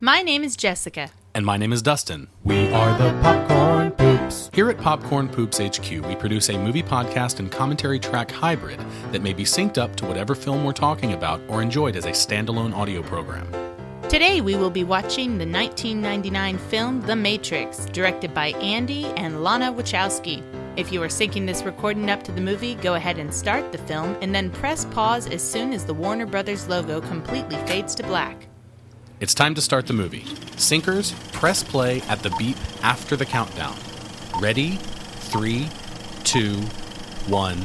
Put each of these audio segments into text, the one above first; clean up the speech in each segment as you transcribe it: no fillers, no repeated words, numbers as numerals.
My name is Jessica. And my name is Dustin. We are the Popcorn Poops. Here at Popcorn Poops HQ, we produce a movie podcast and commentary track hybrid that may be synced up to whatever film we're talking about or enjoyed as a standalone audio program. Today we will be watching the 1999 film The Matrix, directed by Andy and Lana Wachowski. If you are syncing this recording up to the movie, go ahead and start the film and then press pause as soon as the Warner Brothers logo completely fades to black. It's time to start the movie. Syncers, press play at the beep after the countdown. Ready? 3, 2, 1.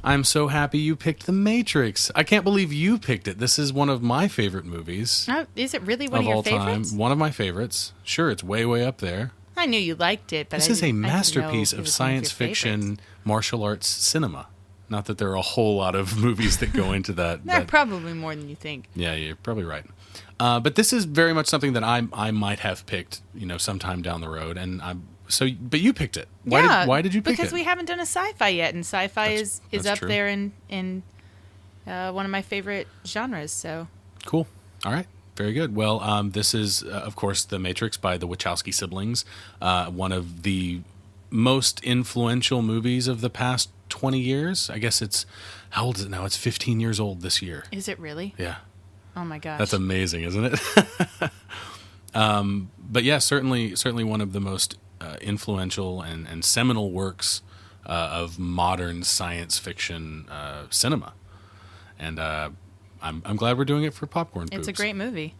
I'm so happy you picked The Matrix. I can't believe you picked it. This is one of my favorite movies. Oh, is it really one of all your favorites? time. One of my favorites. Sure, it's way up there. I knew you liked it, but this is a masterpiece of science fiction, martial arts cinema. Not that there are a whole lot of movies that go into that. There are probably more than you think. Yeah, you're probably right. But this is very much something that I might have picked, sometime down the road. And but you picked it. Why did you pick it? Because we haven't done a sci-fi yet, and sci-fi is up true. there in one of my favorite genres. So cool. All right. Very good. Well, this is, of course, The Matrix by the Wachowski siblings, one of the most influential movies of the past 20 years. I guess how old is it now? It's 15 years old this year. Is it really? Yeah. Oh my gosh. That's amazing, isn't it? But yeah, certainly one of the most influential and seminal works of modern science fiction cinema. And I'm glad we're doing it for Popcorn Poops. It's a great movie.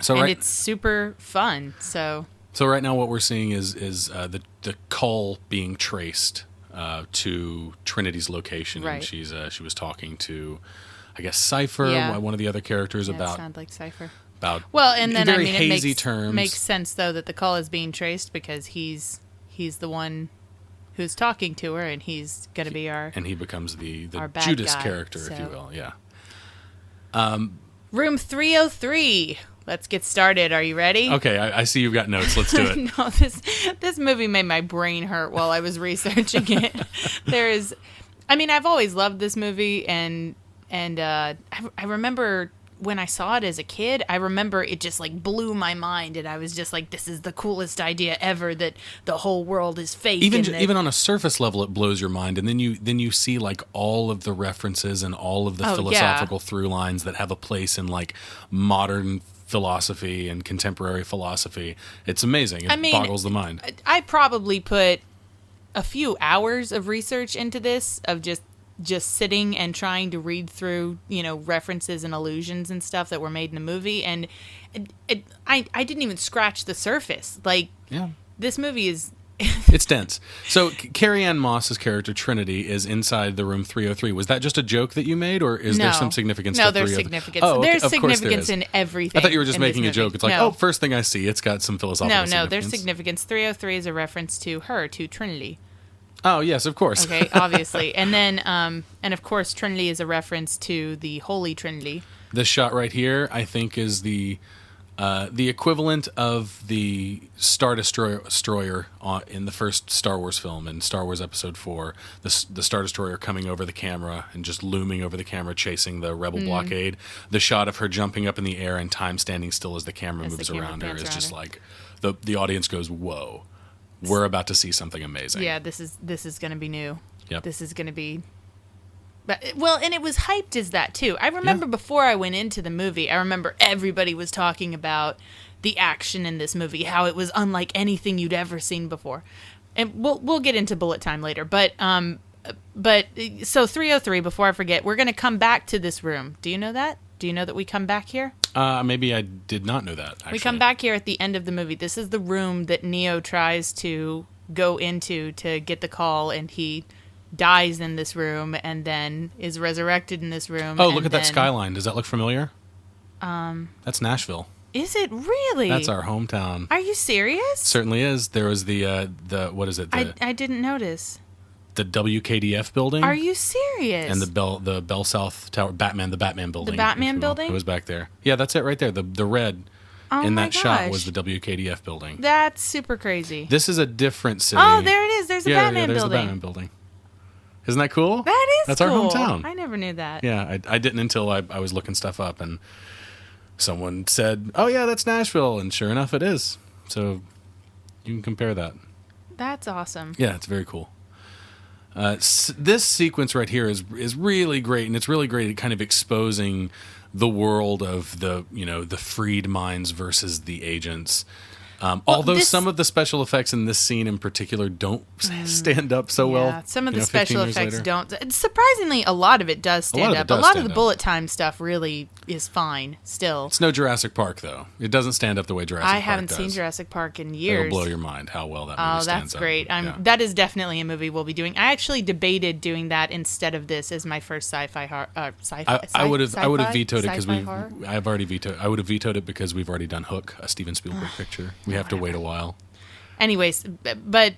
And it's super fun. So right now what we're seeing is the call being traced to Trinity's location. Right. And she was talking to, I guess, Cypher, one of the other characters, about... It sounded like Cypher. About and then very hazy terms. Makes sense, though, that the call is being traced because he's the one who's talking to her, and he's going to be our... And he becomes the bad Judas guy, character, if you will, yeah. Room 303. Let's get started. Are you ready? Okay, I see you've got notes. Let's do it. No, this movie made my brain hurt while I was researching it. I've always loved this movie, and I remember when I saw it as a kid, I remember it just like blew my mind, and I was just like, this is the coolest idea ever, that the whole world is fake. Even on a surface level, it blows your mind, and then you see like all of the references and all of the philosophical through lines that have a place in like modern philosophy and contemporary philosophy. It's amazing. It boggles the mind. I probably put a few hours of research into this, of just sitting and trying to read through, references and allusions and stuff that were made in the movie, and I didn't even scratch the surface. Like, this movie is... It's dense. So Carrie-Anne Moss's character Trinity is inside the room 303. Was that just a joke that you made, or is there some significance to 303? No, there's significance. Oh, okay. There's significance in everything. I thought you were just making a joke. It's like, first thing I see, it's got some philosophical significance. No, there's significance. 303 is a reference to her, to Trinity. Oh, yes, of course. Okay, obviously. And then, and of course, Trinity is a reference to the Holy Trinity. This shot right here, I think, is the equivalent of the Star Destroyer in the first Star Wars film, in Star Wars Episode 4. The Star Destroyer coming over the camera and just looming over the camera, chasing the Rebel blockade. The shot of her jumping up in the air and time standing still as the camera moves around her is just like, the audience goes, whoa. We're about to see something amazing. Yeah, this is going to be new. Yep. This is going to be... and it was hyped as that, too. I remember before I went into the movie, I remember everybody was talking about the action in this movie, how it was unlike anything you'd ever seen before. And we'll get into bullet time later. But so 303, before I forget, we're going to come back to this room. Do you know that? Do you know that we come back here? Maybe I did not know that, actually. We come back here at the end of the movie. This is the room that Neo tries to go into to get the call, and he dies in this room and then is resurrected in this room. Oh, look at that skyline. Does that look familiar? That's Nashville. Is it really? That's our hometown. Are you serious? Certainly is. There was the what is it? I didn't notice. The WKDF building. Are you serious? And the Bell South Tower, the Batman building. The Batman building? It was back there. Yeah, that's it right there. The red in that shot was the WKDF building. That's super crazy. This is a different city. Oh, there it is. There's a Batman there's building. The Batman building. Isn't that cool? That's cool. Our hometown. I never knew that. Yeah, I didn't until I was looking stuff up, and someone said, "Oh yeah, that's Nashville," and sure enough, it is. So you can compare that. That's awesome. Yeah, it's very cool. This sequence right here is really great, and it's really great at kind of exposing the world of the freed minds versus the agents. Although some of the special effects in this scene in particular don't stand up so well. Yeah, some of the 15 special years effects later. don't. Surprisingly, a lot of it does stand up. A lot of stand the up. bullet time stuff really is fine still. It's no Jurassic Park, though. It doesn't stand up the way Jurassic Park does. I haven't seen Jurassic Park in years. It'll blow your mind how well that movie Oh, stands that's up. great. Yeah. That is definitely a movie we'll be doing. I actually debated doing that instead of this as my first sci-fi horror. I would have vetoed it because I've already vetoed. I would have vetoed it because we've already done Hook, a Steven Spielberg picture. We have to wait a while. Anyways, but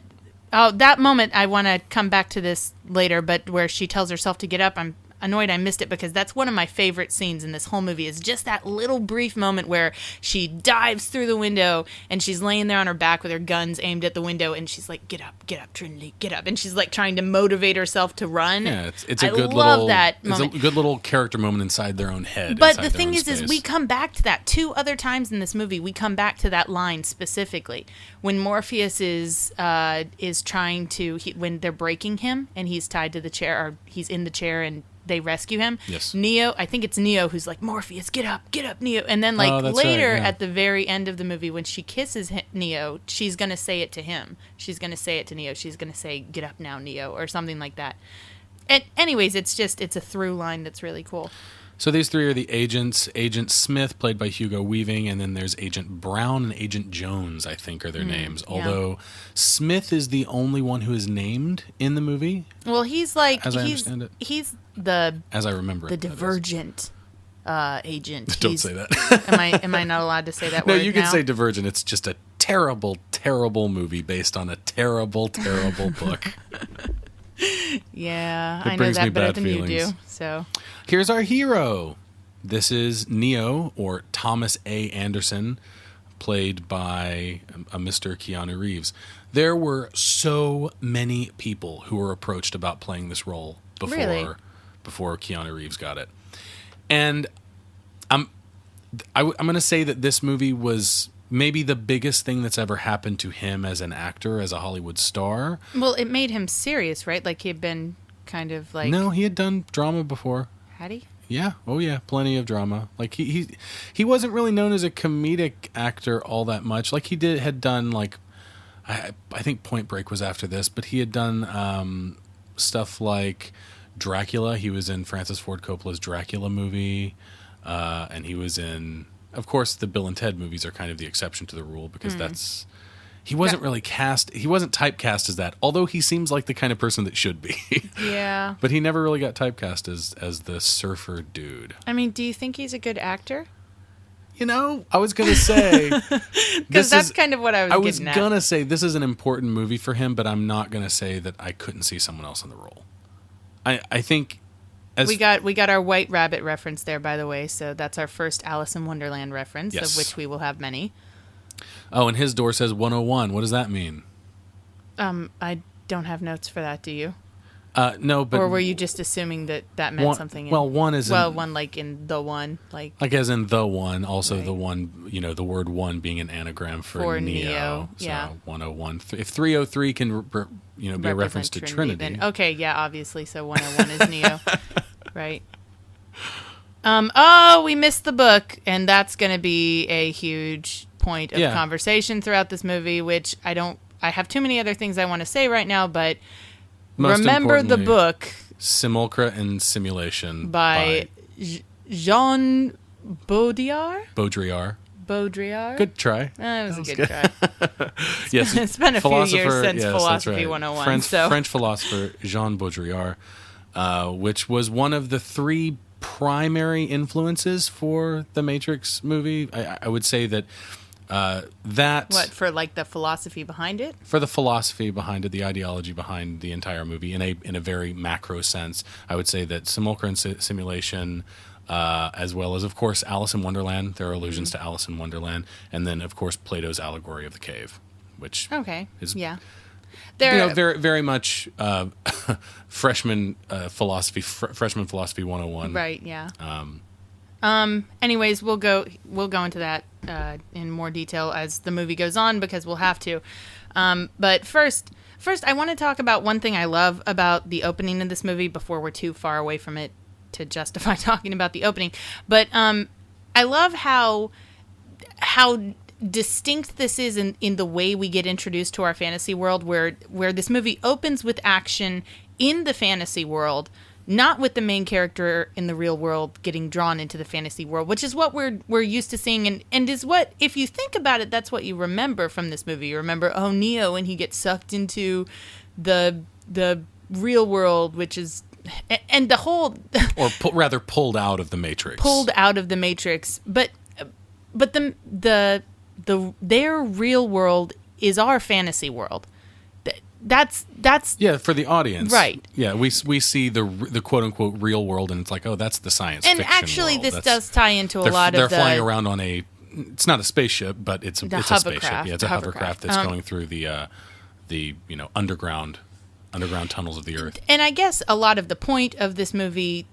that moment, I want to come back to this later, but where she tells herself to get up, I'm annoyed I missed it because that's one of my favorite scenes in this whole movie is just that little brief moment where she dives through the window and she's laying there on her back with her guns aimed at the window and she's like, get up, Trinity, get up. And she's like trying to motivate herself to run. Yeah, it's a I good love little, that it's moment. a good little character moment inside their own head. But inside the their thing own is space. we come back to that 2 other times in this movie. We come back to that line specifically when Morpheus is trying to when they're breaking him and he's tied to the chair or he's in the chair and they rescue him. Yes. Neo, I think it's Neo who's like, Morpheus, get up, Neo. And then later right, yeah. at the very end of the movie when she kisses Neo, she's going to say it to him. She's going to say it to Neo. She's going to say, get up now, Neo, or something like that. And anyways, it's a through line that's really cool. So these 3 are the agents. Agent Smith, played by Hugo Weaving, and then there's Agent Brown and Agent Jones, I think are their names. yeah. Although Smith is the only one who is named in the movie. Well, he's like, As I understand it. he's As I remember the it. that is. Divergent agent. Don't say that. Am I not allowed to say that No, word you can now? say Divergent. It's just a terrible, terrible movie based on a terrible, terrible book. Yeah, I know brings me that better bad than you feelings. do. So Here's our hero. This is Neo, or Thomas A. Anderson, played by a Mr. Keanu Reeves. There were so many people who were approached about playing this role before Keanu Reeves got it. And I'm going to say that this movie was maybe the biggest thing that's ever happened to him as an actor, as a Hollywood star. well, it made him serious, right? Like he had been kind of like No, he had done drama before. had he? Yeah. Oh, yeah. Plenty of drama. Like he wasn't really known as a comedic actor all that much. Like he had done like, I think Point Break was after this, but he had done stuff like Dracula. He was in Francis Ford Coppola's Dracula movie, and he was in, of course, the Bill and Ted movies are kind of the exception to the rule because he wasn't really cast. He wasn't typecast as that, although he seems like the kind of person that should be. Yeah. But he never really got typecast as the surfer dude. I mean, do you think he's a good actor? You know, I was going to say... Because that's kind of what I was getting at. going to say this is an important movie for him, but I'm not going to say that I couldn't see someone else in the role. I think... We got our White Rabbit reference there, by the way, so that's our first Alice in Wonderland reference, Yes. of which we will have many. Oh, and his door says 101. What does that mean? I don't have notes for that, do you? No, but... Or were you just assuming that meant something? One is... one like in the one, like as in the one, also Right. the one, the word one being an anagram for Neo, So yeah. 101. If 303 can, be a reference to Trinity. Then, okay, yeah, obviously, so 101 is Neo. Right. We missed the book, and that's going to be a huge point of conversation throughout this movie, which I have too many other things I want to say right now, but Most remember the importantly, book Simulacra and Simulation by Jean Baudrillard. Baudrillard. Good try. It was a good try. Yes, It's been a few years philosopher- since yes, Philosophy that's right. 101. French philosopher Jean Baudrillard, which was one of the 3 primary influences for the Matrix movie. I would say that What, for like the philosophy behind it? for the philosophy behind it, the ideology behind the entire movie, in a very macro sense, I would say that Simulacra and Simulation, as well as, of course, Alice in Wonderland. There are allusions to Alice in Wonderland, and then, of course, Plato's allegory of the cave, which is very, very much freshman philosophy 101. Right, yeah. Anyways, we'll go into that in more detail as the movie goes on because we'll have to. But first, I want to talk about one thing I love about the opening of this movie before we're too far away from it to justify talking about the opening. But I love how distinct this is in the way we get introduced to our fantasy world, where this movie opens with action in the fantasy world, not with the main character in the real world getting drawn into the fantasy world, which is what we're used to seeing, and is what, if you think about it, that's what you remember from this movie. You remember, Neo, and he gets sucked into the real world, which is, and the whole, or rather pulled out of the Matrix. But their real world is our fantasy world. That's for the audience, right? Yeah, we see the quote unquote real world, and it's like, oh, that's the science fiction and actually world. This does tie into a lot of they're flying around on a, it's not a spaceship, but it's a spaceship. Yeah, it's a hovercraft that's going through the underground tunnels of the earth. And I guess a lot of the point of this movie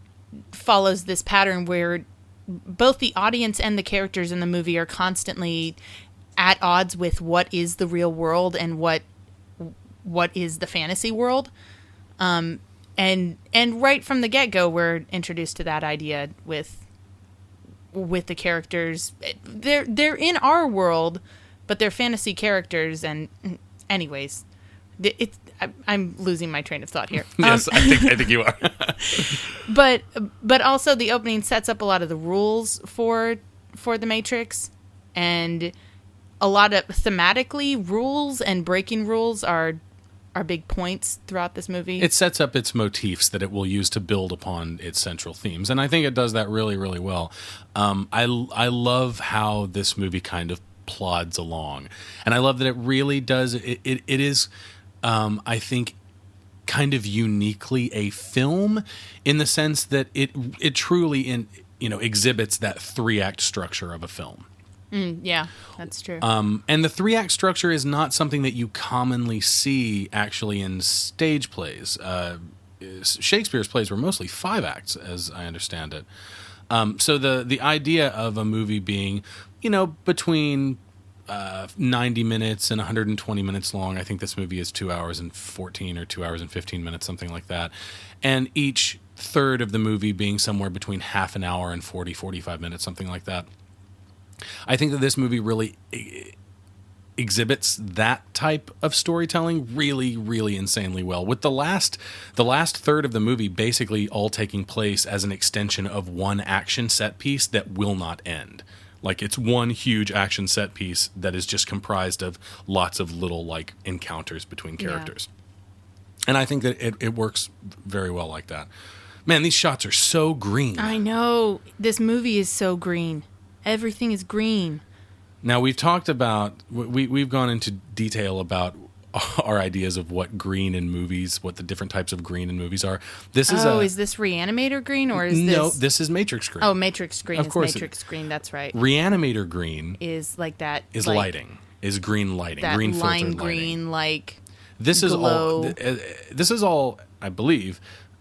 follows this pattern where both the audience and the characters in the movie are constantly at odds with what is the real world and what is the fantasy world. And right from the get-go, we're introduced to that idea with the characters. They're in our world, but they're fantasy characters. And anyways, I'm losing my train of thought here. Yes, I think you are. But also the opening sets up a lot of the rules for the Matrix, and a lot of thematically rules and breaking rules are big points throughout this movie. It sets up its motifs that it will use to build upon its central themes, and I think it does that really, really well. I love how this movie kind of plods along, and I love that it really does. It is, I think, kind of uniquely a film in the sense that it truly exhibits that 3-act structure of a film. Yeah, that's true. And the 3-act structure is not something that you commonly see actually in stage plays. Shakespeare's plays were mostly 5 acts, as I understand it. So the idea of a movie being, between 90 minutes and 120 minutes long. I think this movie is 2 hours and 14 or 2 hours and 15 minutes, something like that. And each third of the movie being somewhere between half an hour and 45 minutes, something like that. I think that this movie really exhibits that type of storytelling really, really insanely well, with the last third of the movie basically all taking place as an extension of one action set piece that will not end. Like, it's one huge action set piece that is just comprised of lots of little, encounters between characters. Yeah. And I think that it works very well like that. Man, these shots are so green. I know. This movie is so green. Everything is green. Now, we've talked about, we've gone into detail about our ideas of what green in movies, what the different types of green in movies are. Is this Reanimator green, or is this... No, this is Matrix green. Oh, Matrix green of course Matrix green, that's right. Reanimator green is like that... Is lighting. Is green lighting. That green filtered lime lighting. green, This glow. This is all, I believe,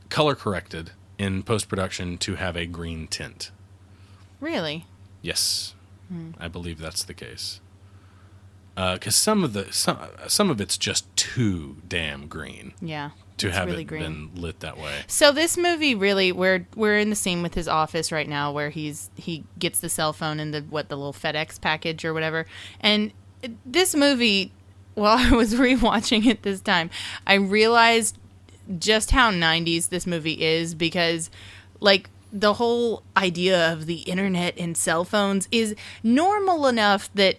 color corrected in post-production to have a green tint. Really? Yes. I believe that's the case. Because some of it's just too damn green. Yeah, to have really it green. been lit that way. So this movie really, we're in the scene with his office right now, where he gets the cell phone and the little FedEx package or whatever. And this movie, while I was rewatching it this time, I realized just how 90s this movie is, because the whole idea of the internet and cell phones is normal enough that,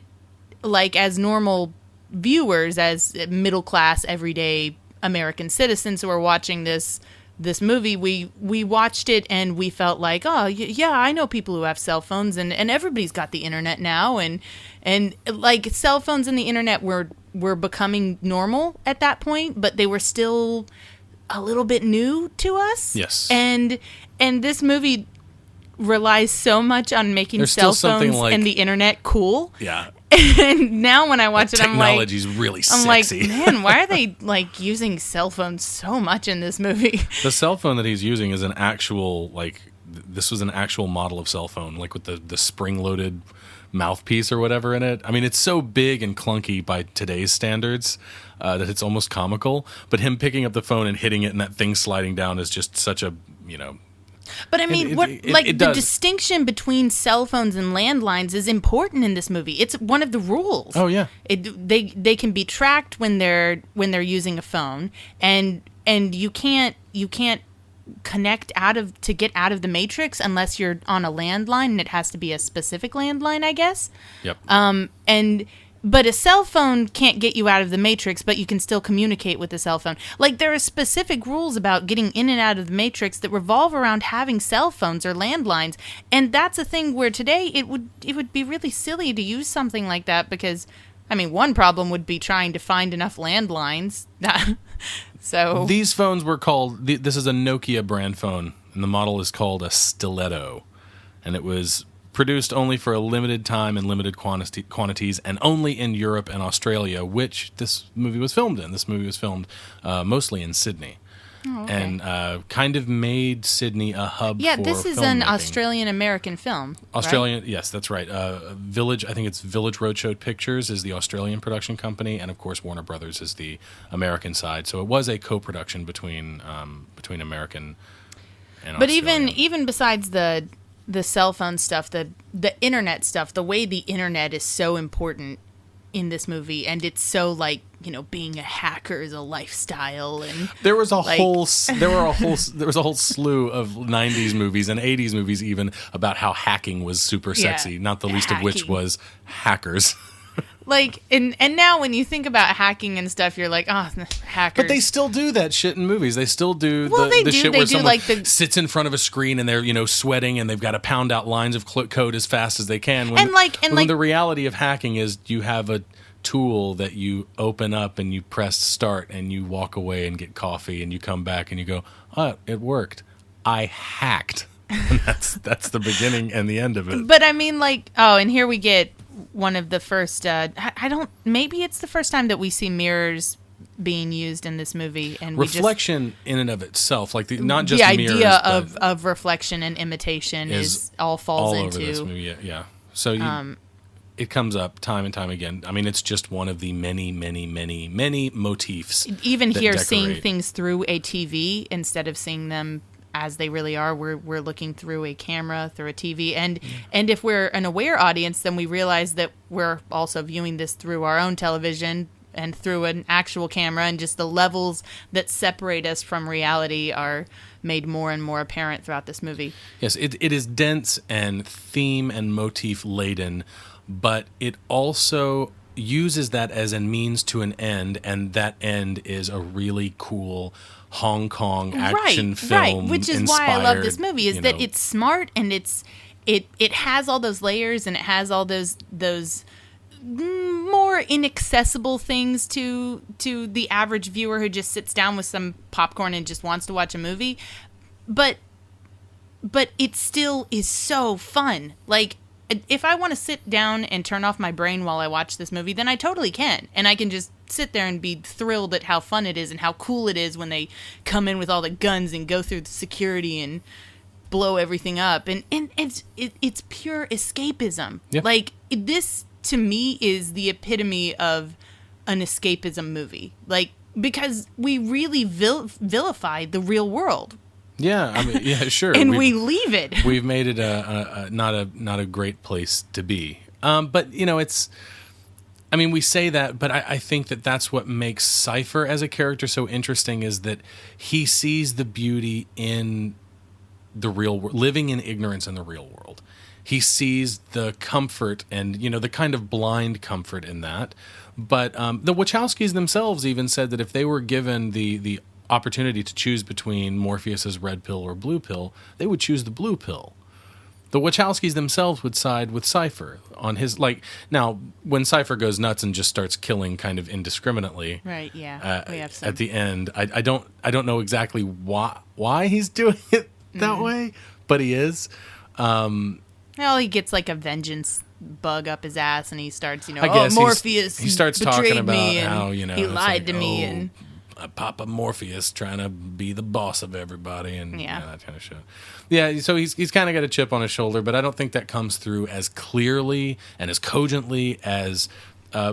as normal viewers, as middle-class, everyday American citizens who are watching this movie, we watched it and we felt like, oh, yeah, I know people who have cell phones, and everybody's got the internet now, and cell phones and the internet were becoming normal at that point, but they were still a little bit new to us. Yes. And this movie relies so much on making cell phones and the internet cool. Yeah. And now when I watch it, technology's really sexy. I'm like, man, why are they using cell phones so much in this movie? The cell phone that he's using is an actual this was an actual model of cell phone, like with the spring-loaded mouthpiece or whatever in it. I mean, it's so big and clunky by today's standards that it's almost comical. But him picking up the phone and hitting it and that thing sliding down is just such a, But I mean, the distinction between cell phones and landlines is important in this movie. It's one of the rules. Oh yeah, they can be tracked when they're using a phone, and you can't connect to get out of the matrix unless you're on a landline, and it has to be a specific landline, I guess. Yep. But a cell phone can't get you out of the matrix, but you can still communicate with the cell phone. Like, there are specific rules about getting in and out of the matrix that revolve around having cell phones or landlines. And that's a thing where today it would be really silly to use something like that because, I mean, one problem would be trying to find enough landlines. So these phones were called, this is a Nokia brand phone, and the model is called a Stiletto. And it was produced only for a limited time and limited quantities, and only in Europe and Australia, which this movie was filmed in. This movie was filmed mostly in Sydney. Oh, okay. And kind of made Sydney a hub for this is filmmaking. an Australian-American film, Australian, right? Yes, that's right. Village, I think it's Village Roadshow Pictures is the Australian production company, and of course Warner Brothers is the American side. So it was a co-production between American and But Australian. even besides the cell phone stuff, the internet stuff, the way the internet is so important in this movie, and it's so like, being a hacker is a lifestyle, and there was a whole slew of 90s movies and 80s movies even about how hacking was super sexy, not the least of which was hackers. Like, and now when you think about hacking and stuff, you're like, oh, hackers. But they still do that shit in movies. They still do the shit they where do someone like sits in front of a screen and they're, sweating and they've got to pound out lines of code as fast as they can. When the reality of hacking is you have a tool that you open up and you press start and you walk away and get coffee and you come back and you go, oh, it worked. I hacked. And that's the beginning and the end of it. But I mean, and here we get one of the first, maybe it's the first time that we see mirrors being used in this movie. And reflection in and of itself, like not just the mirrors, idea of reflection and imitation falls into over this movie. Yeah. So it comes up time and time again. I mean, it's just one of the many, many, many, many motifs. Even here, seeing things through a TV instead of seeing them as they really are, we're looking through a camera, through a TV, and if we're an aware audience, then we realize that we're also viewing this through our own television and through an actual camera, and just the levels that separate us from reality are made more and more apparent throughout this movie. Yes, it is dense and theme and motif laden, but it also uses that as a means to an end, and that end is a really cool Hong Kong action film. Right, which is why I love this movie, is that it's smart, and it has all those layers, and it has all those more inaccessible things to the average viewer who just sits down with some popcorn and just wants to watch a movie. But it still is so fun. Like, if I want to sit down and turn off my brain while I watch this movie, then I totally can. And I can just sit there and be thrilled at how fun it is and how cool it is when they come in with all the guns and go through the security and blow everything up. And it's pure escapism. Yeah. Like, this, to me, is the epitome of an escapism movie. Like, because we really vilify the real world. Yeah, I mean, yeah, sure. And we leave it. We've made it not a great place to be. But it's. I mean, we say that, but I think that that's what makes Cypher as a character so interesting, is that he sees the beauty in the real world, living in ignorance in the real world. He sees the comfort and, the kind of blind comfort in that. But the Wachowskis themselves even said that if they were given the opportunity to choose between Morpheus's red pill or blue pill, they would choose the blue pill. The Wachowskis themselves would side with Cypher on his, now when Cypher goes nuts and just starts killing kind of indiscriminately. Right, yeah. We have some. At the end, I don't know exactly why he's doing it that way, but he is. Well, he gets like a vengeance bug up his ass, and he starts, I guess Morpheus he starts talking about me, how, he lied to me, and Papa Morpheus trying to be the boss of everybody and Yeah. that kind of shit. Yeah, so he's kind of got a chip on his shoulder, but I don't think that comes through as clearly and as cogently as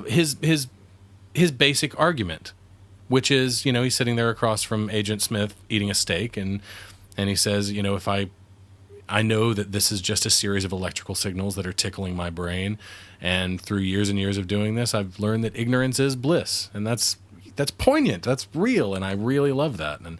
his basic argument, which is, he's sitting there across from Agent Smith eating a steak, and he says, if I know that this is just a series of electrical signals that are tickling my brain, and through years and years of doing this, I've learned that ignorance is bliss, and that's poignant, that's real, and I really love that. And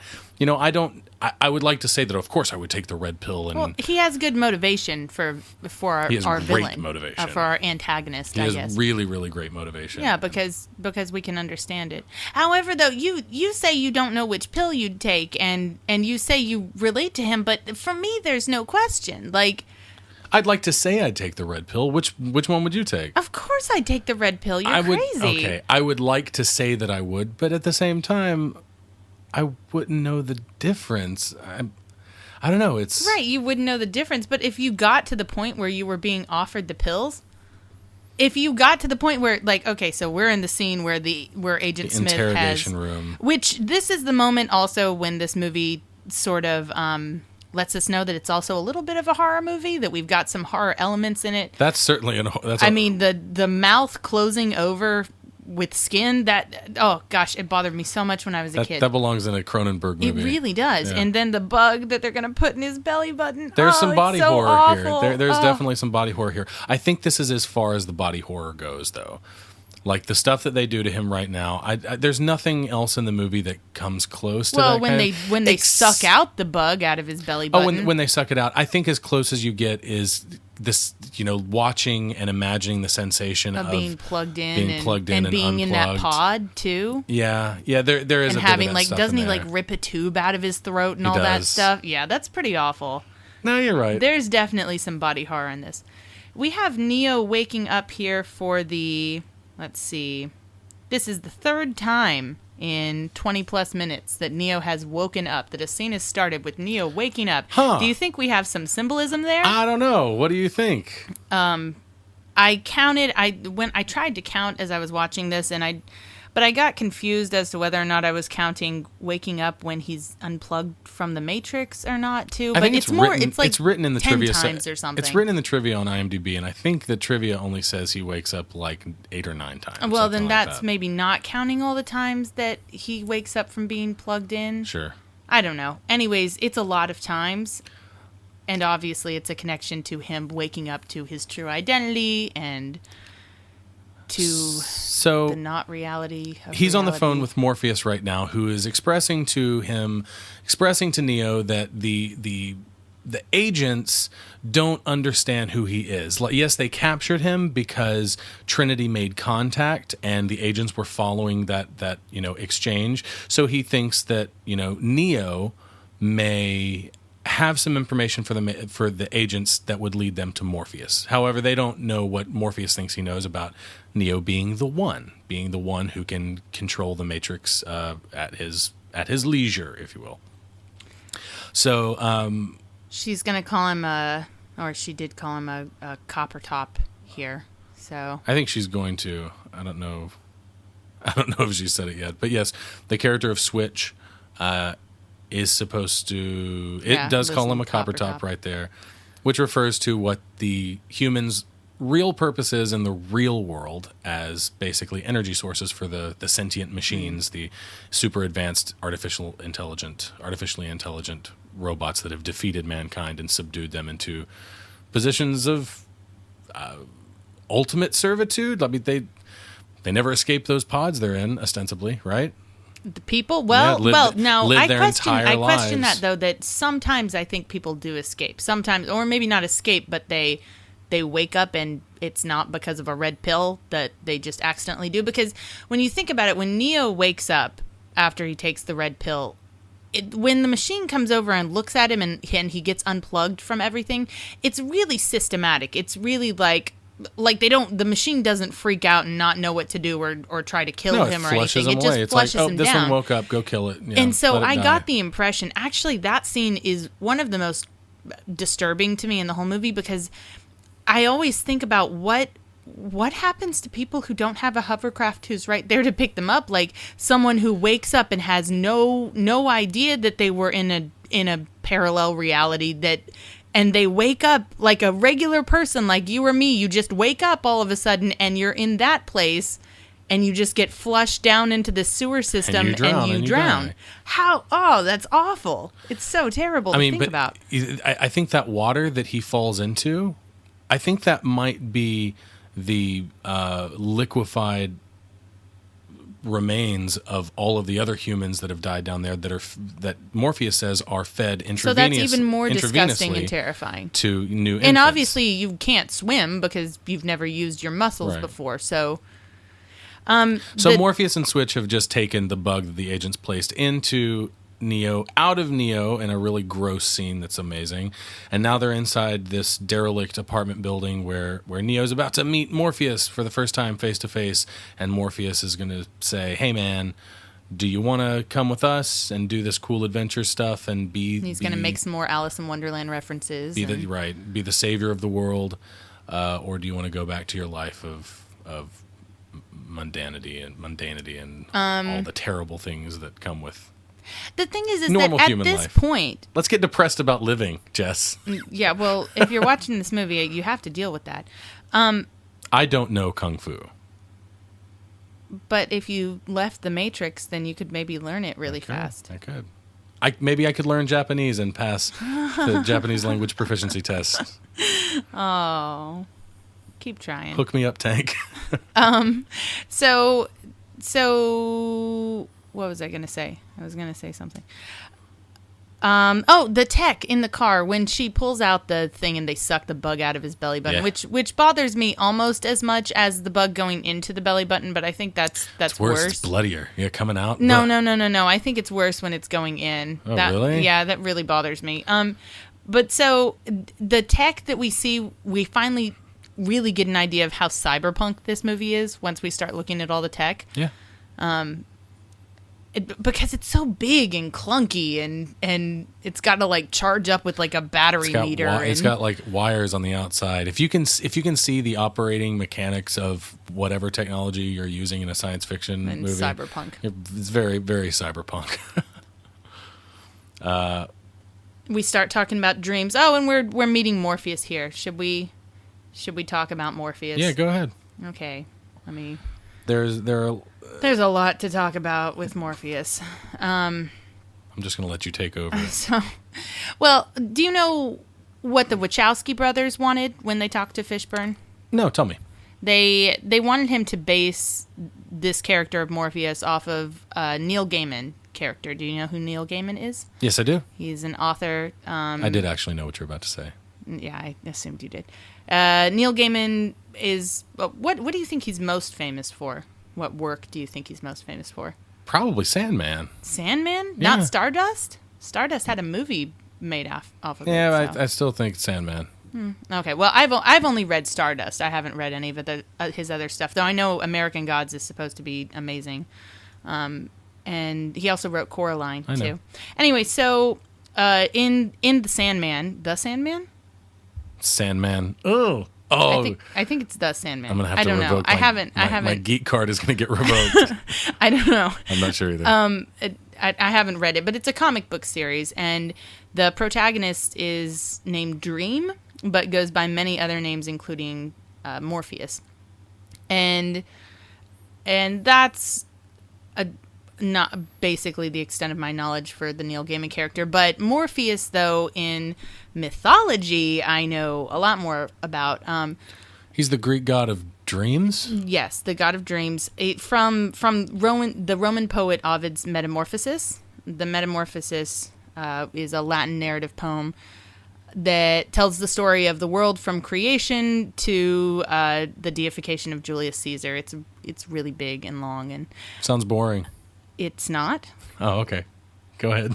I would like to say that of course I would take the red pill, and Well, he has good motivation for our, he has our great villain, motivation. for our antagonist. he I has guess. really, really great motivation. Yeah, because we can understand it. However, though, you say you don't know which pill you'd take, and you say you relate to him, but for me, there's no question. Like, I'd like to say I'd take the red pill. Which one would you take? of course I'd take the red pill. You're crazy. Okay, I would like to say that I would, but at the same time, I wouldn't know the difference. I don't know. It's Right, you wouldn't know the difference, but if you got to the point where you were being offered the pills, if you got to the point where, like, okay, so we're in the scene where Agent the Smith interrogation has, room. which this is the moment also when this movie sort of lets us know that it's also a little bit of a horror movie, that we've got some horror elements in it. That's certainly I mean, the mouth closing over with skin, oh gosh, it bothered me so much when I was a kid. That belongs in a Cronenberg movie. It really does. Yeah. And then the bug that they're going to put in his belly button. There's some it's body so horror awful. here. There's definitely some body horror here. I think this is as far as the body horror goes, though. Like the stuff that they do to him right now, there's nothing else in the movie that comes close to that. Well, when they suck out the bug out of his belly button. when they suck it out, I think as close as you get is this, watching and imagining the sensation of being plugged in and being in that unplugged. pod too. Yeah, there is And a bit having of that stuff doesn't in he there. rip a tube out of his throat and He all that does. stuff? Yeah, that's pretty awful. No, you're right. There's definitely some body horror in this. We have Neo waking up here for let's see. This is the third time in 20 plus minutes that Neo has woken up, that a scene has started with Neo waking up. Huh. Do you think we have some symbolism there? I don't know. What do you think? I tried to count as I was watching this, but I got confused as to whether or not I was counting waking up when he's unplugged from the Matrix or not too. I But think it's more. It's like it's written in the 10 trivia times or something. It's written in the trivia on IMDb, and I think the trivia only says he wakes up like 8 or 9 times. Well, something then like that's that. maybe not counting all the times that he wakes up from being plugged in. Sure. I don't know. Anyways, it's a lot of times. And obviously it's a connection to him waking up to his true identity and to So the not reality of he's on the phone reality. with Morpheus right now, who is expressing to Neo that the agents don't understand who he is. Like, yes, they captured him because Trinity made contact and the agents were following that exchange. So he thinks that Neo may have some information for the agents that would lead them to Morpheus. However, they don't know what Morpheus thinks he knows about Neo being the one who can control the Matrix at his leisure, if you will. So She's going to call him she did call him a copper top here. So I think she's going to. I don't know if she said it yet, but yes, the character of Switch is supposed to. It does call him a copper top right there, which refers to what the humans' real purpose is in the real world as basically energy sources for the sentient machines, the super advanced artificially intelligent robots that have defeated mankind and subdued them into positions of ultimate servitude. I mean, they never escape those pods they're in, ostensibly, right? the people, no, I question lives. that though, that sometimes I think people do escape. Sometimes, or maybe not escape, but they wake up and it's not because of a red pill, that they just accidentally do. Because when you think about it, when Neo wakes up after he takes the red pill, when the machine comes over and looks at him and he gets unplugged from everything, it's really systematic. It's really like the machine doesn't freak out and not know what to do or try to kill him or anything. It just flushes him this down. one woke up, go kill it. Yeah, and so let it I die. got the impression, actually, that scene is one of the most disturbing to me in the whole movie, because I always think about what what happens to people who don't have a hovercraft who's right there to pick them up? Like someone who wakes up and has no idea that they were in a parallel reality, and they wake up like a regular person, like you or me. You just wake up all of a sudden and you're in that place, and you just get flushed down into the sewer system and you drown. Die. How? Oh, that's awful. It's so terrible to think about. I think that water that he falls into, I think that might be the liquefied remains of all of the other humans that have died down there that Morpheus says are fed intravenously. So that's even more disgusting and terrifying. To new infants. And obviously you can't swim because you've never used your muscles before. So Morpheus and Switch have just taken the bug that the agents placed into Neo out of Neo in a really gross scene that's amazing, and now they're inside this derelict apartment building where Neo's about to meet Morpheus for the first time face to face, and Morpheus is going to say, "Hey man, do you want to come with us and do this cool adventure stuff and be?" He's going to make some more Alice in Wonderland references. Be the savior of the world, or do you want to go back to your life of mundanity and all the terrible things that come with the thing is normal that human at this life. point, let's get depressed about living, Jess. Yeah, well, if you're watching this movie, you have to deal with that. I don't know kung fu, but if you left the Matrix, then you could maybe learn it really fast. I could. Maybe I could learn Japanese and pass the Japanese language proficiency test. Oh, keep trying. Hook me up, Tank. So what was I going to say? I was going to say something. The tech in the car when she pulls out the thing and they suck the bug out of his belly button, which bothers me almost as much as the bug going into the belly button, but I think that's worse. It's bloodier. Yeah, coming out. No. I think it's worse when it's going in. Oh, really? Yeah, that really bothers me. But so the tech that we see, we finally really get an idea of how cyberpunk this movie is once we start looking at all the tech. Yeah. Because it's so big and clunky and it's got to like charge up with like a battery meter. It's got like wires on the outside. If you can see the operating mechanics of whatever technology you're using in a science fiction movie, cyberpunk. It's very, very cyberpunk. We start talking about dreams. Oh, and we're meeting Morpheus here. Should we talk about Morpheus? Yeah, go ahead. Okay. There's a lot to talk about with Morpheus. I'm just going to let you take over. Do you know what the Wachowski brothers wanted when they talked to Fishburne? No, tell me. They wanted him to base this character of Morpheus off of Neil Gaiman character. Do you know who Neil Gaiman is? Yes, I do. He's an author. I did actually know what you were about to say. Yeah, I assumed you did. Neil Gaiman is... What do you think he's most famous for? What work do you think he's most famous for? Probably Sandman. Sandman? Yeah. Not Stardust? Stardust had a movie made off of it. Yeah, so. I still think Sandman. Okay, well, I've only read Stardust. I haven't read any of his other stuff, though I know American Gods is supposed to be amazing. And he also wrote Coraline, too. Anyway, so in The Sandman... Sandman. Oh. I think it's The Sandman. I'm gonna have to revoke. I haven't. My geek card is gonna get revoked. I don't know. I'm not sure either. I haven't read it, but it's a comic book series, and the protagonist is named Dream, but goes by many other names, including Morpheus, and that's not basically the extent of my knowledge for the Neil Gaiman character. But Morpheus, though, in mythology, I know a lot more about. He's the Greek god of dreams? Yes, the god of dreams. From the Roman poet Ovid's Metamorphosis. The Metamorphosis is a Latin narrative poem that tells the story of the world from creation to the deification of Julius Caesar. It's really big and long, and sounds boring. It's not. Oh, okay. Go ahead.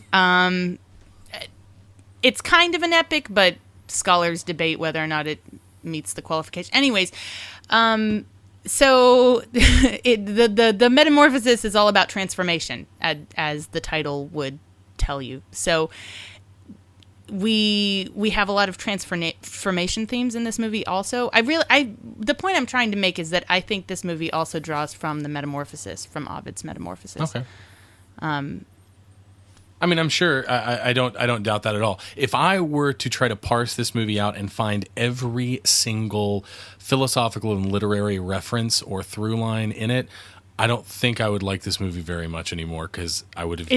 It's kind of an epic, but scholars debate whether or not it meets the qualification. Anyways, so the Metamorphosis is all about transformation, as the title would tell you. So we have a lot of transformation themes in this movie also. The point I'm trying to make is that I think this movie also draws from the Metamorphosis, from Ovid's Metamorphosis. Okay. I mean, I'm sure. I don't doubt that at all. If I were to try to parse this movie out and find every single philosophical and literary reference or through line in it, I don't think I would like this movie very much anymore, because I would have.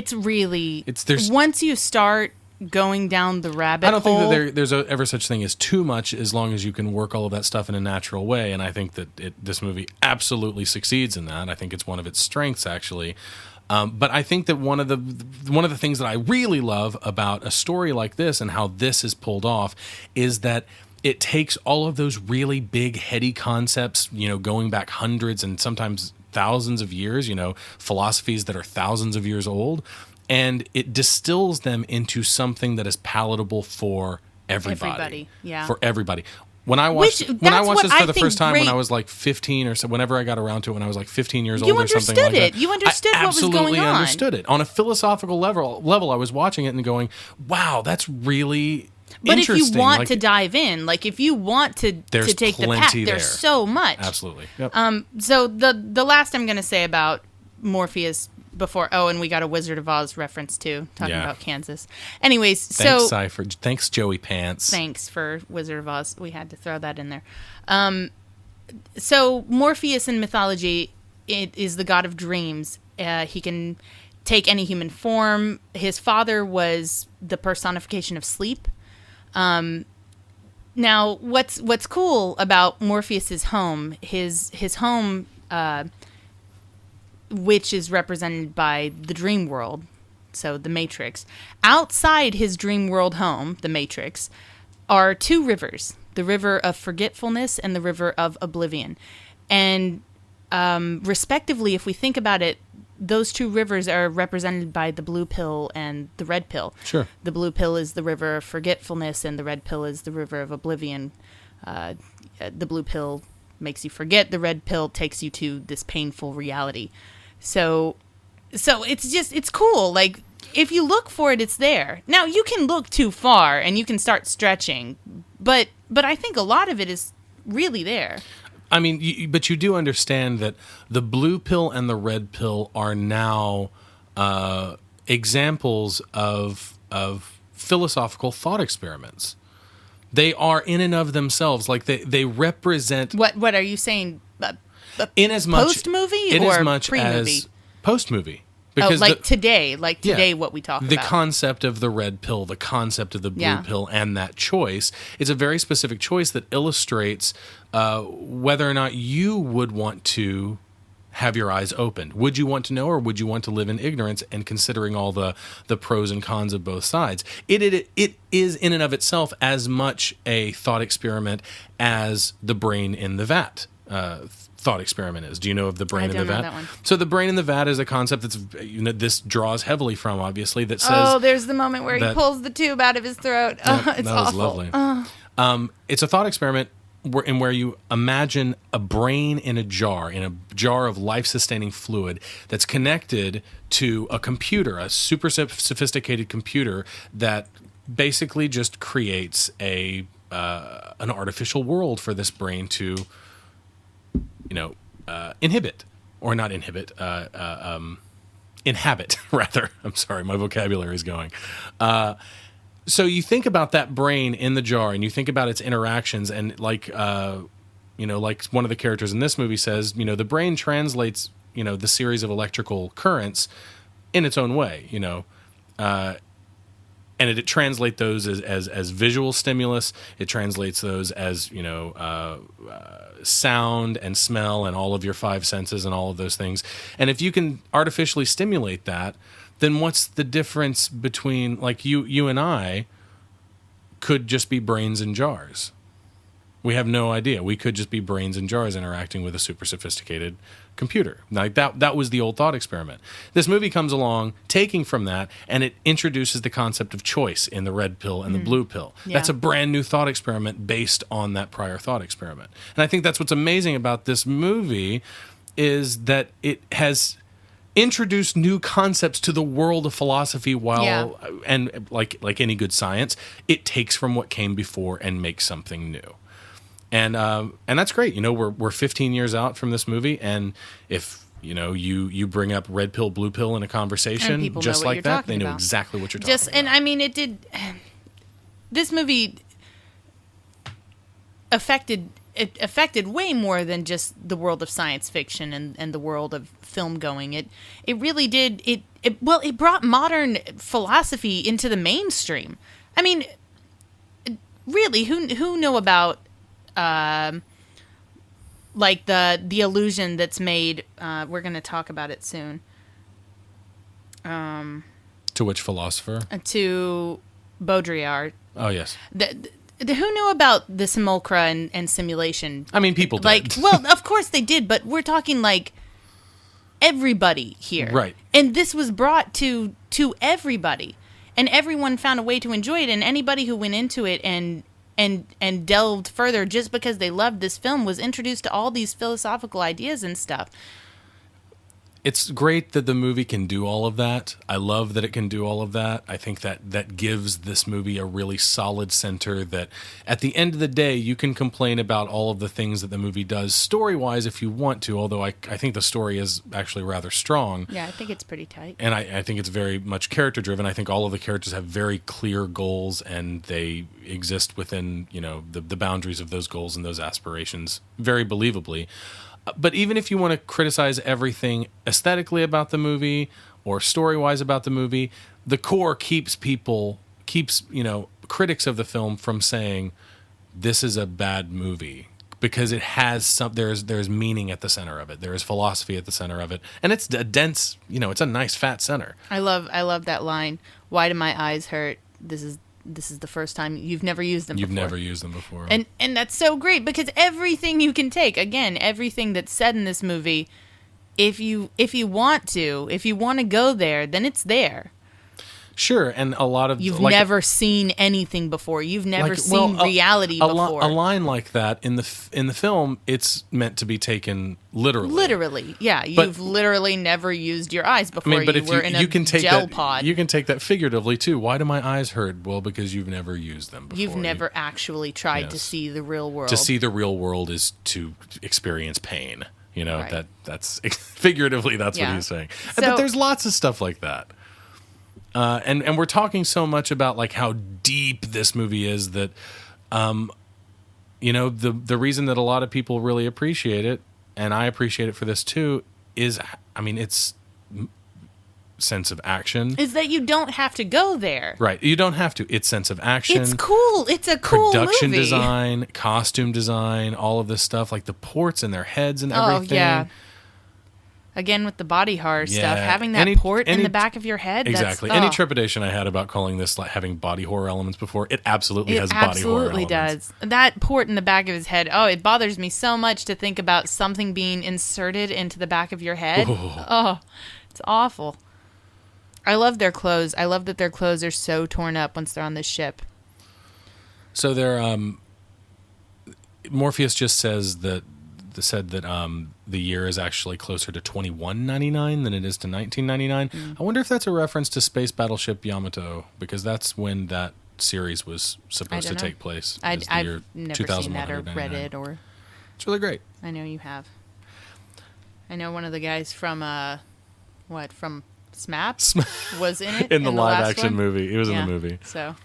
There's once you start going down the rabbit hole. I don't think that there's ever such thing as too much, as long as you can work all of that stuff in a natural way. And I think that this movie absolutely succeeds in that. I think it's one of its strengths, actually. But I think that one of the things that I really love about a story like this and how this is pulled off is that it takes all of those really big, heady concepts, going back hundreds and sometimes thousands of years, philosophies that are thousands of years old, and it distills them into something that is palatable for everybody. Yeah. For everybody. When I watched this for the first time when I was like 15 or so, whenever I got around to it when I was like 15 years old or something like that. You understood what was going on. I absolutely understood it. On a philosophical level, I was watching it and going, wow, that's really but interesting. If you want to dive in, like if you want to take the path, there's so much. Absolutely. Yep. So the last I'm going to say about Morpheus and we got a Wizard of Oz reference too, talking about Kansas. Anyways, thanks, Cypher. Thanks, Joey Pants. Thanks for Wizard of Oz. We had to throw that in there. So Morpheus in mythology, it is the god of dreams. He can take any human form. His father was the personification of sleep. Now, what's cool about Morpheus's home, his home, which is represented by the dream world, so the Matrix. Outside his dream world home, the Matrix, are two rivers, the river of forgetfulness and the river of oblivion. And respectively, if we think about it, those two rivers are represented by the blue pill and the red pill. Sure. The blue pill is the river of forgetfulness, and the red pill is the river of oblivion. The blue pill makes you forget. The red pill takes you to this painful reality. So it's cool. Like, if you look for it, it's there. Now, you can look too far and you can start stretching, but I think a lot of it is really there. I mean, but you do understand that the blue pill and the red pill are now examples of philosophical thought experiments. They are in and of themselves, like they represent. What are you saying? Post movie or pre-movie? Post movie. Because today, what we talk about. The concept of the red pill, the concept of the blue pill, and that choice is a very specific choice that illustrates whether or not you would want to have your eyes opened. Would you want to know, or would you want to live in ignorance and considering all the pros and cons of both sides? It is in and of itself as much a thought experiment as the brain in the vat thought experiment is. Do you know of the brain in the vat? I don't know that one. So the brain in the vat is a concept that's this draws heavily from, obviously, that says there's the moment where he pulls the tube out of his throat. It's that awful. was lovely. It's a thought experiment where you imagine a brain in a jar of life-sustaining fluid that's connected to a computer, a super sophisticated computer that basically just creates an artificial world for this brain to inhabit, rather. I'm sorry, my vocabulary is going. So you think about that brain in the jar, and you think about its interactions, and like one of the characters in this movie says, the brain translates, the series of electrical currents in its own way, and it translates those as visual stimulus. It translates those as sound and smell and all of your five senses and all of those things. And if you can artificially stimulate that, then what's the difference between, like, you and I could just be brains in jars. We have no idea. We could just be brains in jars interacting with a super sophisticated computer. Like that was the old thought experiment. This movie comes along, taking from that, and it introduces the concept of choice in the red pill and the blue pill. Yeah. That's a brand new thought experiment based on that prior thought experiment. And I think that's what's amazing about this movie is that it has introduce new concepts to the world of philosophy while Yeah. and like any good science, it takes from what came before and makes something new. And that's great. We're 15 years out from this movie, and if you bring up red pill, blue pill in a conversation people just know what like you're that, talking they know about. exactly what you're talking about. And I mean, it did. This movie affected way more than just the world of science fiction and the world of film going. It really did. It brought modern philosophy into the mainstream. I mean, really, who knew about like the illusion that's made? We're going to talk about it soon. To which philosopher? To Baudrillard. Oh, yes. Who knew about the simulacra and simulation? I mean, people did. Like, well, of course they did, but we're talking like everybody here. Right. And this was brought to everybody. And everyone found a way to enjoy it. And anybody who went into it and delved further just because they loved this film was introduced to all these philosophical ideas and stuff. It's great that the movie can do all of that. I love that it can do all of that. I think that gives this movie a really solid center that at the end of the day, you can complain about all of the things that the movie does story-wise if you want to, although I think the story is actually rather strong. Yeah, I think it's pretty tight. And I think it's very much character-driven. I think all of the characters have very clear goals, and they exist within the boundaries of those goals and those aspirations very believably. But even if you want to criticize everything aesthetically about the movie or story-wise about the movie, the core keeps critics of the film from saying this is a bad movie because it has there's meaning at the center of it. There is philosophy at the center of it, and it's a dense, it's a nice fat center. I love that line. Why do my eyes hurt? This is the first time you've never used them before. You've never used them before. And that's so great because everything you can take, again, everything that's said in this movie, if you want to go there, then it's there. Sure, and a lot of... You've never seen anything before. You've never seen reality before. A line like that in the film, it's meant to be taken literally. Literally, yeah. You've literally never used your eyes before. I mean, but you were in a gel pod. You can take that figuratively, too. Why do my eyes hurt? Well, because you've never used them before. You've never actually tried to see the real world. To see the real world is to experience pain. Right. That's figuratively, that's what he's saying. But there's lots of stuff like that. And we're talking so much about like how deep this movie is that, the reason that a lot of people really appreciate it, and I appreciate it for this too, is, it's sense of action. Is that you don't have to go there. Right. You don't have to. It's sense of action. It's cool. It's a cool production movie. design, costume design, all of this stuff, like the ports in their heads and everything. Oh, yeah. Again, with the body horror stuff, having that port in the back of your head. Exactly. Any trepidation I had about calling this like having body horror elements before, it absolutely has body horror elements. It absolutely does. That port in the back of his head, it bothers me so much to think about something being inserted into the back of your head. Oh, it's awful. I love their clothes. I love that their clothes are so torn up once they're on this ship. So they're, Morpheus just said that the year is actually closer to 2199 than it is to 1999. I wonder if that's a reference to Space Battleship Yamato, because that's when that series was supposed to take place. I've never seen that or read it. It's really great. I know you have. I know one of the guys from SMAP was in it. in the live action movie. He was in the movie. So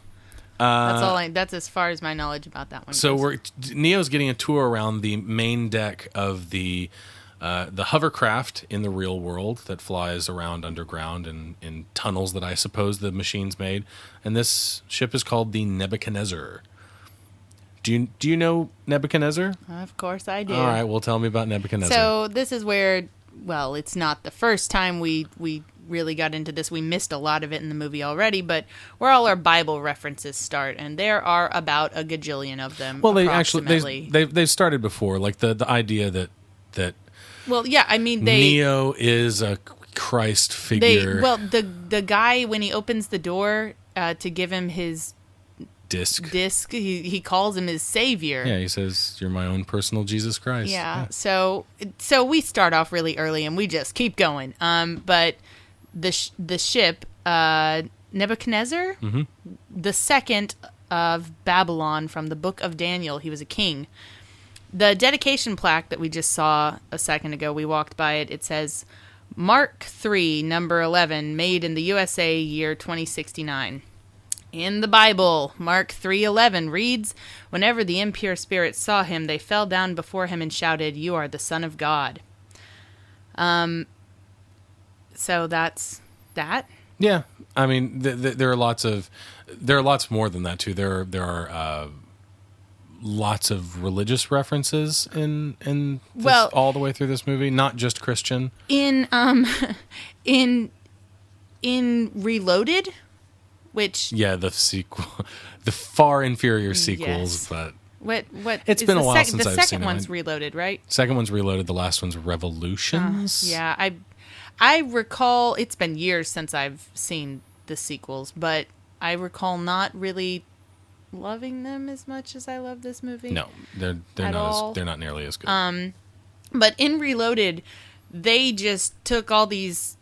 that's as far as my knowledge about that one. So Neo's getting a tour around the main deck of the hovercraft in the real world that flies around underground and in tunnels that I suppose the machines made. And this ship is called the Nebuchadnezzar. Do you know Nebuchadnezzar? Of course I do. All right, well, tell me about Nebuchadnezzar. So this is where, it's not the first time we really got into this. We missed a lot of it in the movie already, but where all our Bible references start, and there are about a gajillion of them. Well, they've started before, like the idea that. Well, yeah, I mean Neo is a Christ figure. The guy when he opens the door to give him his disc. He calls him his savior. Yeah, he says, "You're my own personal Jesus Christ." Yeah. So we start off really early and we just keep going. But the ship, Nebuchadnezzar, the second of Babylon from the Book of Daniel. He was a king. The dedication plaque that we just saw a second ago, we walked by it. It says, Mark III, number 11, made in the USA, year 2069. In the Bible, Mark 3:11 reads, "Whenever the impure spirits saw him, they fell down before him and shouted, 'You are the Son of God.'" So that's that. Yeah, I mean, there are lots more than that too. There are lots of religious references in this, all the way through this movie, not just Christian. In Reloaded, which the sequel, the far inferior sequels, yes. but what it's been a while since I've seen it. The second one's Reloaded, right? Second one's Reloaded. The last one's Revolutions. Yeah, I recall, it's been years since I've seen the sequels, but I recall not really loving them as much as I love this movie. No, they're not nearly as good. But in Reloaded, they just took all these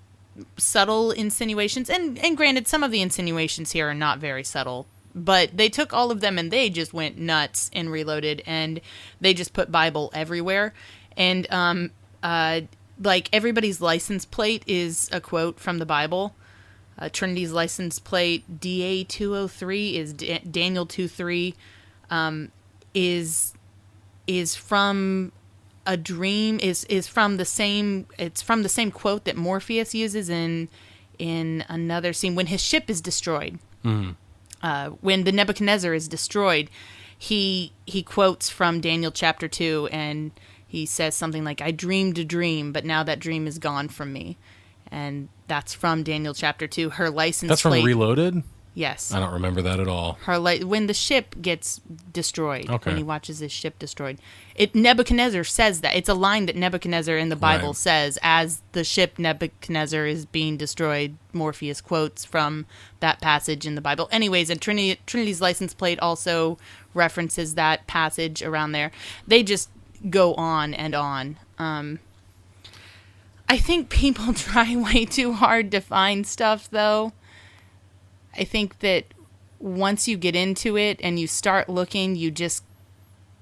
subtle insinuations, and granted, some of the insinuations here are not very subtle, but they took all of them and they just went nuts in Reloaded, and they just put Bible everywhere. And like everybody's license plate is a quote from the Bible. Trinity's license plate DA203 is Daniel 2:3, is from a dream, is from the same, it's from the same quote that Morpheus uses in another scene when his ship is destroyed. When the Nebuchadnezzar is destroyed, he quotes from Daniel chapter 2, and he says something like, "I dreamed a dream, but now that dream is gone from me." And that's from Daniel chapter 2. Her license That's from plate, Reloaded? yes. I don't remember that at all. When the ship gets destroyed, Okay. when he watches his ship destroyed. Nebuchadnezzar says that. It's a line that Nebuchadnezzar in the Bible Right. says as the ship Nebuchadnezzar is being destroyed. Morpheus quotes from that passage in the Bible. Anyways, and Trinity's license plate also references that passage around there. They just go on and on. I think people try way too hard to find stuff, though. I think that once you get into it and you start looking, you just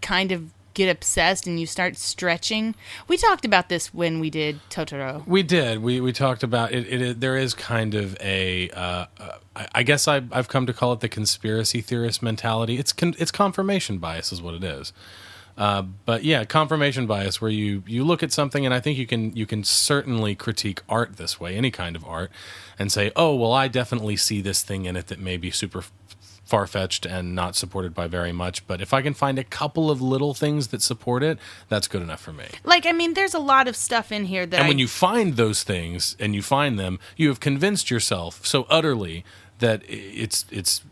kind of get obsessed and you start stretching. We talked about this when we did Totoro. We did. We talked about it. There is kind of a, I guess I've come to call it the conspiracy theorist mentality. It's confirmation bias is what it is. But yeah, confirmation bias, where you look at something, and I think you can certainly critique art this way, any kind of art, and say, oh, well, I definitely see this thing in it that may be super far-fetched and not supported by very much, but if I can find a couple of little things that support it, that's good enough for me. Like, I mean, there's a lot of stuff in here that when you find those things and you find them, you have convinced yourself so utterly that it's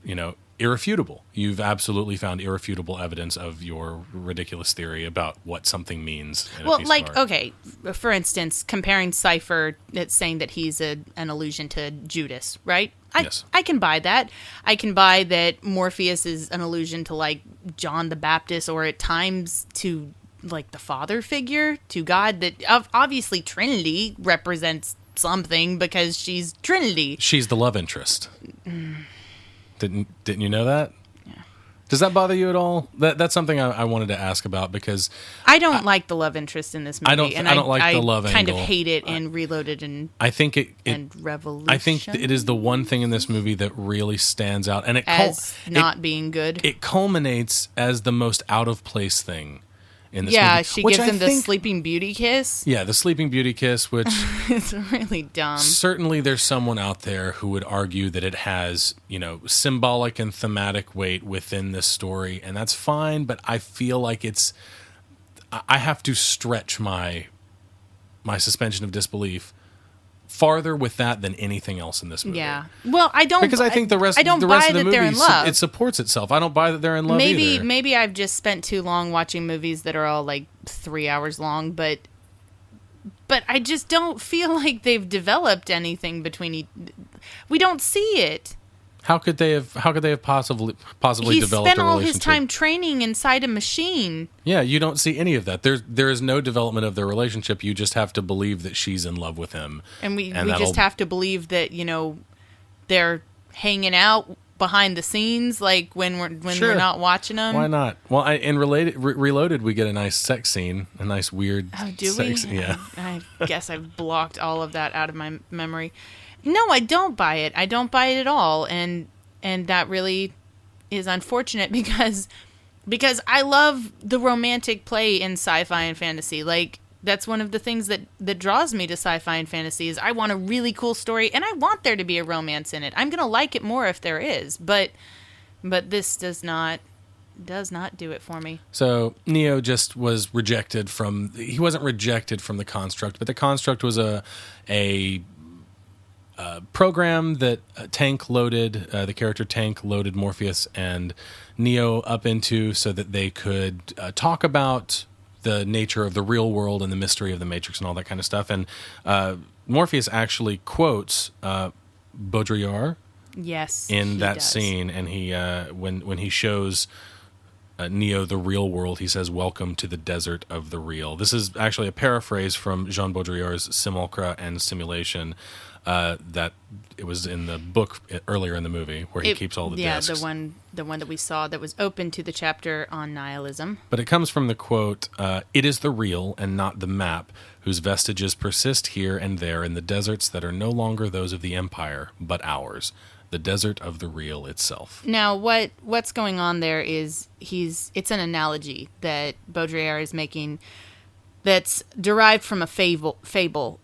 irrefutable. You've absolutely found irrefutable evidence of your ridiculous theory about what something means in a piece of art. Okay, for instance, comparing Cypher, it's saying that he's an allusion to Judas, right? Yes. I can buy that. I can buy that Morpheus is an allusion to, like, John the Baptist, or at times to, like, the father figure, to God, that obviously Trinity represents something because she's Trinity. She's the love interest. Didn't you know that? Yeah. Does that bother you at all? That's something I wanted to ask about, because I don't like the love interest in this movie. I don't like the love kind angle. of hate it in Reloaded and I think and Revolution. I think it is the one thing in this movie that really stands out, and being good. It culminates as the most out of place thing in this movie. Yeah, she gives him the Sleeping Beauty kiss. Yeah, the Sleeping Beauty kiss, which It's really dumb. certainly there's someone out there who would argue that it has, symbolic and thematic weight within this story, and that's fine, but I feel like I have to stretch my suspension of disbelief farther with that than anything else in this movie. Yeah. Well, I don't, because I think the rest of the movie they're in love. It supports itself. I don't buy that they're in love either. Maybe I've just spent too long watching movies that are all like 3 hours long, but I just don't feel like they've developed anything between we don't see it. How could they have possibly He developed spent a all relationship? his time training inside a machine. Yeah, you don't see any of that. There is no development of their relationship. You just have to believe that she's in love with him. And we just have to believe that, they're hanging out behind the scenes, like when we're not watching them. Why not? Well, in Reloaded, we get a nice sex scene, a nice weird. Oh, do sex, we? Yeah. I guess I've blocked all of that out of my memory. No, I don't buy it. I don't buy it at all, and that really is unfortunate because I love the romantic play in sci-fi and fantasy. Like, that's one of the things that draws me to sci-fi and fantasy is I want a really cool story, and I want there to be a romance in it. I'm gonna like it more if there is, but this does not do it for me. So Neo just was rejected from. He wasn't rejected from the construct, but the construct was a program that the character Tank loaded Morpheus and Neo up into so that they could talk about the nature of the real world and the mystery of the Matrix and all that kind of stuff. And Morpheus actually quotes Baudrillard in that scene, and he when he shows Neo the real world, he says, "Welcome to the desert of the real." This is actually a paraphrase from Jean Baudrillard's Simulacra and Simulation. That it was in the book earlier in the movie where he keeps all the discs. Yeah, the one that we saw that was open to the chapter on nihilism. But it comes from the quote, "It is the real and not the map, whose vestiges persist here and there in the deserts that are no longer those of the Empire, but ours, the desert of the real itself." Now, what's going on there is it's an analogy that Baudrillard is making that's derived from a fable.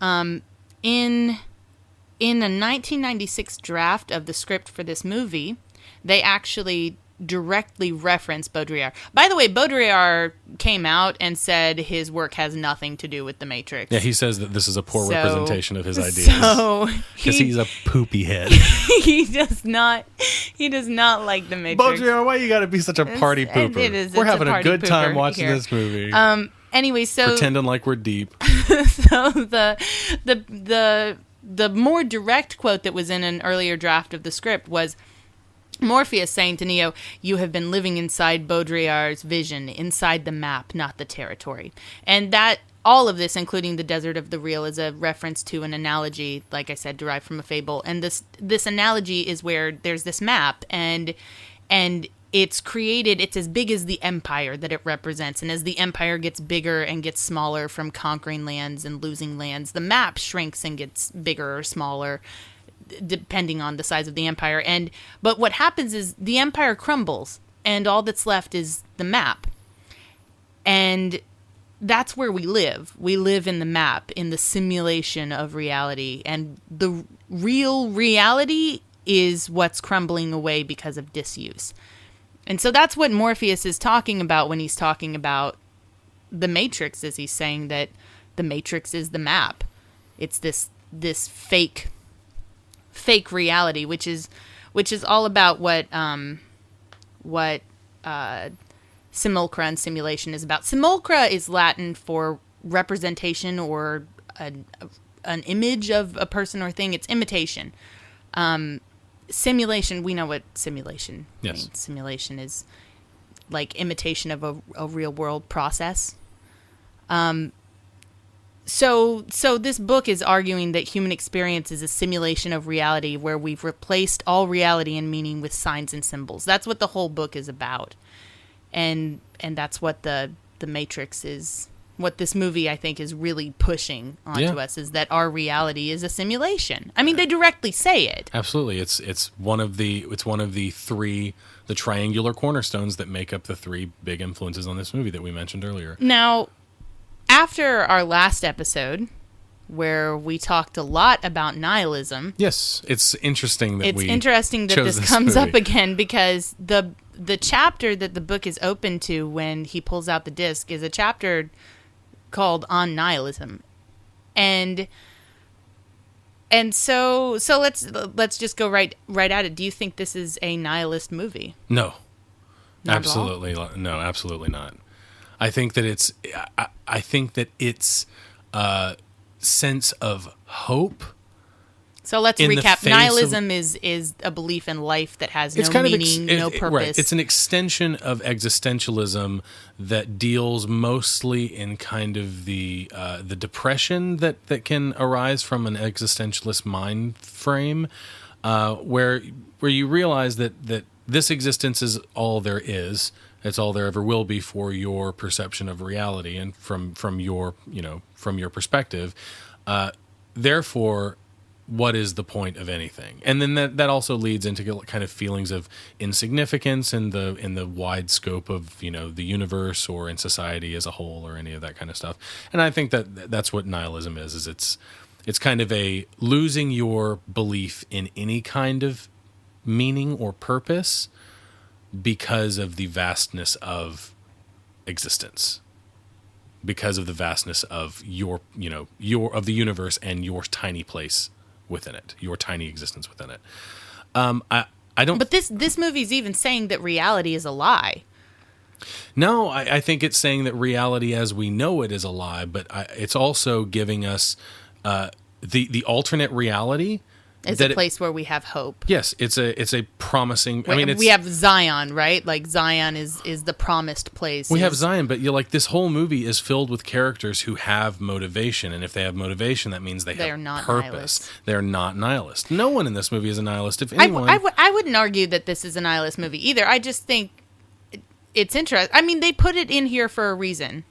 In a 1996 draft of the script for this movie, they actually directly reference Baudrillard. By the way, Baudrillard came out and said his work has nothing to do with The Matrix. Yeah, he says that this is a poor representation of his ideas. Because he's a poopy head. He does not like The Matrix. Baudrillard, why you gotta be such a party pooper? We're having a good time watching this movie. Anyway, so pretending like we're deep. So the more direct quote that was in an earlier draft of the script was Morpheus saying to Neo, "You have been living inside Baudrillard's vision, inside the map, not the territory." And that all of this, including the desert of the real, is a reference to an analogy, like I said, derived from a fable. And this analogy is where there's this map, and it's created, it's as big as the empire that it represents. And as the empire gets bigger and gets smaller from conquering lands and losing lands, the map shrinks and gets bigger or smaller depending on the size of the empire. But what happens is the empire crumbles and all that's left is the map. And that's where we live. We live in the map, in the simulation of reality. And the real reality is what's crumbling away because of disuse. And so that's what Morpheus is talking about when he's talking about the Matrix, is he's saying that the Matrix is the map. It's this fake reality, which is all about what simulacra and simulation is about. Simulacra is Latin for representation or an image of a person or thing. It's imitation. Simulation, we know what simulation means. Simulation is like imitation of a real world process. So this book is arguing that human experience is a simulation of reality where we've replaced all reality and meaning with signs and symbols. That's what the whole book is about. And that's what the Matrix is. What this movie, I think, is really pushing onto us is that our reality is a simulation. I mean, they directly say it. Absolutely, it's one of the three, the triangular cornerstones that make up the three big influences on this movie that we mentioned earlier. Now, after our last episode, where we talked a lot about nihilism, yes, it's interesting that this comes up again because the chapter that the book is open to when he pulls out the disc is a chapter called On Nihilism. And so let's just go right at it. Do you think this is a nihilist movie? No. Absolutely not. I think that its sense of hope So let's in the recap. face Nihilism is a belief in life that has no meaning, no purpose. Right. It's an extension of existentialism that deals mostly in kind of the depression that can arise from an existentialist mind frame, where you realize that this existence is all there is. It's all there ever will be for your perception of reality and from your perspective. Therefore, what is the point of anything? And then that also leads into kind of feelings of insignificance in the wide scope of the universe or in society as a whole or any of that kind of stuff. And I think that's what nihilism is it's kind of a losing your belief in any kind of meaning or purpose because of the vastness of existence, because of the vastness of your of the universe and your tiny place within it, your tiny existence within it. I don't. But this movie's even saying that reality is a lie. No, I think it's saying that reality as we know it is a lie, but it's also giving us the alternate reality. It's a place where we have hope. Yes, it's a promising. We have Zion, right? Like Zion is the promised place. We have Zion, but this whole movie is filled with characters who have motivation, and if they have motivation, that means they have not purpose. Nihilists. They're not nihilist. No one in this movie is a nihilist. If anyone, I wouldn't argue that this is a nihilist movie either. I just think it's interesting. I mean, they put it in here for a reason.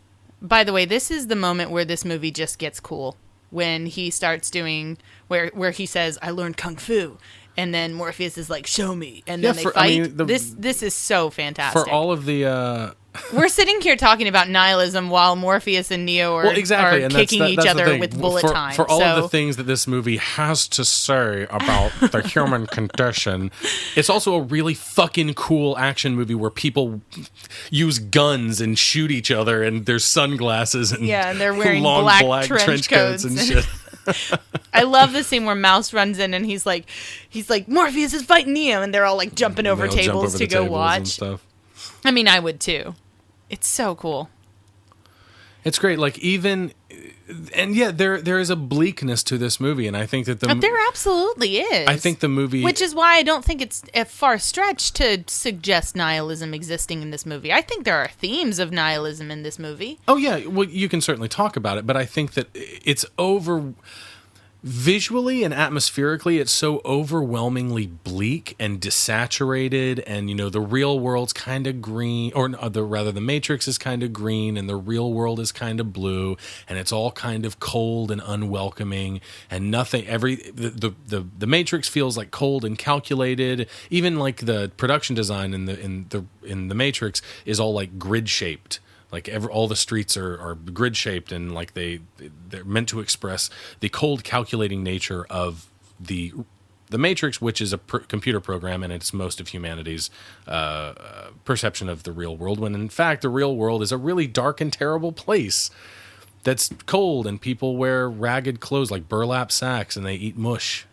By the way, this is the moment where this movie just gets cool. When he starts doing where he says, "I learned kung fu," and then Morpheus is like, "Show me," and then they fight. This is so fantastic. For all of the, we're sitting here talking about nihilism while Morpheus and Neo are kicking each other with bullet time. For all of the things that this movie has to say about the human condition, it's also a really fucking cool action movie where people use guns and shoot each other, and there's sunglasses and and they're wearing long black trench coats and shit. I love the scene where Mouse runs in and he's like Morpheus is fighting Neo, and they're all like jumping over tables to go watch. And stuff. I mean, I would too. It's so cool. It's great. Like there is a bleakness to this movie, and I think that there absolutely is. I think the movie, which is why I don't think it's a far stretch to suggest nihilism existing in this movie. I think there are themes of nihilism in this movie. Oh yeah, well you can certainly talk about it, but I think that it's visually and atmospherically, it's so overwhelmingly bleak and desaturated, and the real world's kind of green, or the Matrix is kind of green, and the real world is kind of blue, and it's all kind of cold and unwelcoming, and nothing. The Matrix feels like cold and calculated. Even like the production design in the Matrix is all like grid shaped. Like all the streets are grid shaped, and like they're meant to express the cold, calculating nature of the Matrix, which is a computer program, and it's most of humanity's perception of the real world. When in fact, the real world is a really dark and terrible place that's cold, and people wear ragged clothes like burlap sacks, and they eat mush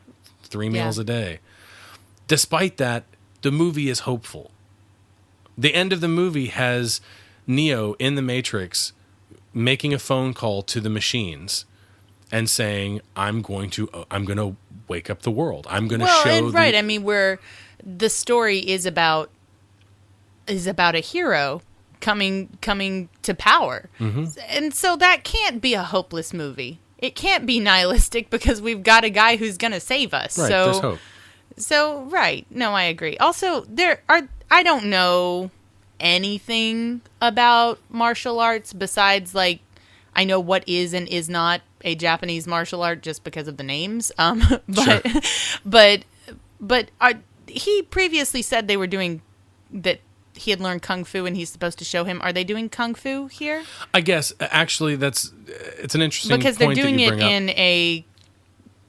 3 meals a day. Despite that, the movie is hopeful. The end of the movie has Neo in the Matrix making a phone call to the machines and saying, I'm going to wake up the world. I'm going to show right. I mean, where the story is about a hero coming to power. Mm-hmm. And so that can't be a hopeless movie. It can't be nihilistic because we've got a guy who's going to save us. Right, there's hope. So, right. No, I agree. Also, I don't know anything about martial arts besides like I know what is and is not a Japanese martial art just because of the names. But he previously said they were doing that. He had learned kung fu and he's supposed to show him. Are they doing kung fu here? I guess actually it's an interesting because they're point doing that you it bring up. in a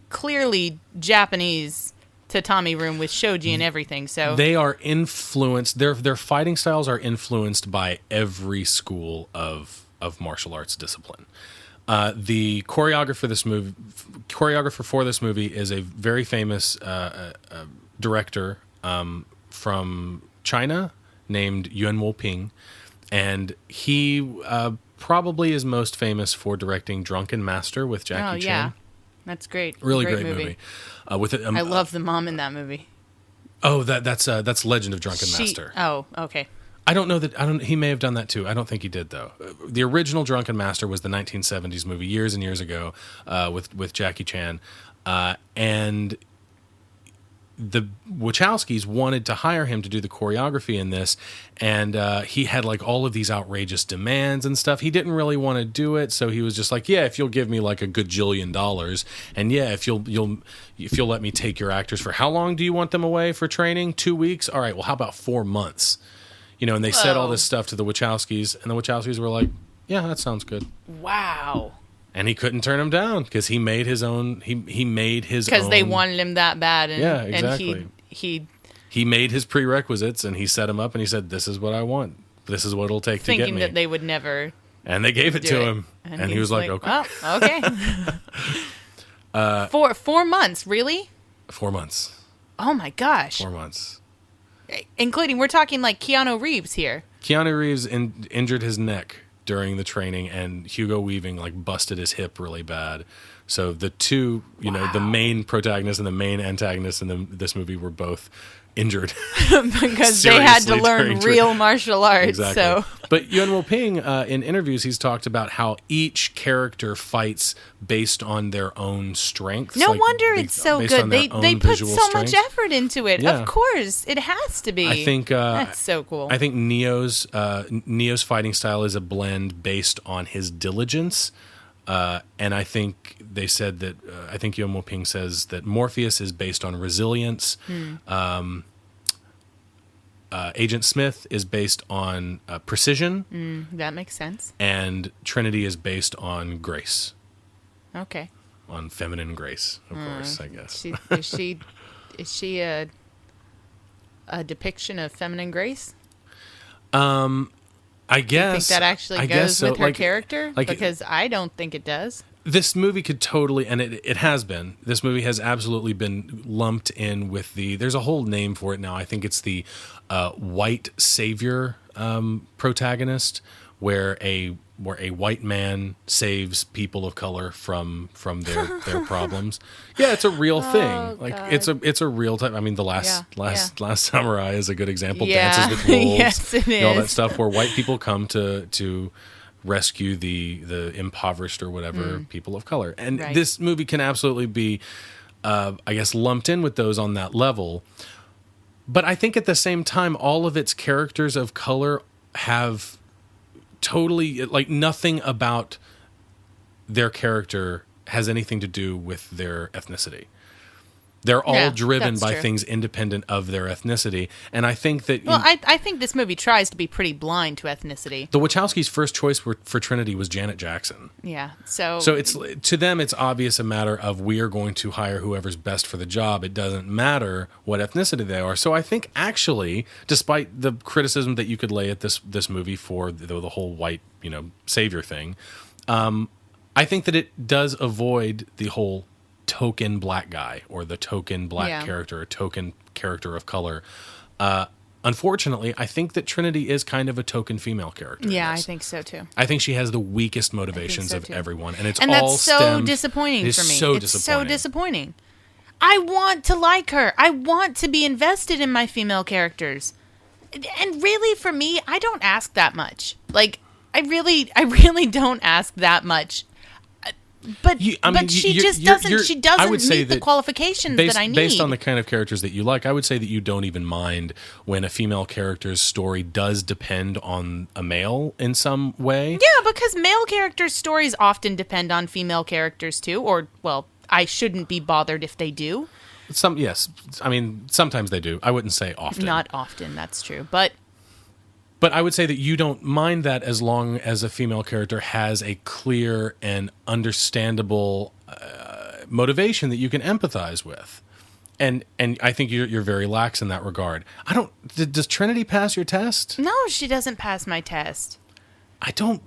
clearly Japanese tatami room with shoji and everything. So they are influenced. Their fighting styles are influenced by every school of martial arts discipline. The choreographer for this movie is a very famous director from China named Yuen Wo-ping, and he probably is most famous for directing Drunken Master with Jackie Chan. That's great. Really great movie. With it, I love the mom in that movie. Oh, that's Legend of Drunken Master. Oh, okay. I don't know that. He may have done that too. I don't think he did though. The original Drunken Master was the 1970s movie years and years ago with Jackie Chan, and the Wachowskis wanted to hire him to do the choreography in this, and he had like all of these outrageous demands and stuff. He didn't really want to do it, so he was just like, "Yeah, if you'll give me like a gajillion dollars, and yeah, if you'll let me take your actors for how long do you want them away for training? 2 weeks? All right, well, how about 4 months?" You know, and they said all this stuff to the Wachowskis, and the Wachowskis were like, "Yeah, that sounds good." Wow. And he couldn't turn him down because he made his own. He made his own. Because they wanted him that bad. And, yeah, exactly. And he made his prerequisites and he set him up and he said, "This is what I want. This is what it'll take to get me." Thinking that they would never. And they gave it to him, and he was like, "Okay, well, okay." 4 months, really? 4 months. Oh my gosh! 4 months, including we're talking like Keanu Reeves here. Keanu Reeves injured his neck during the training, and Hugo Weaving like busted his hip really bad. So the two, the main protagonist and the main antagonist in this movie were both injured because they had to learn real martial arts. Exactly. So, but Yuen Woo-ping, in interviews, he's talked about how each character fights based on their own strengths. No wonder it's so good. They put so much effort into it. Yeah. Of course, it has to be. I think that's so cool. I think Neo's fighting style is a blend based on his diligence. And I think they said that I think Yuen Woo-ping says that Morpheus is based on resilience. Agent Smith is based on precision. That makes sense. And Trinity is based on grace. Okay. On feminine grace, of course, I guess. Is she a depiction of feminine grace? I guess. Do you think that actually goes with her character? Like, because I don't think it does. This movie could totally, and it has been, this movie has absolutely been lumped in with there's a whole name for it now. I think it's the white savior protagonist, where a white man saves people of color from their problems. Yeah, it's a real thing. Like God. It's a real type. I mean, the last Samurai is a good example. Yeah. Dances with Wolves. Yes, it is. All that stuff where white people come to rescue the impoverished or whatever people of color. And this movie can absolutely be, I guess, lumped in with those on that level. But I think at the same time, all of its characters of color have totally, like, nothing about their character has anything to do with their ethnicity. They're all driven by things independent of their ethnicity. And I think that... Well, I think this movie tries to be pretty blind to ethnicity. The Wachowskis' first choice for Trinity was Janet Jackson. Yeah, so it's to them, it's obvious a matter of we are going to hire whoever's best for the job. It doesn't matter what ethnicity they are. So I think actually, despite the criticism that you could lay at this movie for the whole white, savior thing, I think that it does avoid the whole token black guy or the token black character or token character of color. Unfortunately, I think that Trinity is kind of a token female character. Yeah, I think so too. I think she has the weakest motivations of everyone, and that's so disappointing for me. It's so disappointing. I want to like her. I want to be invested in my female characters, and really, for me, I don't ask that much. Like, I really don't ask that much. But she doesn't meet the qualifications that I need. Based on the kind of characters that you like, I would say that you don't even mind when a female character's story does depend on a male in some way. Yeah, because male characters' stories often depend on female characters too, or, well, I shouldn't be bothered if they do. Yes. I mean, sometimes they do. I wouldn't say often. Not often, that's true. But I would say that you don't mind that as long as a female character has a clear and understandable motivation that you can empathize with. And I think you're very lax in that regard. Does Trinity pass your test? No, she doesn't pass my test. I don't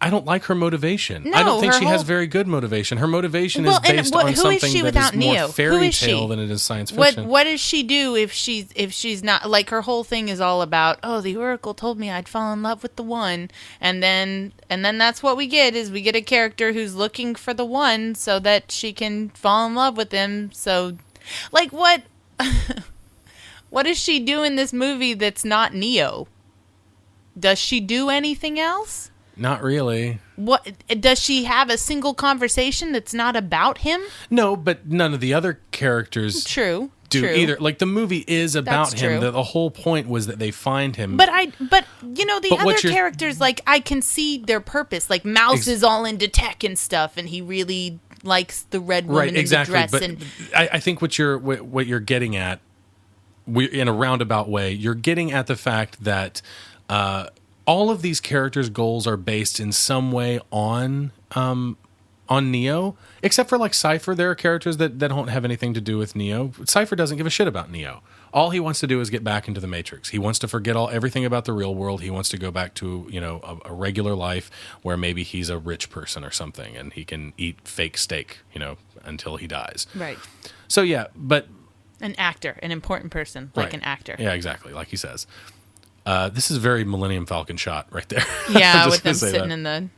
I don't like her motivation. No, I don't think her she has whole- very good motivation. Her motivation Well, is and based what- on who is something she that without is more Neo? fairy Who is she? tale than it is science fiction. What does she do if she's not, like, her whole thing is all about, oh, the Oracle told me I'd fall in love with the one, and then that's what we get a character who's looking for the one so that she can fall in love with him. So, like, what what does she do in this movie that's not Neo? Does she do anything else? Not really. What does she have a single conversation that's not about him? No, but none of the other characters True. do either. Like, the movie is about That's him. true. The whole point was that they find him. But you know, the But other what you're- characters, like, I can see their purpose. Like, Mouse is all into tech and stuff, and he really likes the red woman right, in exactly. the dress. But And I think what you're getting at, in a roundabout way, you're getting at the fact that all of these characters' goals are based in some way on Neo, except for, like, Cypher. There are characters that don't have anything to do with Neo. Cypher doesn't give a shit about Neo. All he wants to do is get back into the Matrix. He wants to forget everything about the real world. He wants to go back to, a regular life where maybe he's a rich person or something and he can eat fake steak, until he dies. right, So yeah, but an actor, an important person, like right. an actor. Yeah, exactly, like he says. This is a very Millennium Falcon shot right there. Yeah, I'm just with them gonna say sitting that. in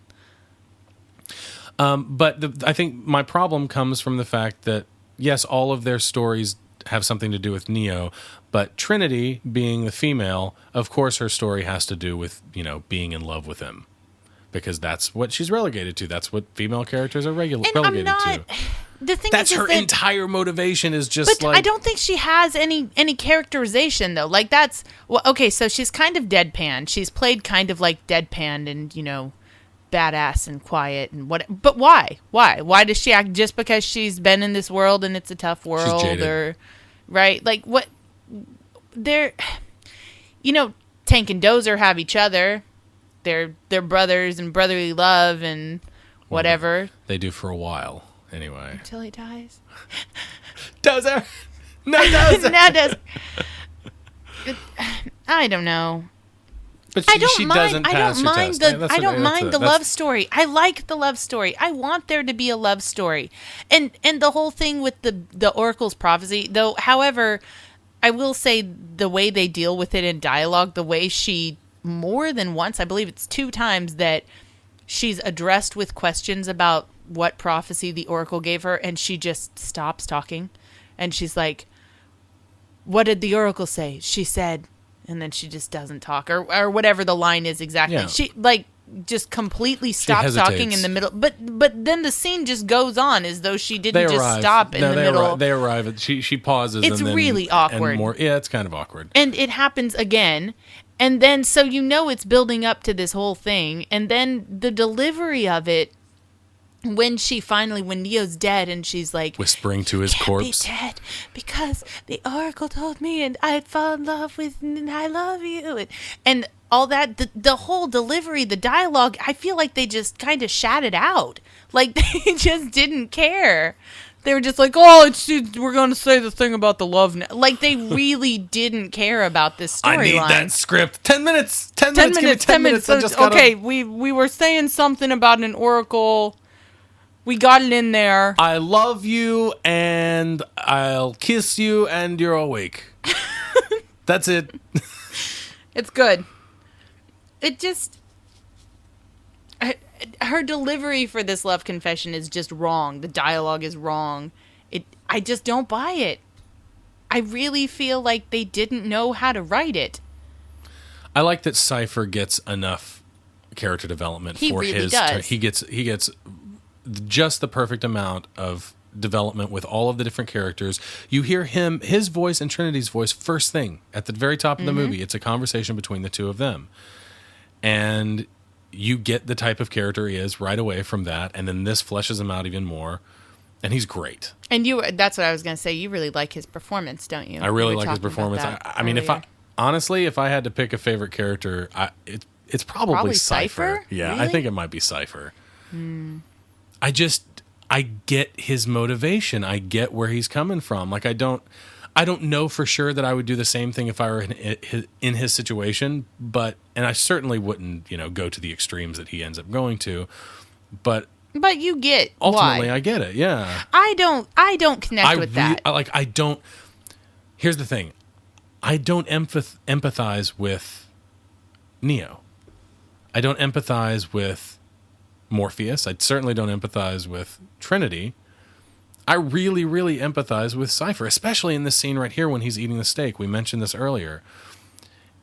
the. But I think my problem comes from the fact that, yes, all of their stories have something to do with Neo, but Trinity, being the female, of course her story has to do with, being in love with him. Because that's what she's relegated to. That's what female characters are And relegated to. The thing That's is her that, entire motivation is just but like... I don't think she has any characterization, though. Like, that's... Well, okay, so she's kind of deadpan. She's played kind of like deadpan and, badass and quiet and what... But why? Why does she act just because she's been in this world and it's a tough world? jaded. Or right? Like, what... They're... Tank and Dozer have each other. They're brothers and brotherly love and whatever. They do for a while, anyway. Until he dies. Dozer! No, Dozer! Now does... I don't know. But I don't she mind. doesn't I pass don't her mind test. the. I don't mind the love story. I like the love story. I want there to be a love story, and the whole thing with the Oracle's prophecy. Though, however, I will say the way they deal with it in dialogue, the way she more than once, I believe it's 2 times that she's addressed with questions about what prophecy the Oracle gave her, and she just stops talking, and she's like, "What did the Oracle say?" She said. And then she just doesn't talk, or whatever the line is exactly. Yeah. She just completely stops talking in the middle. But then the scene just goes on as though she didn't just stop in the middle. They arrive. She pauses. It's and then, really awkward. And more, yeah, it's kind of awkward. And it happens again, and then so it's building up to this whole thing, and then the delivery of it. When Neo's dead and she's like Whispering to his corpse. Be dead because the Oracle told me and I'd fall in love with and I love you and all that, the whole delivery, the dialogue, I feel like they just kind of shat it out. Like they just didn't care. They were just like, oh, we're going to say the thing about the love now. Like they really didn't care about this storyline. I need that script. 10 minutes. 10 10 minutes. minutes. Give me 10 minutes. I just gotta... Okay, we were saying something about an Oracle. We got it in there. I love you, and I'll kiss you, and you're awake. That's it. It's good. It just... Her delivery for this love confession is just wrong. The dialogue is wrong. I just don't buy it. I really feel like they didn't know how to write it. I like that Cypher gets enough character development He for really his... does. He gets just the perfect amount of development with all of the different characters. You hear his voice and Trinity's voice first thing at the very top of the movie. It's a conversation between the two of them. And you get the type of character he is right away from that. And then this fleshes him out even more. And he's great. And that's what I was going to say. You really like his performance, don't you? I really We were like his talking performance. about that I mean, earlier. if I had to pick a favorite character, it's probably Cypher. Cypher? Yeah, I Really? think it might be Cypher. I get his motivation. I get where he's coming from. Like, I don't know for sure that I would do the same thing if I were in his situation, and I certainly wouldn't, go to the extremes that he ends up going to. But you get ultimately, why. I get it. Yeah, I don't connect with that. I don't. Here's the thing, I don't empathize with Neo. I don't empathize with Morpheus. I certainly don't empathize with Trinity. I really, really empathize with Cypher, especially in this scene right here when he's eating the steak. We mentioned this earlier.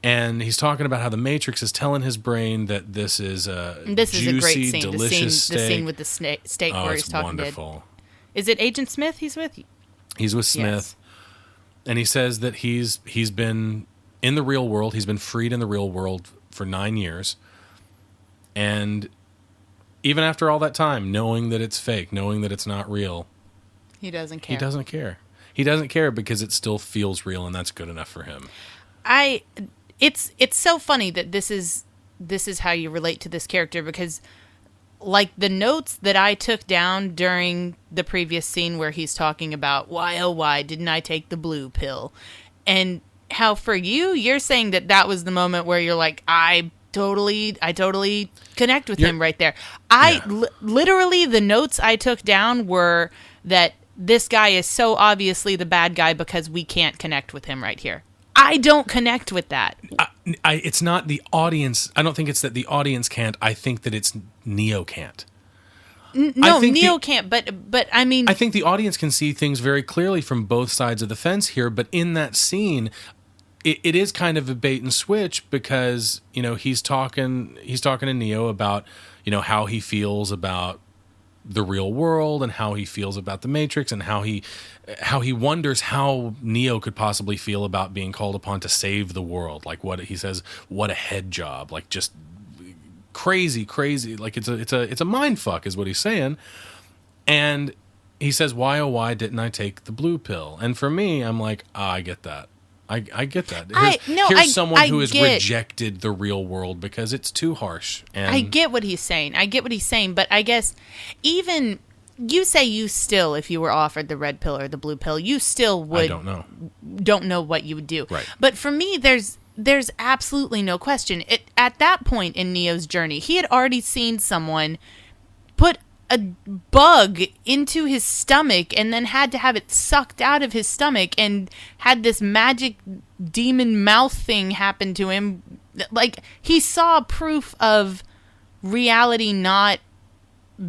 And he's talking about how the Matrix is telling his brain that this is a juicy, is a great scene. delicious steak. The scene with the steak where he's talking wonderful. Is it Agent Smith he's with? He's with Smith. Yes. And he says that he's been in the real world. He's been freed in the real world for 9 years. And even after all that time, knowing that it's fake, knowing that it's not real, he doesn't care. He doesn't care. He doesn't care because it still feels real, and that's good enough for him. It's so funny that this is how you relate to this character, because like the notes that I took down during the previous scene where he's talking about why didn't I take the blue pill, and how for you're saying that was the moment where you're like, I totally connect with him right there. Literally the notes I took down were that this guy is so obviously the bad guy because we can't connect with him right here. I don't connect with that. It's not the audience. I don't think it's that the audience can't. I think that it's Neo can't. No, Neo can't, but I mean... I think the audience can see things very clearly from both sides of the fence here, but in that scene, it is kind of a bait and switch because, he's talking to Neo about, how he feels about the real world and how he feels about the Matrix and how he wonders how Neo could possibly feel about being called upon to save the world. Like what he says, what a head job, like just crazy, like it's a mind fuck is what he's saying. And he says, why, oh, why didn't I take the blue pill? And for me, I'm like, I get that. I get that. Here's someone who has rejected the real world because it's too harsh. And I get what he's saying. But I guess even you say you still, if you were offered the red pill or the blue pill, you still would. I don't know what you would do. Right. But for me, there's absolutely no question. At that point in Neo's journey, he had already seen someone put a bug into his stomach and then had to have it sucked out of his stomach and had this magic demon mouth thing happen to him. Like, he saw proof of reality not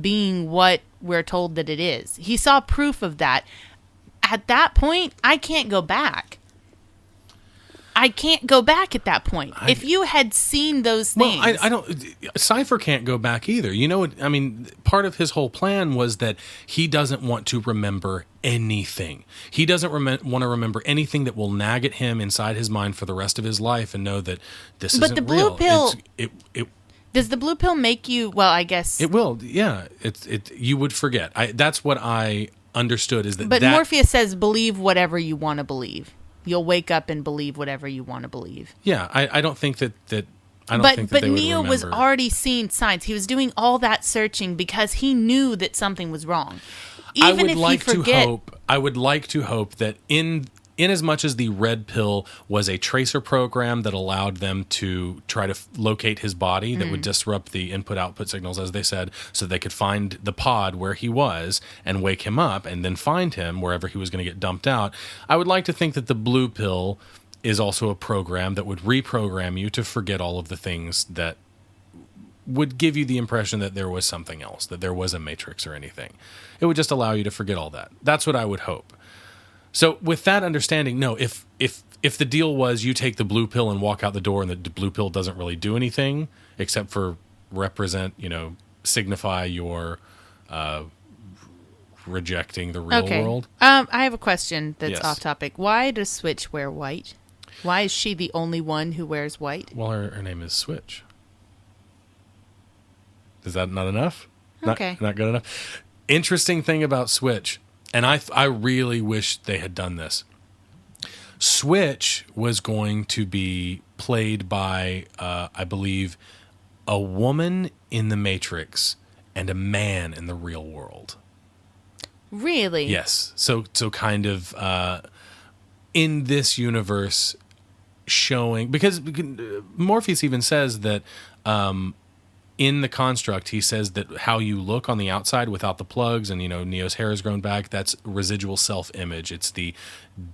being what we're told that it is. He saw proof of that. At that point, I can't go back. I can't go back at that point. If you had seen those things... Well, I don't... Cypher can't go back either. You know what? I mean, part of his whole plan was that he doesn't want to remember anything. He doesn't want to remember anything that will nag at him inside his mind for the rest of his life and know that this isn't real. But the blue pill... Does the blue pill make you... Well, I guess... It will, yeah. You would forget. That's what I understood is that... But Morpheus says, believe whatever you want to believe. You'll wake up and believe whatever you want to believe. Yeah, I don't think that I don't think that they would Neo remember. was already seeing signs. He was doing all that searching because he knew that something was wrong. Even if he forget... I would like to hope that in as much as the red pill was a tracer program that allowed them to try to locate his body that would disrupt the input-output signals, as they said, so they could find the pod where he was and wake him up and then find him wherever he was going to get dumped out. I would like to think that the blue pill is also a program that would reprogram you to forget all of the things that would give you the impression that there was something else, that there was a Matrix or anything. It would just allow you to forget all that. That's what I would hope. So with that understanding, no, if the deal was you take the blue pill and walk out the door and the blue pill doesn't really do anything except for signify your rejecting the real world. I have a question that's Yes. off topic. Why does Switch wear white? Why is she the only one who wears white? Well, her name is Switch. Is that not enough? Okay. Not good enough? Interesting thing about Switch, and I really wish they had done this. Switch was going to be played by, I believe, a woman in the Matrix and a man in the real world. Really? Yes. So kind of in this universe showing, because Morpheus even says that in the construct, he says that how you look on the outside without the plugs and, Neo's hair has grown back, that's residual self-image. It's the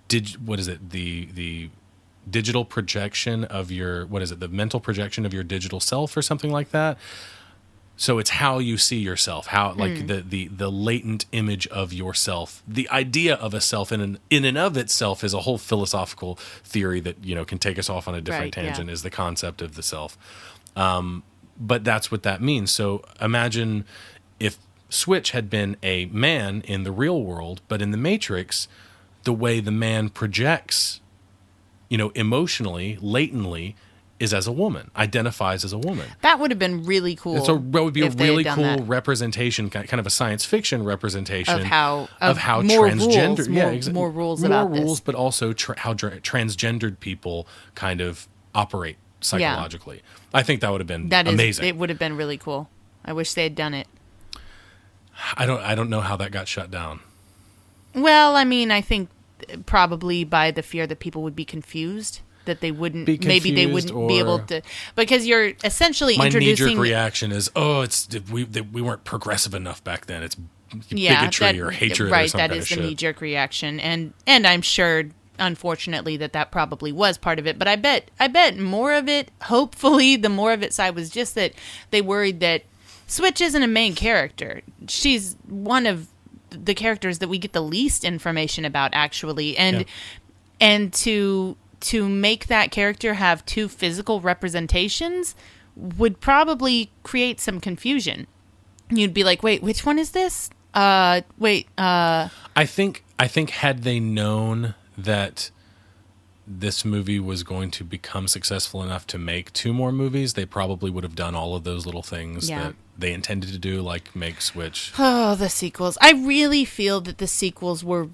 the digital projection of your, the mental projection of your digital self or something like that. So it's how you see yourself, how like the latent image of yourself. The idea of a self in and of itself is a whole philosophical theory that can take us off on a different tangent. Is the concept of the self, but that's what that means. So imagine if Switch had been a man in the real world, but in the Matrix, the way the man projects, emotionally, latently, is as a woman, identifies as a woman. That would have been really cool. That would be a really cool representation, kind of a science fiction representation of how more transgender, rules, more rules about rules, this. But also how transgendered people kind of operate psychologically. Yeah. I think that would have been amazing. It would have been really cool. I wish they had done it. I don't know how that got shut down. Well, I mean, I think probably by the fear that people would be confused. That they wouldn't, maybe they wouldn't be able to, because you're essentially introducing. My knee-jerk reaction is, we weren't progressive enough back then. It's bigotry or hatred, right? Or some That kind is of the shit. knee-jerk reaction, and I'm sure, unfortunately, that probably was part of it. But I bet more of it, hopefully, the more of it side was just that they worried that Switch isn't a main character. She's one of the characters that we get the least information about, actually, and to make that character have two physical representations would probably create some confusion. You'd be like, wait, which one is this? I think had they known that this movie was going to become successful enough to make 2 more movies, they probably would have done all of those little things that they intended to do, like make Switch. Oh, the sequels. I really feel that the sequels were,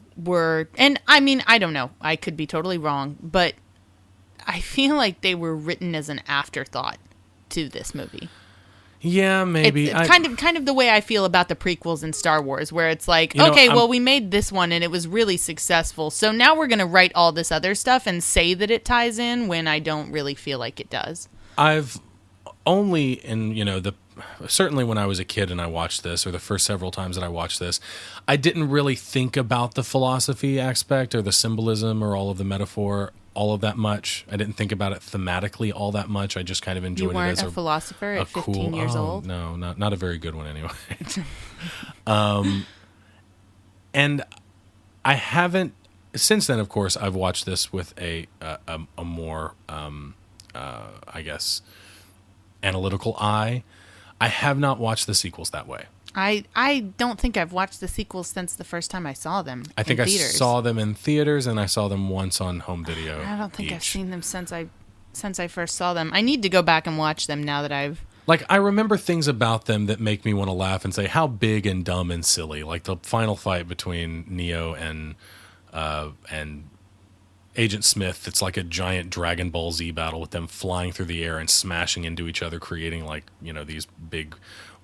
and I mean, I don't know. I could be totally wrong, but I feel like they were written as an afterthought to this movie. Yeah, maybe. It's kind of the way I feel about the prequels in Star Wars, where it's like, well, we made this one and it was really successful, so now we're going to write all this other stuff and say that it ties in when I don't really feel like it does. I've only certainly when I was a kid and I watched this, or the first several times that I watched this, I didn't really think about the philosophy aspect or the symbolism or all of the metaphor all of that much. I didn't think about it thematically all that much. I just kind of enjoyed it as a philosopher at 15 years old? No, not a very good one anyway. And I haven't, since then, of course, I've watched this with a more, I guess, analytical eye. I have not watched the sequels that way. I don't think I've watched the sequels since the first time I saw them. I think I theaters. saw them in theaters, and I saw them once on home video. I don't think I've seen them since I first saw them. I need to go back and watch them now that I've. Like, I remember things about them that make me want to laugh and say, how big and dumb and silly. Like the final fight between Neo and Agent Smith. It's like a giant Dragon Ball Z battle with them flying through the air and smashing into each other, creating these big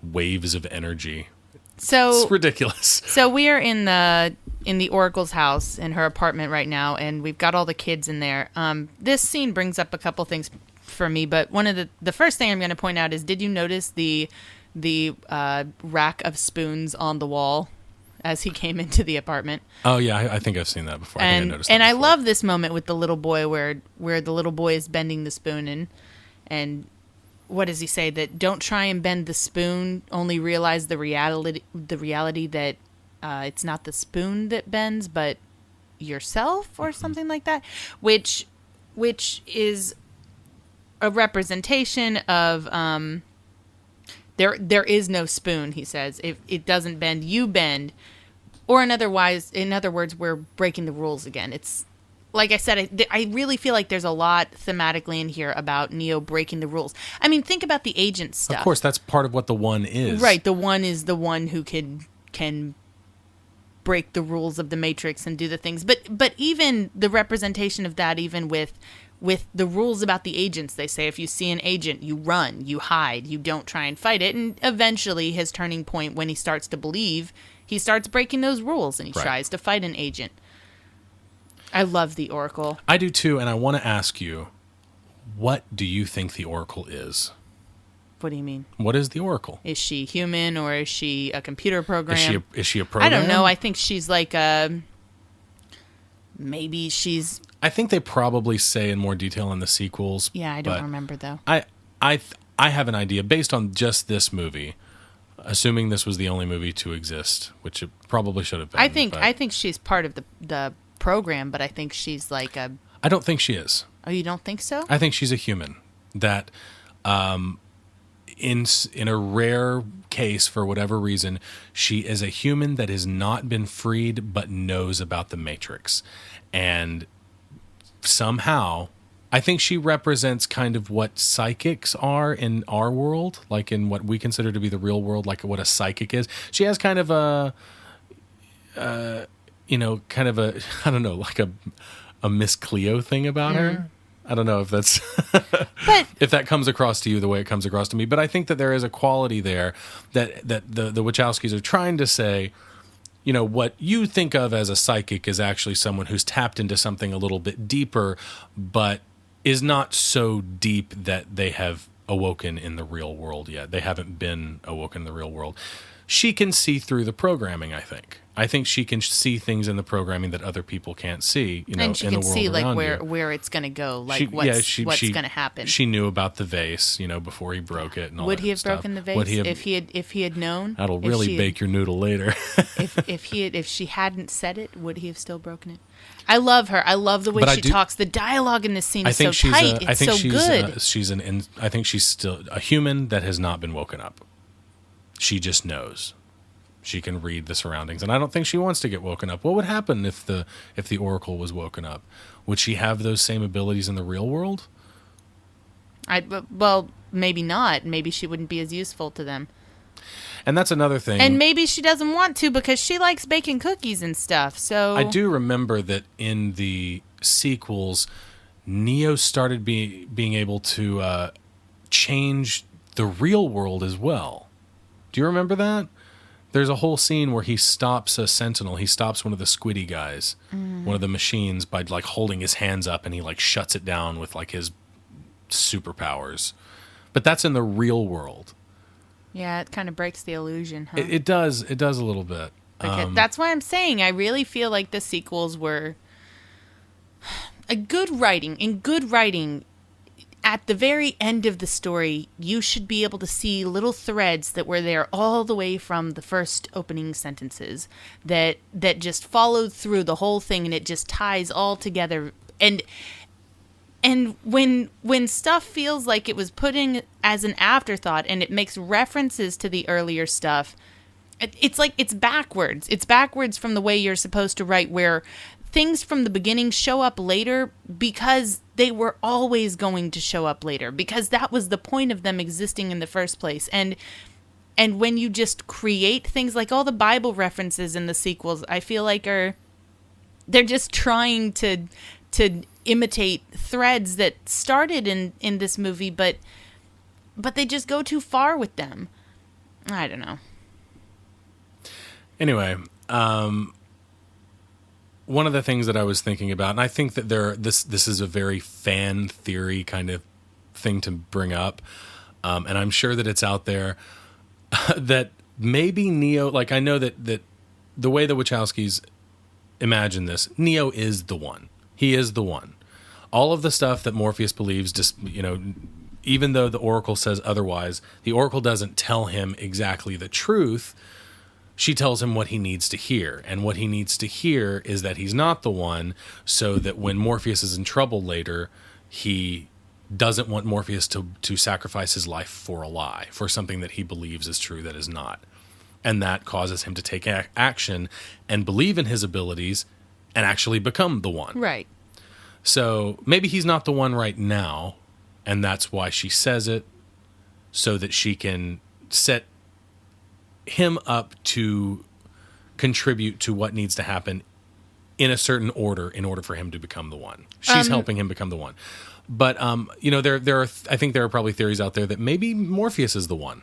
waves of energy. So it's ridiculous. So we are in the Oracle's house in her apartment right now, and we've got all the kids in there. This scene brings up a couple things for me, but one of the first thing I'm going to point out is, did you notice the rack of spoons on the wall as he came into the apartment? Oh yeah, I think I've seen that before. I noticed that and before. I love this moment with the little boy where the little boy is bending the spoon and what does he say? That don't try and bend the spoon, only realize the reality that it's not the spoon that bends, but yourself, or something like that, which is a representation of there is no spoon, he says. If it doesn't bend, you bend. Or in other words, we're breaking the rules again. It's like I said, I really feel like there's a lot thematically in here about Neo breaking the rules. I mean, think about the agent stuff. Of course, that's part of what the One is. Right, the One is the one who can break the rules of the Matrix and do the things. But even the representation of that, even with the rules about the agents, they say if you see an agent, you run, you hide, you don't try and fight it. And eventually his turning point, when he starts to believe, he starts breaking those rules and he tries to fight an agent. I love the Oracle. I do too, and I want to ask you, what do you think the Oracle is? What do you mean? What is the Oracle? Is she human or is she a computer program? Is she a program? I don't know. I think she's like maybe she's... I think they probably say in more detail in the sequels. Yeah, I don't remember though. I have an idea based on just this movie, assuming this was the only movie to exist, which it probably should have been. I think she's part of the program, but I think she's like a... I don't think she is. Oh, you don't think so? I think she's a human that, in a rare case, for whatever reason, she is a human that has not been freed but knows about the Matrix. And somehow, I think she represents kind of what psychics are in our world, like in what we consider to be the real world, like what a psychic is. She has kind of a, I don't know, like a Miss Cleo thing about her. I don't know if that's but if that comes across to you the way it comes across to me, but I think that there is a quality there that the Wachowskis are trying to say, you know, what you think of as a psychic is actually someone who's tapped into something a little bit deeper, but is not so deep that they have awoken in the real world yet. They haven't been awoken in the real world. She can see through the programming, I think. I think she can see things in the programming that other people can't see, you know, and she in can the world see like around where it's going to go, like what's going to happen. She knew about the vase, you know, before he broke it and all Would that he have stuff. broken the vase Would he have, if he had known? That'll really bake your noodle later. if she hadn't said it, would he have still broken it? I love her. I love the way she talks. The dialogue in this scene is so tight. It's so good. I think she's still a human that has not been woken up. She just knows. She can read the surroundings, and I don't think she wants to get woken up. What would happen if the Oracle was woken up? Would she have those same abilities in the real world? Well, maybe not. Maybe she wouldn't be as useful to them. And that's another thing. And maybe she doesn't want to because she likes baking cookies and stuff. So I do remember that in the sequels, Neo started being able to change the real world as well. Do you remember that? There's a whole scene where he stops a sentinel. He stops one of the squiddy guys, one of the machines, by like holding his hands up, and he like shuts it down with like his superpowers. But that's in the real world. Yeah, it kind of breaks the illusion, huh? It does. It does a little bit. That's why I'm saying I really feel like the sequels were a good writing. In good writing, at the very end of the story, you should be able to see little threads that were there all the way from the first opening sentences that just followed through the whole thing, and it just ties all together. And when stuff feels like it was put in as an afterthought and it makes references to the earlier stuff, it's like it's backwards. It's backwards from the way you're supposed to write, where things from the beginning show up later because they were always going to show up later, because that was the point of them existing in the first place. And when you just create things like all the Bible references in the sequels, I feel like they're just trying to imitate threads that started in this movie, but they just go too far with them. I don't know. Anyway, one of the things that I was thinking about, and I think that this is a very fan theory kind of thing to bring up, and I'm sure that it's out there, that maybe Neo, like I know that the way the Wachowskis imagine this, Neo is the one. He is the one. All of the stuff that Morpheus believes, just, you know, even though the Oracle says otherwise, the Oracle doesn't tell him exactly the truth. She tells him what he needs to hear. And what he needs to hear is that he's not the one, so that when Morpheus is in trouble later, he doesn't want Morpheus to sacrifice his life for a lie, for something that he believes is true that is not. And that causes him to take action and believe in his abilities and actually become the one. Right. So maybe he's not the one right now, and that's why she says it, so that she can set him up to contribute to what needs to happen in a certain order in order for him to become the one. She's helping him become the one. But you know, there are I think there are probably theories out there that maybe Morpheus is the one.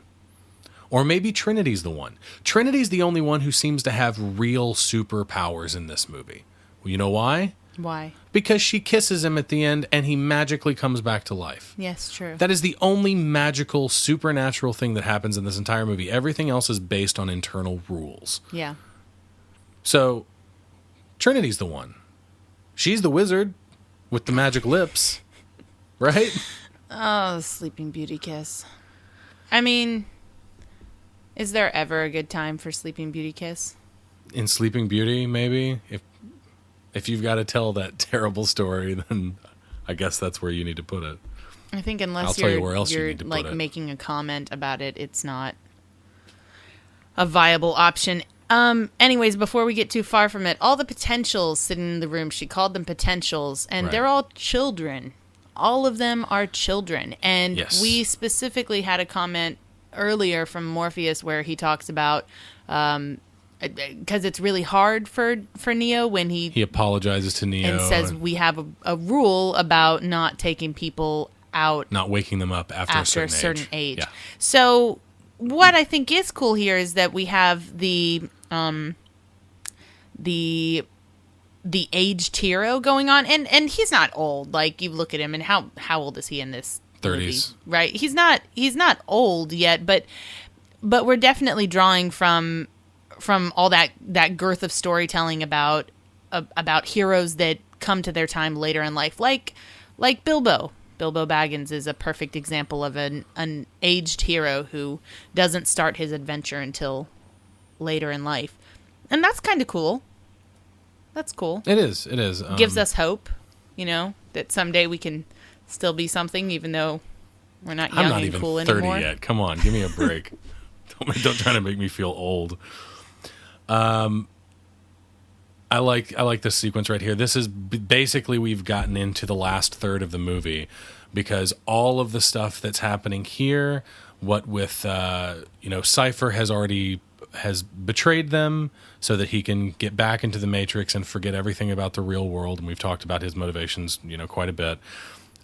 Or maybe Trinity's the one. Trinity's the only one who seems to have real superpowers in this movie. Well, you know why? Why? Because she kisses him at the end and he magically comes back to life. Yes, true. That is the only magical, supernatural thing that happens in this entire movie. Everything else is based on internal rules. Yeah. So, Trinity's the one. She's the wizard with the magic lips, right? Oh, Sleeping Beauty kiss. I mean, is there ever a good time for Sleeping Beauty kiss? In Sleeping Beauty, maybe. If you've got to tell that terrible story, then I guess that's where you need to put it. I think unless I'll tell you where else you need to put like it. making a comment about it, it's not a viable option. Anyways, before we get too far from it, all the potentials sitting in the room, she called them potentials, and Right. they're all children. All of them are children. And Yes. we specifically had a comment earlier from Morpheus where he talks about, because it's really hard for Neo when He apologizes to Neo and says we have a rule about not taking people out not waking them up after a certain age. Yeah. So what I think is cool here is that we have the aged hero going on, and he's not old. Like, you look at him, and how old is he in this 30s. movie? Right? He's not old yet, but we're definitely drawing from all that girth of storytelling about heroes that come to their time later in life, like Bilbo. Bilbo Baggins is a perfect example of an aged hero who doesn't start his adventure until later in life. And that's kind of cool. That's cool. It is. Gives us hope, that someday we can still be something, even though we're not young I'm not and even cool 30 anymore. yet. Come on, give me a break. Don't try to make me feel old. I like this sequence right here. This is basically we've gotten into the last third of the movie because all of the stuff that's happening here, what with Cypher has betrayed them so that he can get back into the Matrix and forget everything about the real world, and we've talked about his motivations, quite a bit.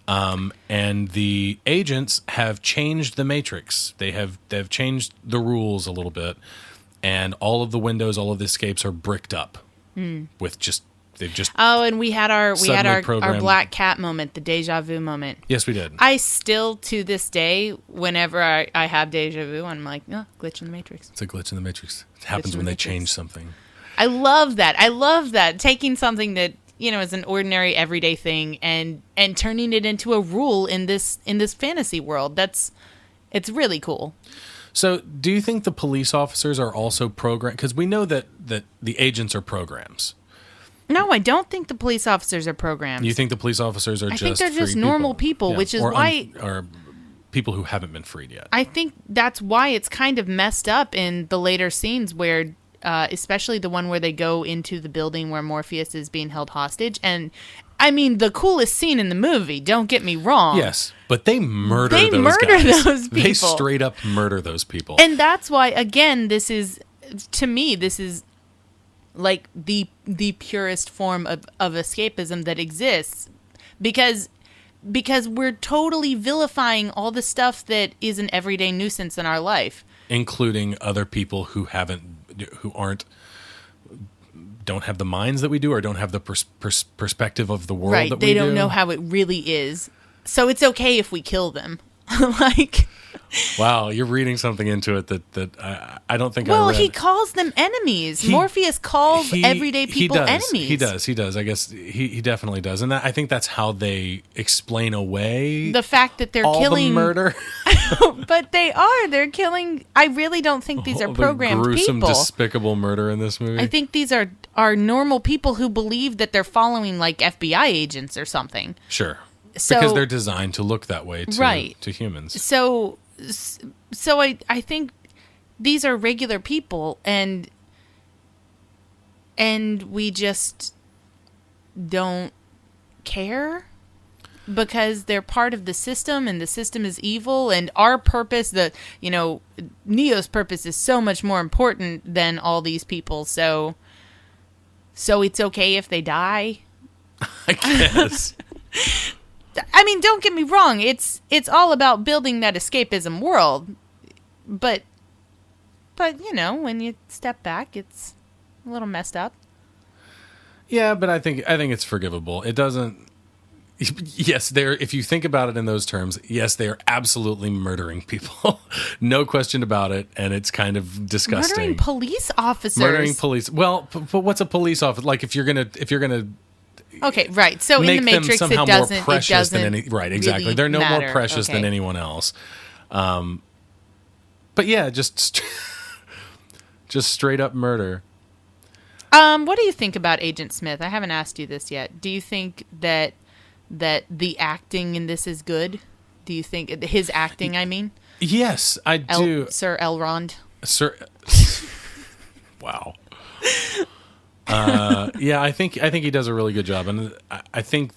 And the agents have changed the Matrix. They've changed the rules a little bit, and all of the windows, all of the escapes are bricked up with they've just. Oh, and we had our programmed. Black Cat moment, the deja vu moment. Yes, we did. I still, to this day, whenever I have deja vu, I'm like, oh, glitch in the Matrix. It's a glitch in the Matrix. It happens in when the they Matrix. change something. I love that. Taking something that is an ordinary everyday thing and turning it into a rule in this fantasy world. It's really cool. So, do you think the police officers are also programmed? Because we know that the agents are programs. No, I don't think the police officers are programs. You think the police officers are I just think they're just free normal people, Yeah. which is or why or people who haven't been freed yet. I think that's why it's kind of messed up in the later scenes where, especially the one where they go into the building where Morpheus is being held hostage. And I mean, the coolest scene in the movie, don't get me wrong. Yes, but they murder They those murder guys. those They people. straight up murder those people. And that's why, again, this is like the purest form of escapism that exists, because we're totally vilifying all the stuff that is an everyday nuisance in our life, including other people who don't have the minds that we do, or don't have the perspective of the world right? that we They do. don't know how it really is, so it's okay if we kill them. Like, Wow, you're reading something into it that I don't think well, I read. he calls them enemies. Morpheus calls everyday people enemies. He does. I guess he definitely does, and I think that's how they explain away The fact that they're all killing the murder. But they're killing. I really don't think these are All programmed the gruesome, people. despicable murder in this movie. I think these are normal people who believe that they're following like FBI agents or something. Sure. So- Because they're designed to look that way to humans. So I think these are regular people, and we just don't care because they're part of the system, and the system is evil, and our purpose, Neo's purpose, is so much more important than all these people. So it's okay if they die. I guess. I mean, don't get me wrong. It's all about building that escapism world, but when you step back, it's a little messed up. Yeah, but I think it's forgivable. It doesn't. Yes, if you think about it in those terms, yes, they are absolutely murdering people, no question about it, and it's kind of disgusting. Murdering police officers. Murdering police. Well, but what's a police officer like? If you're gonna okay, right. So in make the Matrix, them somehow it doesn't. more precious than any. Right, exactly. Really They're no matter. more precious than anyone else. But yeah, just straight up murder. What do you think about Agent Smith? I haven't asked you this yet. Do you think that the acting in this is good? Do you think his acting? I mean, yes, I do. Sir Elrond. Sir. Wow. Yeah, I think he does a really good job, and I think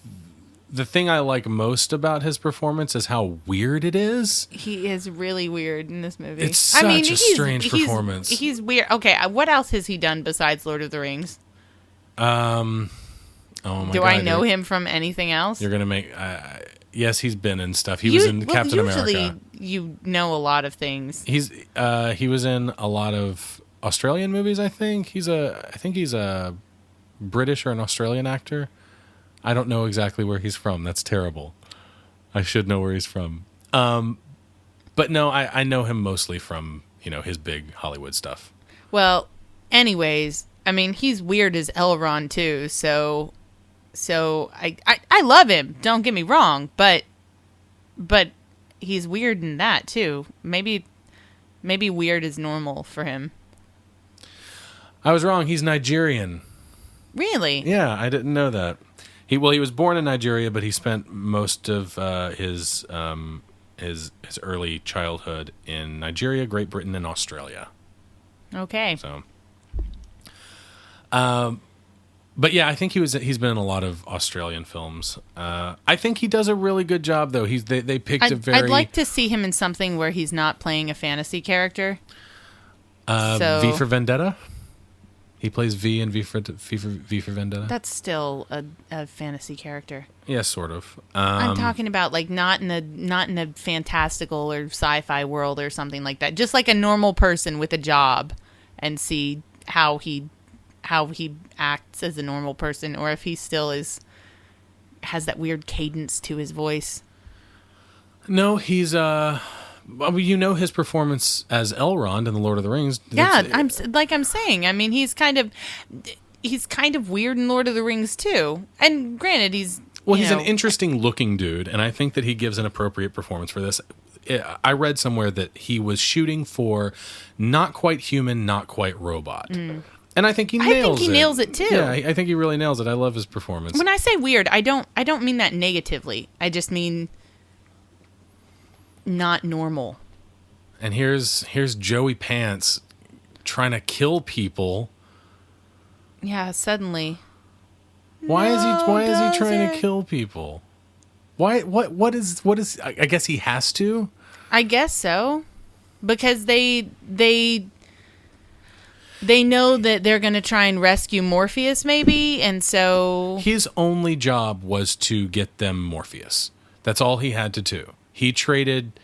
the thing I like most about his performance is how weird it is. He is really weird in this movie. It's such a strange performance. He's weird. Okay, what else has he done besides Lord of the Rings? Oh my God. Do I know him from anything else? You're gonna make. Yes, he's been in stuff. He was in Captain usually America. You know a lot of things. He was in a lot of Australian movies. I think he's a British or an Australian actor. I don't know exactly where he's from. That's terrible. I should know where he's from. But no, I know him mostly from, his big Hollywood stuff. Well, anyways, I mean, he's weird as Elrond too. So I love him. Don't get me wrong, but he's weird in that too. Maybe weird is normal for him. I was wrong. He's Nigerian. Really? Yeah, I didn't know that. He was born in Nigeria, but he spent most of his early childhood in Nigeria, Great Britain, and Australia. Okay. So, but yeah, I think he's been in a lot of Australian films. I think he does a really good job, though. They picked a very. I'd like to see him in something where he's not playing a fantasy character. V for Vendetta. He plays V in V for Vendetta. That's still a fantasy character. Yeah, sort of. I'm talking about like not in a fantastical or sci-fi world or something like that. Just like a normal person with a job, and see how he acts as a normal person, or if he still has that weird cadence to his voice. No, he's his performance as Elrond in the Lord of the Rings. Yeah, I'm saying. I mean, he's kind of weird in Lord of the Rings too. And granted, he's an interesting looking dude, and I think that he gives an appropriate performance for this. I read somewhere that he was shooting for not quite human, not quite robot. And I think he nails it. I think he nails it too. Yeah, I think he really nails it. I love his performance. When I say weird, I don't mean that negatively. I just mean not normal. And here's Joey Pants trying to kill people. Yeah, suddenly. Why is he trying to kill people? Why what is I guess he has to? I guess so. Because they know that they're going to try and rescue Morpheus maybe, and so his only job was to get them Morpheus. That's all he had to do. He traded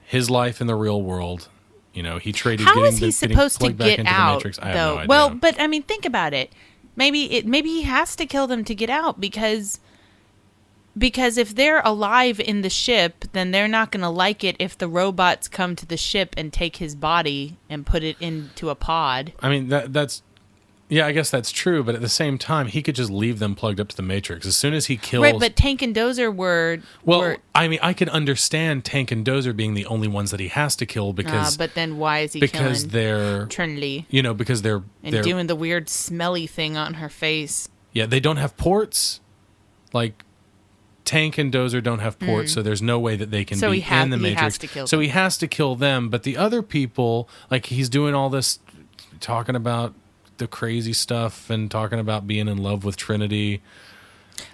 his life in the real world. He traded. How is he supposed to get out? I have no idea. Well, but I mean, think about it. Maybe he has to kill them to get out because if they're alive in the ship, then they're not going to like it if the robots come to the ship and take his body and put it into a pod. I mean, that's. Yeah, I guess that's true, but at the same time, he could just leave them plugged up to the Matrix. As soon as he kills... Right, but Tank and Dozer were... I mean, I could understand Tank and Dozer being the only ones that he has to kill because... but then why is he killing they're... Trinity? Because they're doing the weird smelly thing on her face. Yeah, they don't have ports. Like, Tank and Dozer don't have ports, so there's no way that they can be in the Matrix. Has to kill so them. He has to kill them, but the other people, like, he's doing all this, talking about the crazy stuff and talking about being in love with Trinity.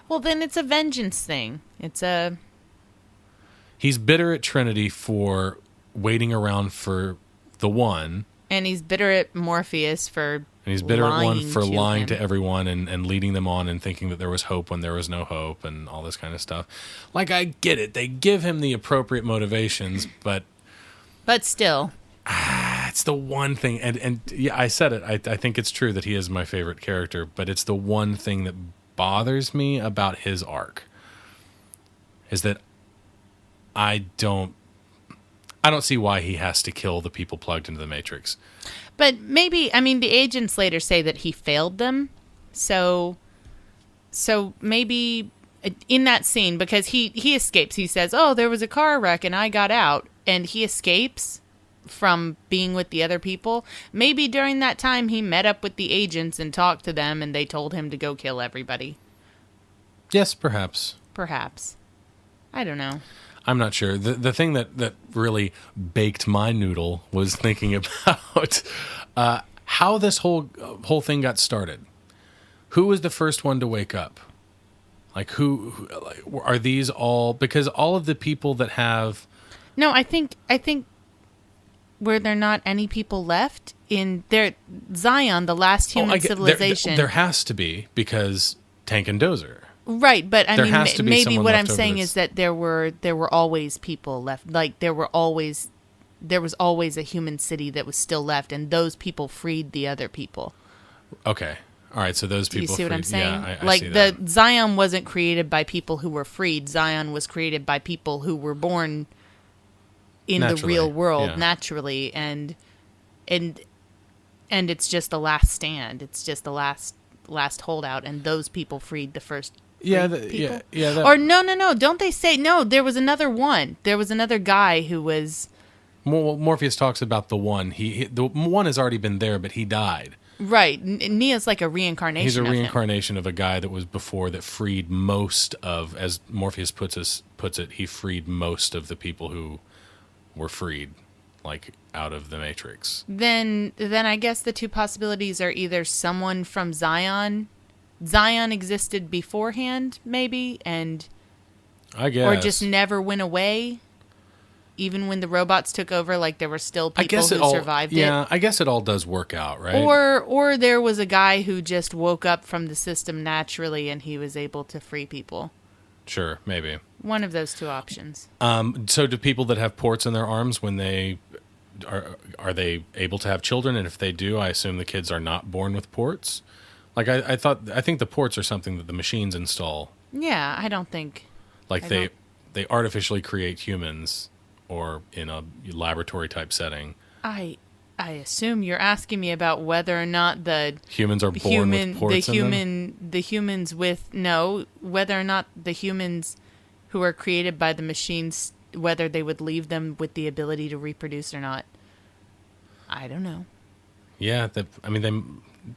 Well, then it's a vengeance thing. He's bitter at Trinity for waiting around for the one. And he's bitter at Morpheus for And he's bitter at one for lying him. to everyone and leading them on and thinking that there was hope when there was no hope and all this kind of stuff. Like, I get it. They give him the appropriate motivations, but... But still... it's the one thing, and yeah, I said it. I think it's true that he is my favorite character, but it's the one thing that bothers me about his arc is that I don't see why he has to kill the people plugged into the Matrix. But maybe, I mean, the agents later say that he failed them, so maybe in that scene, because he escapes, he says, "Oh, there was a car wreck and I got out," and he escapes from being with the other people. Maybe during that time he met up with the agents and talked to them and they told him to go kill everybody. Yes, perhaps. Perhaps. I don't know. I'm not sure. The thing that really baked my noodle was thinking about how this whole thing got started. Who was the first one to wake up? Like who are these all? Because all of the people that have... No, I think were there not any people left in their Zion, the last human civilization? There has to be, because Tank and Dozer. Right, but I There mean, has to be maybe someone what left I'm over saying that's- is that there were always people left. Like there was always a human city that was still left, and those people freed the other people. Okay. All right, so those Do people... you see what I'm saying? Yeah, I like see the that. Zion wasn't created by people who were freed. Zion was created by people who were born in the Naturally, real world yeah. naturally, and it's just the last stand. It's just the last holdout, and those people freed the first. Yeah, people? yeah. That, Or no. Don't they say no? There was another one. There was another guy who was Morpheus talks about the one. The one has already been there, but he died. right. Neo's like a reincarnation. He's a of him. reincarnation of a guy that was before that freed most of, as Morpheus puts it, he freed most of the people who were freed, like out of the Matrix. Then I guess the two possibilities are either someone from Zion existed beforehand, maybe, and I guess, or just never went away, even when the robots took over. Like there were still I people guess who survived it. Yeah, I guess it all does work out, right? Or there was a guy who just woke up from the system naturally and he was able to free people. Sure, maybe. One of those two options. So do people that have ports in their arms, when they are they able to have children? And if they do, I assume the kids are not born with ports. Like I think the ports are something that the machines install. Yeah, I don't think. Like I they artificially create humans, or in a laboratory type setting. I assume you're asking me about whether or not the Humans are born with ports in them? Whether or not the humans who are created by the machines, whether they would leave them with the ability to reproduce or not. I don't know. Yeah,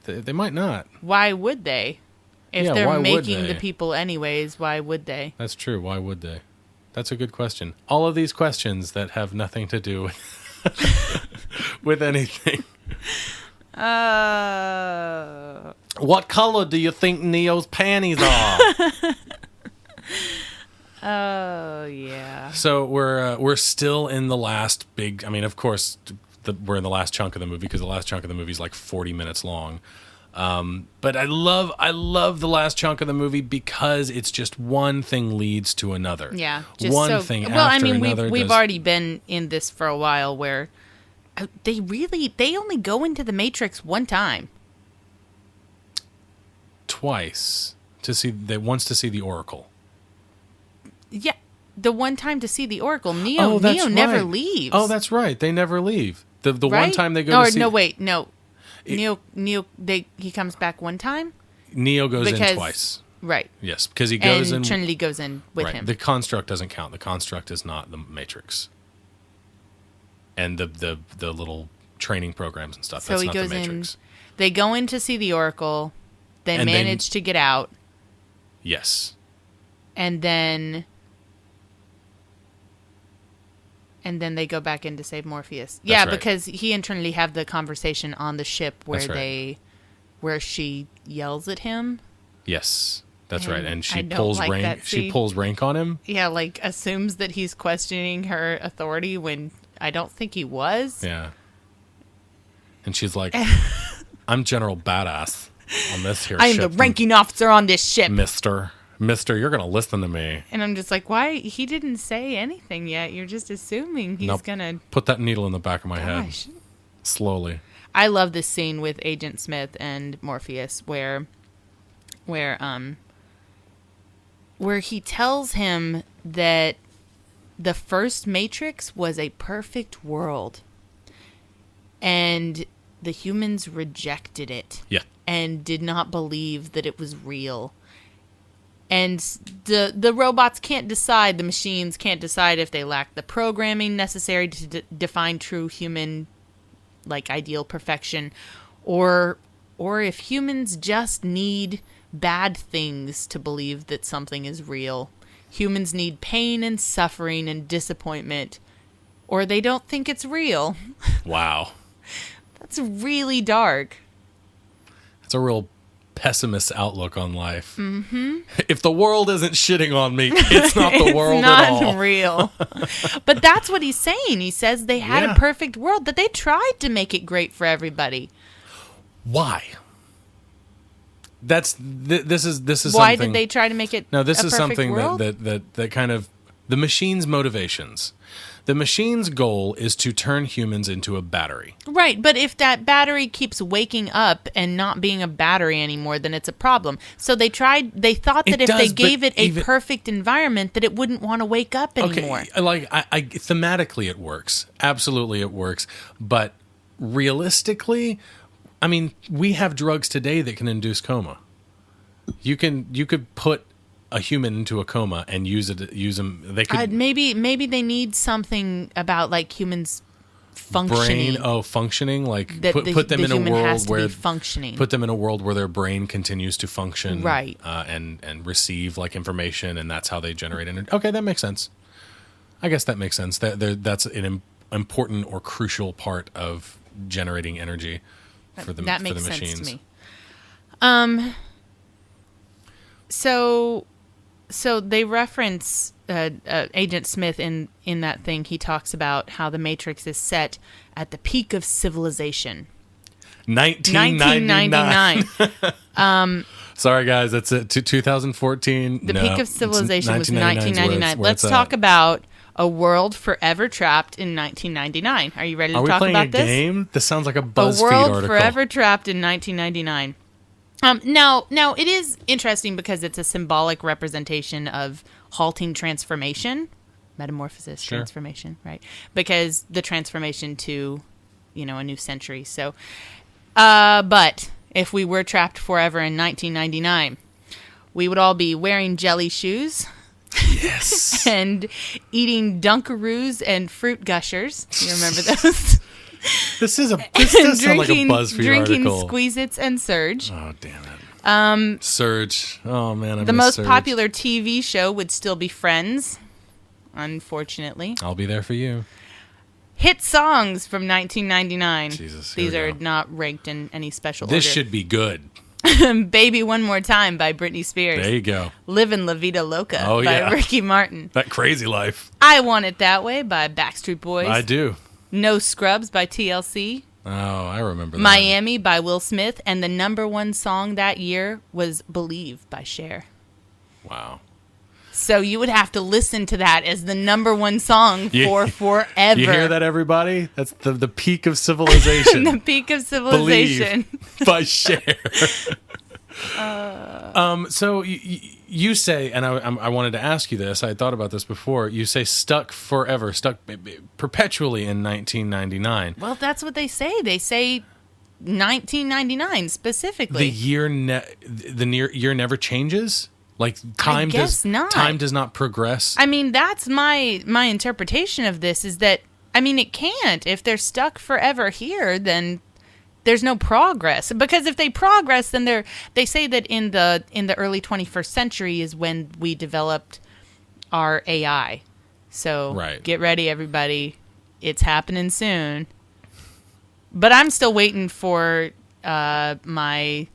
they might not. Why would they? If Yeah, why they're would making the they? people anyways, why would they? That's true. Why would they? That's a good question. All of these questions that have nothing to do with anything. What color do you think Neo's panties are? Oh yeah. So we're still in the last big. I mean, of course, we're in the last chunk of the movie, because the last chunk of the movie is like 40 minutes long. But I love the last chunk of the movie because it's just one thing leads to another. Yeah. One thing well, I after mean, another. we've already been in this for a while where they only go into the Matrix one time. Twice once to see the Oracle. Yeah. The one time to see the Oracle, Neo never leaves. Oh, that's right. They never leave. The right? one time they go to see... No. Neo, he comes back one time? Neo goes in twice. Right. Yes, because he goes in... And Trinity goes in with right. him. The construct doesn't count. The construct is not the Matrix. And the little training programs and stuff, So that's he not goes the Matrix. They go in to see the Oracle. They And manage to get out. Yes. And then they go back in to save Morpheus. Yeah, right. because he and Trinity have the conversation on the ship where That's right. where she yells at him. Yes, that's right. And I she don't pulls like rank. that She scene. pulls rank on him. Yeah, like assumes that he's questioning her authority when I don't think he was. Yeah. And she's like, "I'm General Badass on this here I am ship, the ranking officer on this ship. Mister, you're gonna listen to me. And I'm just like, why? He didn't say anything yet. You're just assuming he's Nope. gonna. Put that needle in the back of my Gosh. Slowly. I love this scene with Agent Smith and Morpheus where he tells him that the first Matrix was a perfect world and the humans rejected it. Yeah. And did not believe that it was real. And the robots can't decide, the machines can't decide if they lack the programming necessary to define true human, like, ideal perfection, or if humans just need bad things to believe that something is real. Humans need pain and suffering and disappointment, or they don't think it's real. Wow. That's really dark. It's a real pessimist outlook on life. Mm-hmm. If the world isn't shitting on me, it's not the world at all. It's not real. But that's what he's saying. He says they had a perfect world, that they tried to make it great for everybody. Why? This is Why something, did they try to make it? No, this a is perfect something world? that kind of the machine's motivations. The machine's goal is to turn humans into a battery. Right, but if that battery keeps waking up and not being a battery anymore, then it's a problem. So they thought that if they gave it a perfect environment, that it wouldn't want to wake up anymore. Okay, like I thematically it works. Absolutely it works. But realistically, I mean, we have drugs today that can induce coma. You could put a human into a coma and use them. They could maybe they need something about, like, humans functioning. Functioning, like That put them in a world where functioning. Put them in a world where their brain continues to function, right? And receive, like, information, and that's how they generate energy. Okay, that makes sense. I guess that makes sense. That's an important or crucial part of generating energy for the that makes for the machines. Sense to me. So they reference Agent Smith in that thing. He talks about how the Matrix is set at the peak of civilization. 1999. Sorry, guys. That's it. 2014. The peak of civilization was 1999. Let's talk about a world forever trapped in 1999. Are you ready to talk about this? Are we playing a game? This sounds like a BuzzFeed article. A world article. forever trapped in 1999. Now it is interesting because it's a symbolic representation of halting transformation, metamorphosis, transformation, right? Because the transformation to, a new century. So, but if we were trapped forever in 1999, we would all be wearing jelly shoes. Yes. And eating Dunkaroos and fruit gushers. You remember those? This does sound like a BuzzFeed drinking article. Squeeze-Its and Surge. Oh, damn it. Surge. Oh, man, I miss The most Surge. popular TV show would still be Friends, unfortunately. I'll be there for you. Hit songs from 1999. Jesus, These are not ranked in any special order. This should be good. Baby One More Time by Britney Spears. There you go. Livin' La Vida Loca by Ricky Martin. That crazy life. I Want It That Way by Backstreet Boys. I do. No Scrubs by TLC. Oh, I remember that. Miami by Will Smith. And the number one song that year was Believe by Cher. Wow. So you would have to listen to that as the number one song for forever. You hear that, everybody? That's the peak of civilization. The peak of civilization. Believe by Cher. So you say, and I wanted to ask you this. I thought about this before. You say stuck forever, stuck perpetually in 1999. Well, that's what they say. They say 1999 specifically. The year never changes. Like time does not progress. I mean, that's my interpretation of this is that, I mean, it can't. If they're stuck forever here, then there's no progress. Because if they progress, then they say that in the early 21st century is when we developed our AI. So Get ready, everybody. It's happening soon. But I'm still waiting for my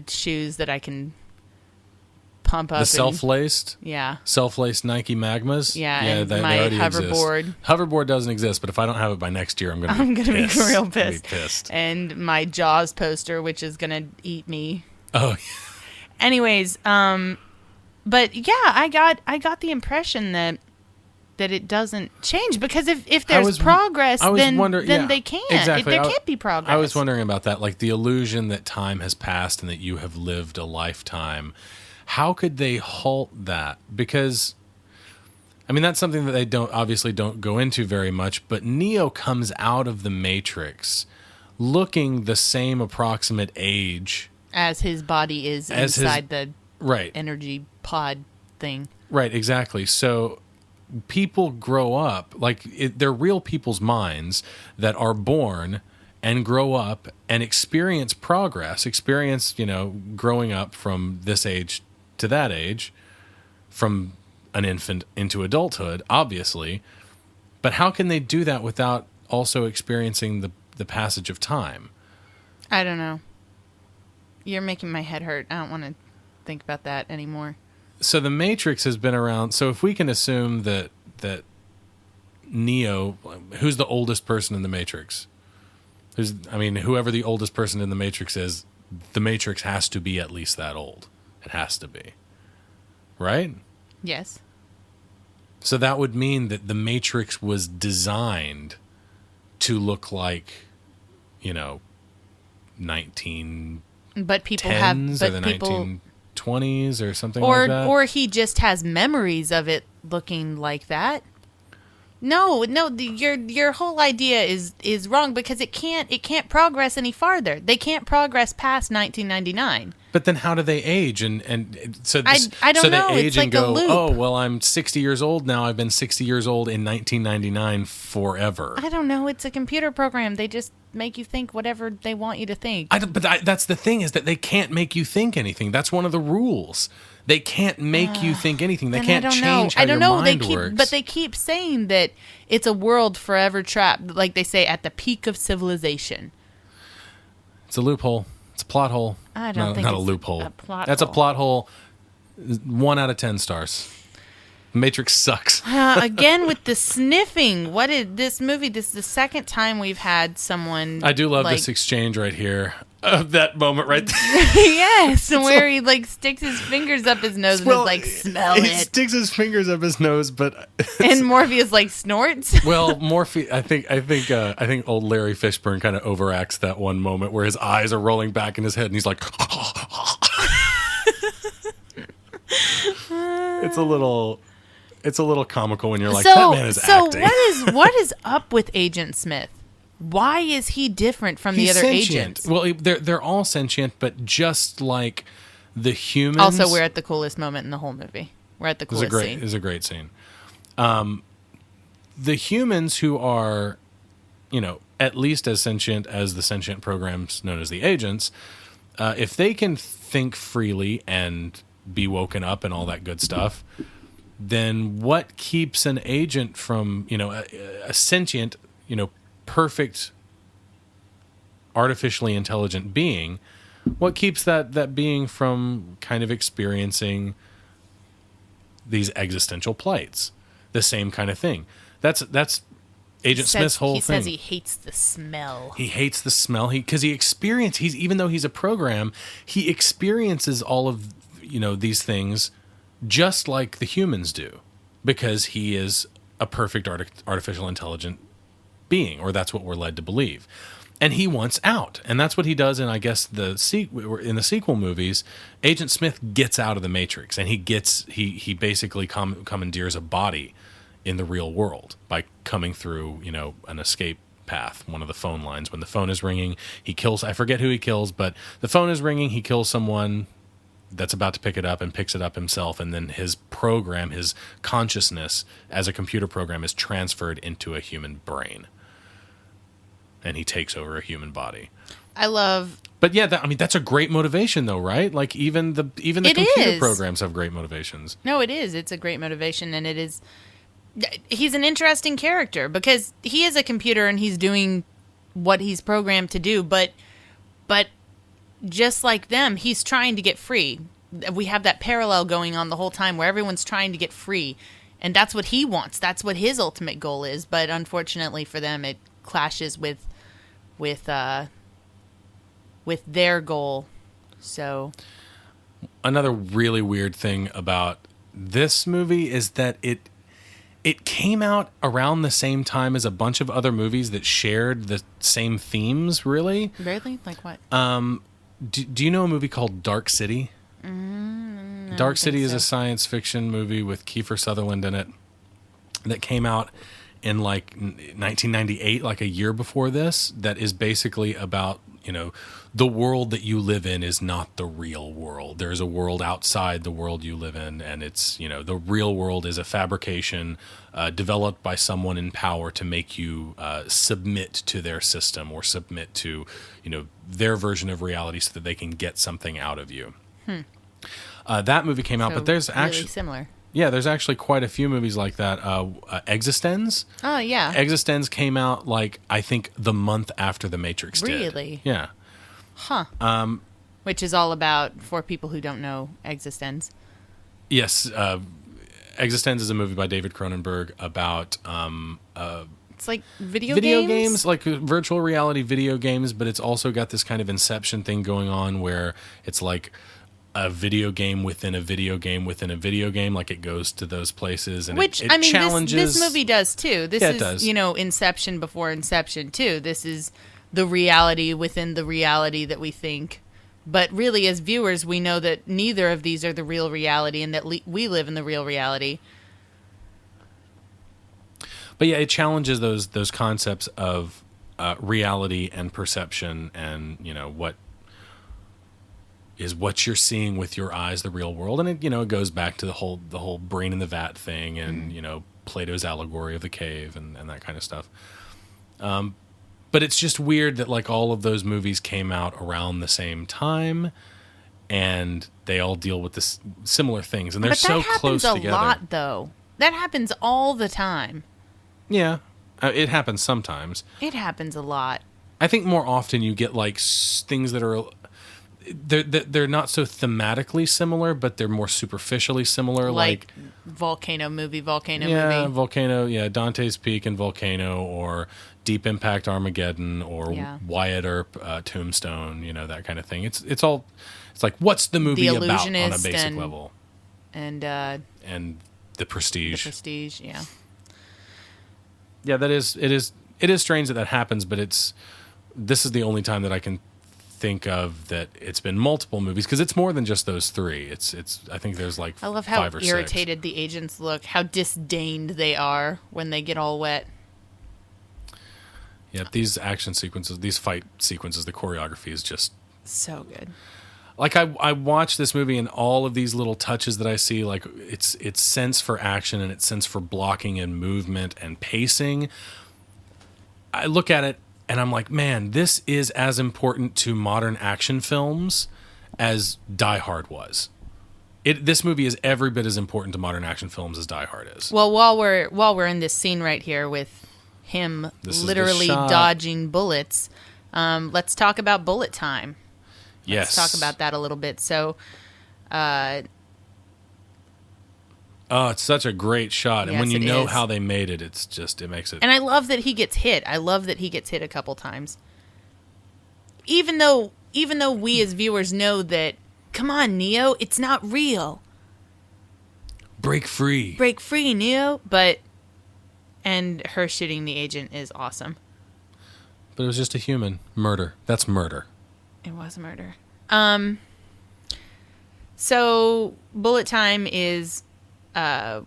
shoes that I can pump up. The self-laced? Yeah. Self-laced Nike Magmas? Yeah, and they my already hoverboard. Exist. Hoverboard doesn't exist, but if I don't have it by next year, I'm going to be real pissed. Be pissed. And my Jaws poster, which is going to eat me. Oh, Anyways, but yeah, I got the impression that that it doesn't change, because if I there's was- progress, I was then wondering- yeah, they can't. exactly. There can't be progress. I was wondering about that, like the illusion that time has passed and that you have lived a lifetime. How could they halt that? Because, I mean, that's something that they obviously don't go into very much, but Neo comes out of the Matrix looking the same approximate age as his body is as inside the right. energy pod thing. Right, exactly. So people grow up, like they're real people's minds that are born and grow up and experience progress, growing up from this age to that age, from an infant into adulthood, obviously. But how can they do that without also experiencing the passage of time? I don't know. You're making my head hurt. I don't want to think about that anymore. So the Matrix has been around. So if we can assume that Neo, who's the oldest person in the Matrix? Whoever the oldest person in the Matrix is, the Matrix has to be at least that old. It has to be. Right? Yes. So that would mean that the Matrix was designed to look like, 1910s But people have, or but the people, 1920s or something like that. or he just has memories of it looking like that. No, your whole idea is wrong, because it can't progress any farther. They can't progress past 1999. But then how do they age? And so I don't so know. they age It's and like a go, loop. oh, well, I'm 60 years old now. I've been 60 years old in 1999 forever. I don't know. It's a computer program. They just make you think whatever they want you to think. That's the thing, is that they can't make you think anything. That's one of the rules. They can't make you think anything. They can't change how your mind works. But they keep saying that it's a world forever trapped, like they say, at the peak of civilization. It's a loophole. It's a plot hole. I don't think not it's a loophole. a plot That's a hole. plot hole. 1 out of 10 stars. Matrix sucks. Again with the sniffing. What is this movie? This is the second time we've had someone. I do love this exchange right here. That moment right there. Yes, where he sticks his fingers up his nose and is smell he it. sticks his fingers up his nose, but And Morpheus snorts. well, I think old Larry Fishburne kind of overacts that one moment where his eyes are rolling back in his head and he's like It's a little comical when you're like, that man is acting. What is up with Agent Smith? Why is he different from the other sentient. agents? Well, they're all sentient, but just like the humans. Also, we're at the coolest moment in the whole movie. We're at the coolest scene. It was a great scene. The humans who are, at least as sentient as the sentient programs known as the agents, if they can think freely and be woken up and all that good stuff, then what keeps an agent from, a sentient, perfect, artificially intelligent being, what keeps that being from kind of experiencing these existential plights? The same kind of thing. That's Agent Smith's whole thing. He says he hates the smell. He hates the smell. Even though he's a program, he experiences all of these things just like the humans do, because he is a perfect artificial intelligent being, or that's what we're led to believe. And he wants out, and that's what he does. And I guess in the sequel movies, Agent Smith gets out of the Matrix, and he basically commandeers a body in the real world by coming through an escape path, one of the phone lines. When the phone is ringing, he kills. I forget who he kills, but the phone is ringing. He kills someone that's about to pick it up and picks it up himself, and then his program, his consciousness as a computer program, is transferred into a human brain. And he takes over a human body. But yeah, that's a great motivation, though, right? Like even the computer programs have great motivations. No, it is. It's a great motivation, and it is. He's an interesting character because he is a computer and he's doing what he's programmed to do. But just like them, he's trying to get free. We have that parallel going on the whole time where everyone's trying to get free, and that's what he wants. That's what his ultimate goal is. But unfortunately for them, it clashes with their goal. So another really weird thing about this movie is that it came out around the same time as a bunch of other movies that shared the same themes, really. Really? Like what? Do you know a movie called Dark City? Dark City is a science fiction movie with Kiefer Sutherland in it that came out in like 1998, like a year before this, that is basically about, the world that you live in is not the real world. There's a world outside the world you live in, and it's, the real world is a fabrication developed by someone in power to make you submit to their system or submit to, their version of reality so that they can get something out of you. That movie came out, but there's actually really similar. Yeah, there's actually quite a few movies like that. Existenz. Oh, yeah. Existenz came out, I think the month after The Matrix did. Really? Yeah. Huh. Which is all about, for people who don't know, Existenz. Yes. Existenz is a movie by David Cronenberg about... it's like video games, like virtual reality video games, but it's also got this kind of Inception thing going on where it's like a video game within a video game within a video game, like it goes to those places, and it challenges. This movie does too. This is, it does. Inception before Inception too. This is the reality within the reality that we think. But really, as viewers, we know that neither of these are the real reality, and that we live in the real reality. But yeah, it challenges those concepts of reality and perception, and what you're seeing with your eyes, the real world. And it goes back to the whole brain in the vat thing, and Plato's allegory of the cave and that kind of stuff. But it's just weird that all of those movies came out around the same time, and they all deal with this similar things, and they're so close together. That happens a lot, though. That happens all the time. Yeah, it happens sometimes. It happens a lot. I think more often you get things that are they're not so thematically similar, but they're more superficially similar, like Volcano movie. Yeah, Volcano. Yeah, Dante's Peak and Volcano, or Deep Impact Armageddon, or Wyatt Earp Tombstone. That kind of thing. It's like, what's the movie about on a basic level? And The Prestige. The Prestige. Yeah. Yeah, it is strange that happens, but this is the only time that I can think of that it's been multiple movies, because it's more than just those three. It's I think there's I love how 5 or 6. irritated the agents look, how disdained they are when they get all wet. Yeah, these action sequences, these fight sequences, the choreography is just so good. I watch this movie, and all of these little touches that I see, its sense for action and its sense for blocking and movement and pacing, I look at it and I'm like, man, this is as important to modern action films as Die Hard was. This movie is every bit as important to modern action films as Die Hard is. Well, while we're in this scene right here with him literally dodging bullets, let's talk about bullet time. Yes. Let's talk about that a little bit. So, it's such a great shot. And yes, when you know is. how they made it, it makes it... And I love that he gets hit. I love that he gets hit a couple times. Even though we as viewers know that, come on, Neo, it's not real. Break free. Break free, Neo. And her shooting the agent is awesome. But it was just a human. Murder. That's murder. It was murder. So bullet time is where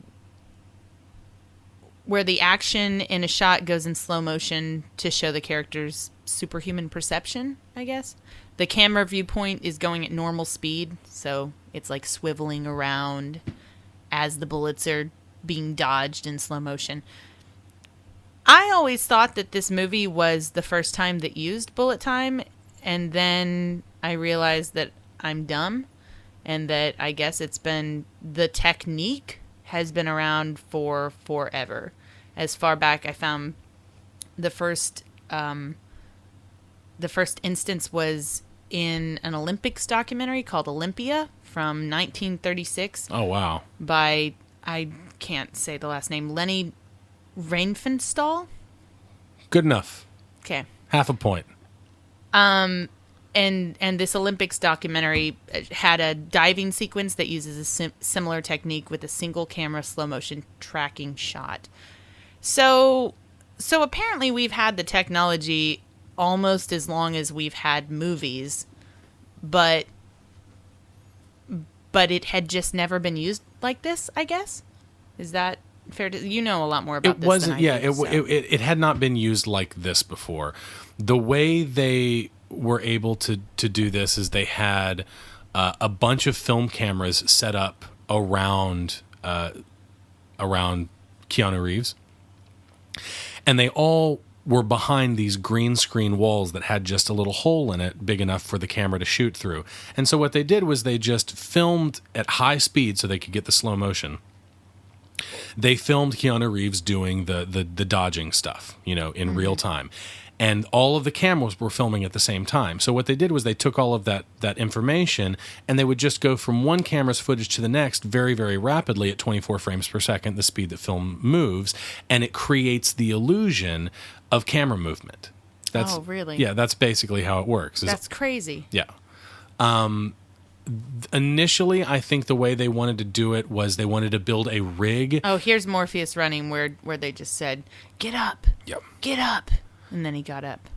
the action in a shot goes in slow motion to show the character's superhuman perception, I guess. The camera viewpoint is going at normal speed, so it's like swiveling around as the bullets are being dodged in slow motion. I always thought that this movie was the first time that used bullet time, and then I realized that I'm dumb, and that I guess the technique has been around for forever. As far back, I found the first instance was in an Olympics documentary called Olympia from 1936. Oh, wow. By, I can't say the last name, Lenny Riefenstahl? Good enough. Okay. Half a point. and this Olympics documentary had a diving sequence that uses a similar technique with a single camera slow motion tracking shot. So apparently we've had the technology almost as long as we've had movies, but it had just never been used like this, I guess. Is that fair to, you know a lot more about this than I do, it had not been used like this before. The way they were able to do this is they had a bunch of film cameras set up around Keanu Reeves, and they all were behind these green screen walls that had just a little hole in it big enough for the camera to shoot through. And so what they did was they just filmed at high speed so they could get the slow motion. They filmed Keanu Reeves doing the dodging stuff, in real time. And all of the cameras were filming at the same time. So what they did was they took all of that information, and they would just go from one camera's footage to the next very, very rapidly at 24 frames per second, the speed that film moves, and it creates the illusion of camera movement. Oh, really? Yeah, that's basically how it works. That's crazy. Yeah. Initially, I think the way they wanted to do it was they wanted to build a rig. Oh, here's Morpheus running where they just said, "Get up." Yep. Get up. And then he got up.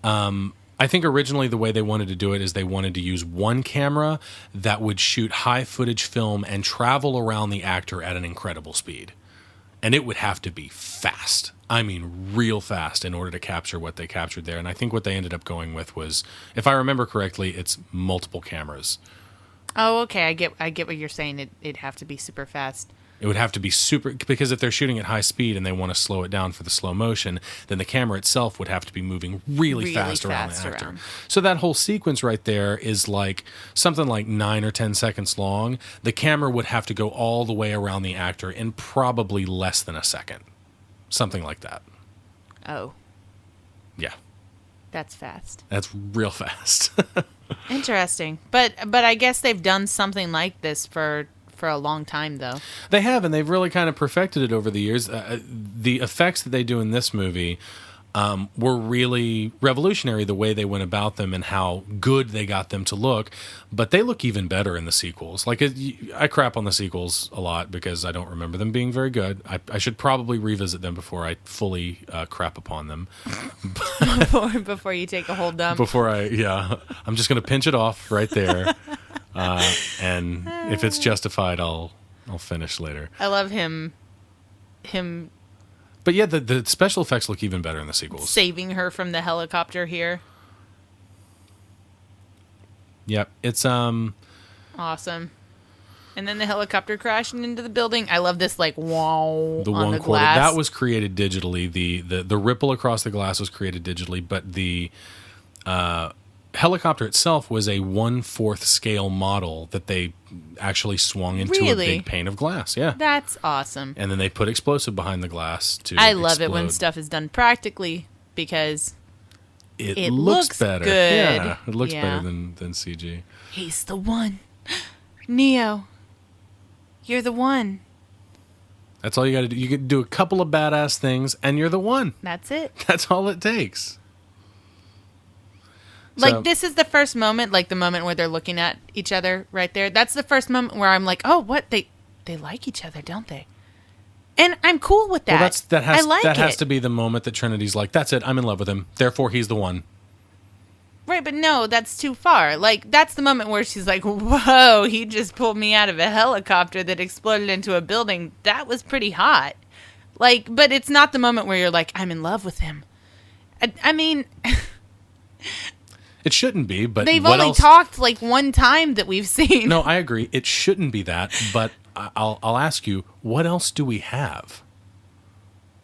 I think originally the way they wanted to do it is they wanted to use one camera that would shoot high footage film and travel around the actor at an incredible speed. And it would have to be fast. I mean, real fast in order to capture what they captured there. And I think what they ended up going with was, if I remember correctly, it's multiple cameras. Oh, okay. I get what you're saying. It'd have to be super fast. It would have to be super, because if they're shooting at high speed and they want to slow it down for the slow motion, then the camera itself would have to be moving really fast around the actor. So that whole sequence right there is like something like 9 or 10 seconds long. The camera would have to go all the way around the actor in probably less than a second. Something like that. Oh. Yeah. That's fast. That's real fast. Interesting. But I guess they've done something like this for a long time, though. They have, and they've really kind of perfected it over the years. The effects that they do in this movie were really revolutionary, the way they went about them and how good they got them to look. But they look even better in the sequels. Like, I crap on the sequels a lot because I don't remember them being very good. I should probably revisit them before I fully crap upon them. before you take a whole dump. I'm just going to pinch it off right there. And if it's justified, I'll finish later. I love him. But yeah, the special effects look even better in the sequels. Saving her from the helicopter here. Yep, it's awesome. And then the helicopter crashing into the building. I love this, like, wow, the on one the quarter glass. that was created digitally. The ripple across the glass was created digitally, but the helicopter itself was a 1/4 scale model that they actually swung into a big pane of glass. Yeah, that's awesome. And then they put explosive behind the glass to I love explode. it when stuff is done practically because it looks better. Good. Yeah, it looks better than CG. He's the one. Neo, you're the one. That's all you got to do. You can do a couple of badass things and you're the one. That's it. That's all it takes. Like, this is the first moment, like the moment where they're looking at each other right there. That's the first moment where I'm like, oh, what? They like each other, don't they? And I'm cool with that. Well, that has it. to be the moment that Trinity's like, that's it, I'm in love with him. Therefore, he's the one. Right, but no, that's too far. Like, that's the moment where she's like, whoa, he just pulled me out of a helicopter that exploded into a building. That was pretty hot. Like, but it's not the moment where you're like, I'm in love with him. I mean... It shouldn't be, but they've only talked like one time that we've seen. No, I agree. It shouldn't be that, but I'll ask you, what else do we have?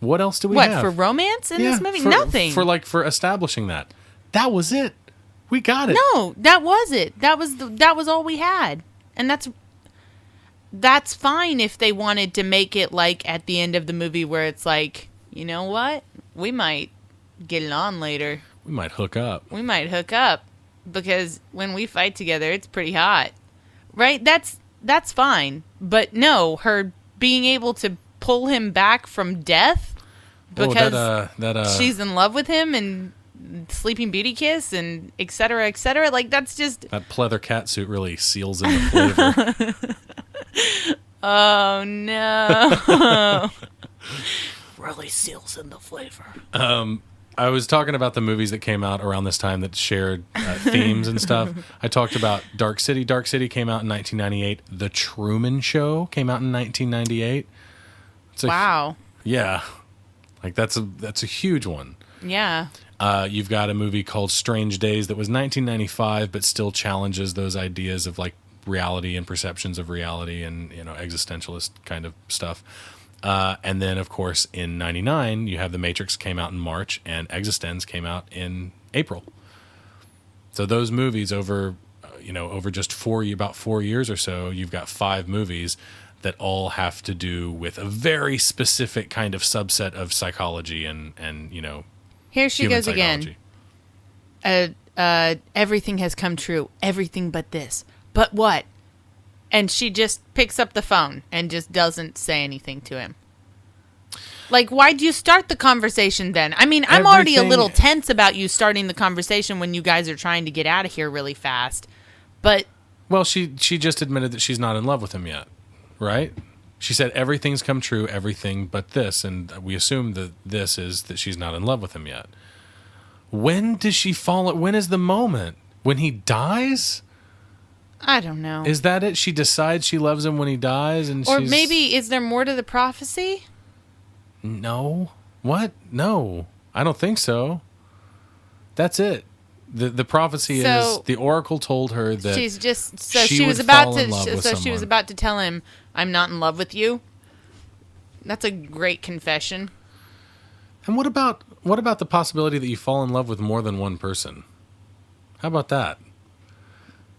What else do we have? What, for romance in this movie? Nothing. For establishing that. That was it. We got it. No, that was it. That was all we had. And that's fine if they wanted to make it like at the end of the movie where it's like, you know what? We might get it on later. We might hook up because when we fight together, it's pretty hot, right? That's fine. But no, her being able to pull him back from death because she's in love with him and Sleeping Beauty kiss and et cetera, et cetera. Like, that's just... That pleather catsuit really seals in the flavor. Oh, no. Really seals in the flavor. I was talking about the movies that came out around this time that shared themes and stuff. I talked about Dark City. Dark City came out in 1998. The Truman Show came out in 1998. Wow. Yeah. Like, that's a huge one. Yeah. You've got a movie called Strange Days that was 1995, but still challenges those ideas of, like, reality and perceptions of reality and, existentialist kind of stuff. And then, of course, in 99, you have The Matrix came out in March, and Existenz came out in April. So those movies over just about 4 years or so, you've got 5 movies that all have to do with a very specific kind of subset of psychology and Here she human goes psychology. again. Everything has come true. Everything but this. But what? And she just picks up the phone and just doesn't say anything to him. Like, why'd you start the conversation then? I mean, I'm already a little tense about you starting the conversation when you guys are trying to get out of here really fast. But... Well, she just admitted that she's not in love with him yet, right? She said everything's come true, everything but this, and we assume that this is that she's not in love with him yet. When does she fall? When is the moment? When he dies? I don't know. Is that it? She decides she loves him when he dies, and or maybe is there more to the prophecy? No. What? No, I don't think so. That's it. The prophecy is the oracle told her that she's just she was about to tell him, "I'm not in love with you." That's a great confession. And what about the possibility that you fall in love with more than one person? How about that?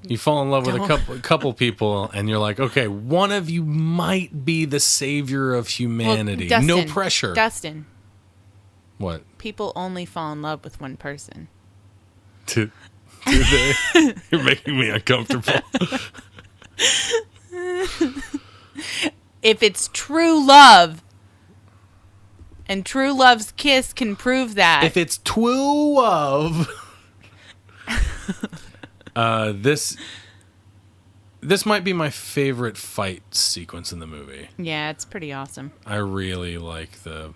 You fall in love with a couple people, and you're like, okay, one of you might be the savior of humanity. Well, Dustin, no pressure. Dustin. What? People only fall in love with one person. Do they? You're making me uncomfortable. If it's true love, and true love's kiss can prove that. If it's true love... This might be my favorite fight sequence in the movie. Yeah, it's pretty awesome. I really like the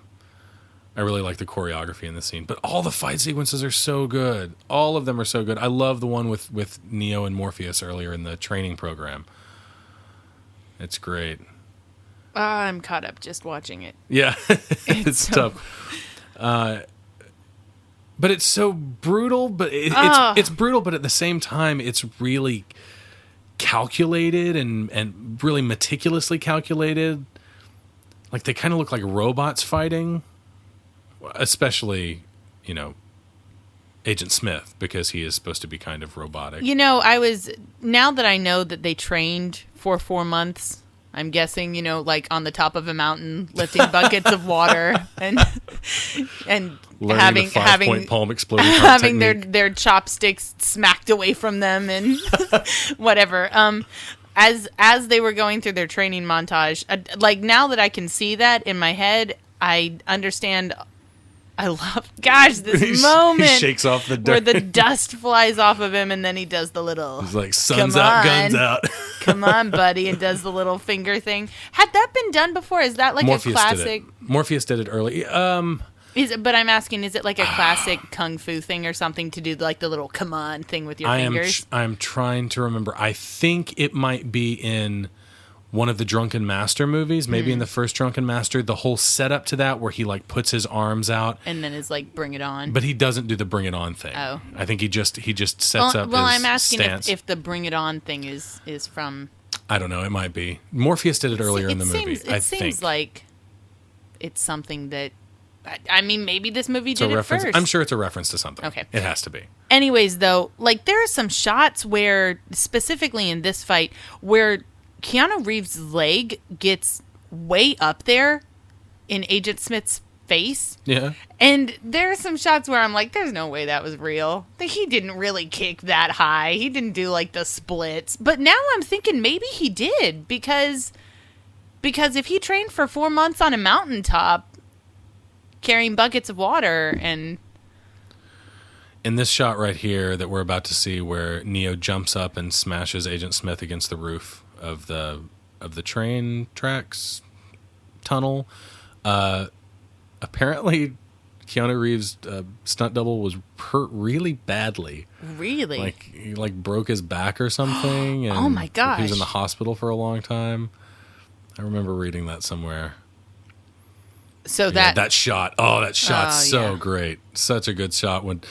choreography in the scene, but all the fight sequences are so good. All of them are so good. I love the one with Neo and Morpheus earlier in the training program. It's great. I'm caught up just watching it. Yeah, it's tough. But it's so brutal. But it's brutal. But at the same time, it's really calculated and really meticulously calculated. Like, they kind of look like robots fighting, especially, Agent Smith, because he is supposed to be kind of robotic. Now that I know that they trained for 4 months, I'm guessing, like on the top of a mountain, lifting buckets of water and learning having palm exploding having their chopsticks smacked away from them and whatever. As they were going through their training montage, like, now that I can see that in my head, I understand. I love, this moment. He shakes off the dirt. Where the dust flies off of him, and then he does the little... He's like, sun's out, guns out. Come on, buddy, and does the little finger thing. Had that been done before? Is that like Morpheus a classic... Morpheus did it early. But I'm asking, is it like a classic kung fu thing or something to do like the little come on thing with your fingers? I'm trying to remember. I think it might be in one of the Drunken Master movies, maybe in the first Drunken Master, the whole setup to that where he like puts his arms out and then is like, bring it on. But he doesn't do the bring it on thing. Oh. I think he just sets up his I'm asking stance. if the bring it on thing is from... I don't know, it might be. Morpheus did it earlier in the movie, It seems like it's something that... I mean, maybe this movie did it first. I'm sure it's a reference to something. Okay. It has to be. Anyways, though, like, there are some shots where, specifically in this fight, where Keanu Reeves' leg gets way up there in Agent Smith's face. Yeah. And there are some shots where I'm like, there's no way that was real. He didn't really kick that high. He didn't do, like, the splits. But now I'm thinking maybe he did, because if he trained for 4 months on a mountaintop carrying buckets of water and... in this shot right here that we're about to see, where Neo jumps up and smashes Agent Smith against the roof of the train tracks tunnel, apparently Keanu Reeves' stunt double was hurt really badly. Really? Like he broke his back or something. And oh my gosh! He was in the hospital for a long time. I remember reading that somewhere. So that shot. Oh, that shot's so great. Such a good shot when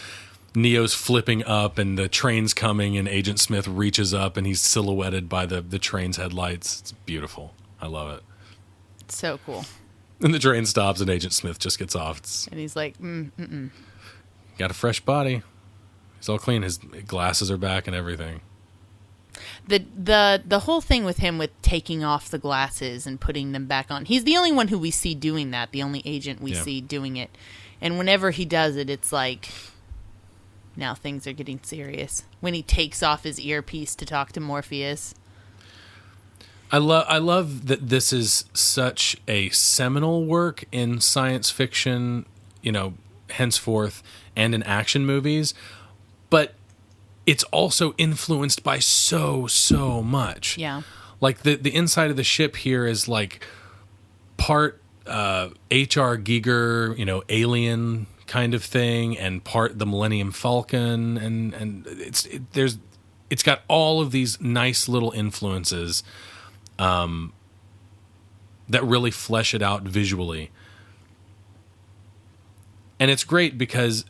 Neo's flipping up and the train's coming and Agent Smith reaches up and he's silhouetted by the train's headlights. It's beautiful. I love it. It's so cool. And the train stops and Agent Smith just gets off. And he's like, got a fresh body. He's all clean. His glasses are back and everything. The whole thing with him with taking off the glasses and putting them back on. He's the only one who we see doing that. The only agent we see doing it. And whenever he does it, it's like, now things are getting serious. When he takes off his earpiece to talk to Morpheus. I love that this is such a seminal work in science fiction, henceforth, and in action movies, but it's also influenced by so much. Yeah. Like the inside of the ship here is like part H.R. Giger, alien kind of thing, and part the Millennium Falcon, and it's got all of these nice little influences that really flesh it out visually. And it's great because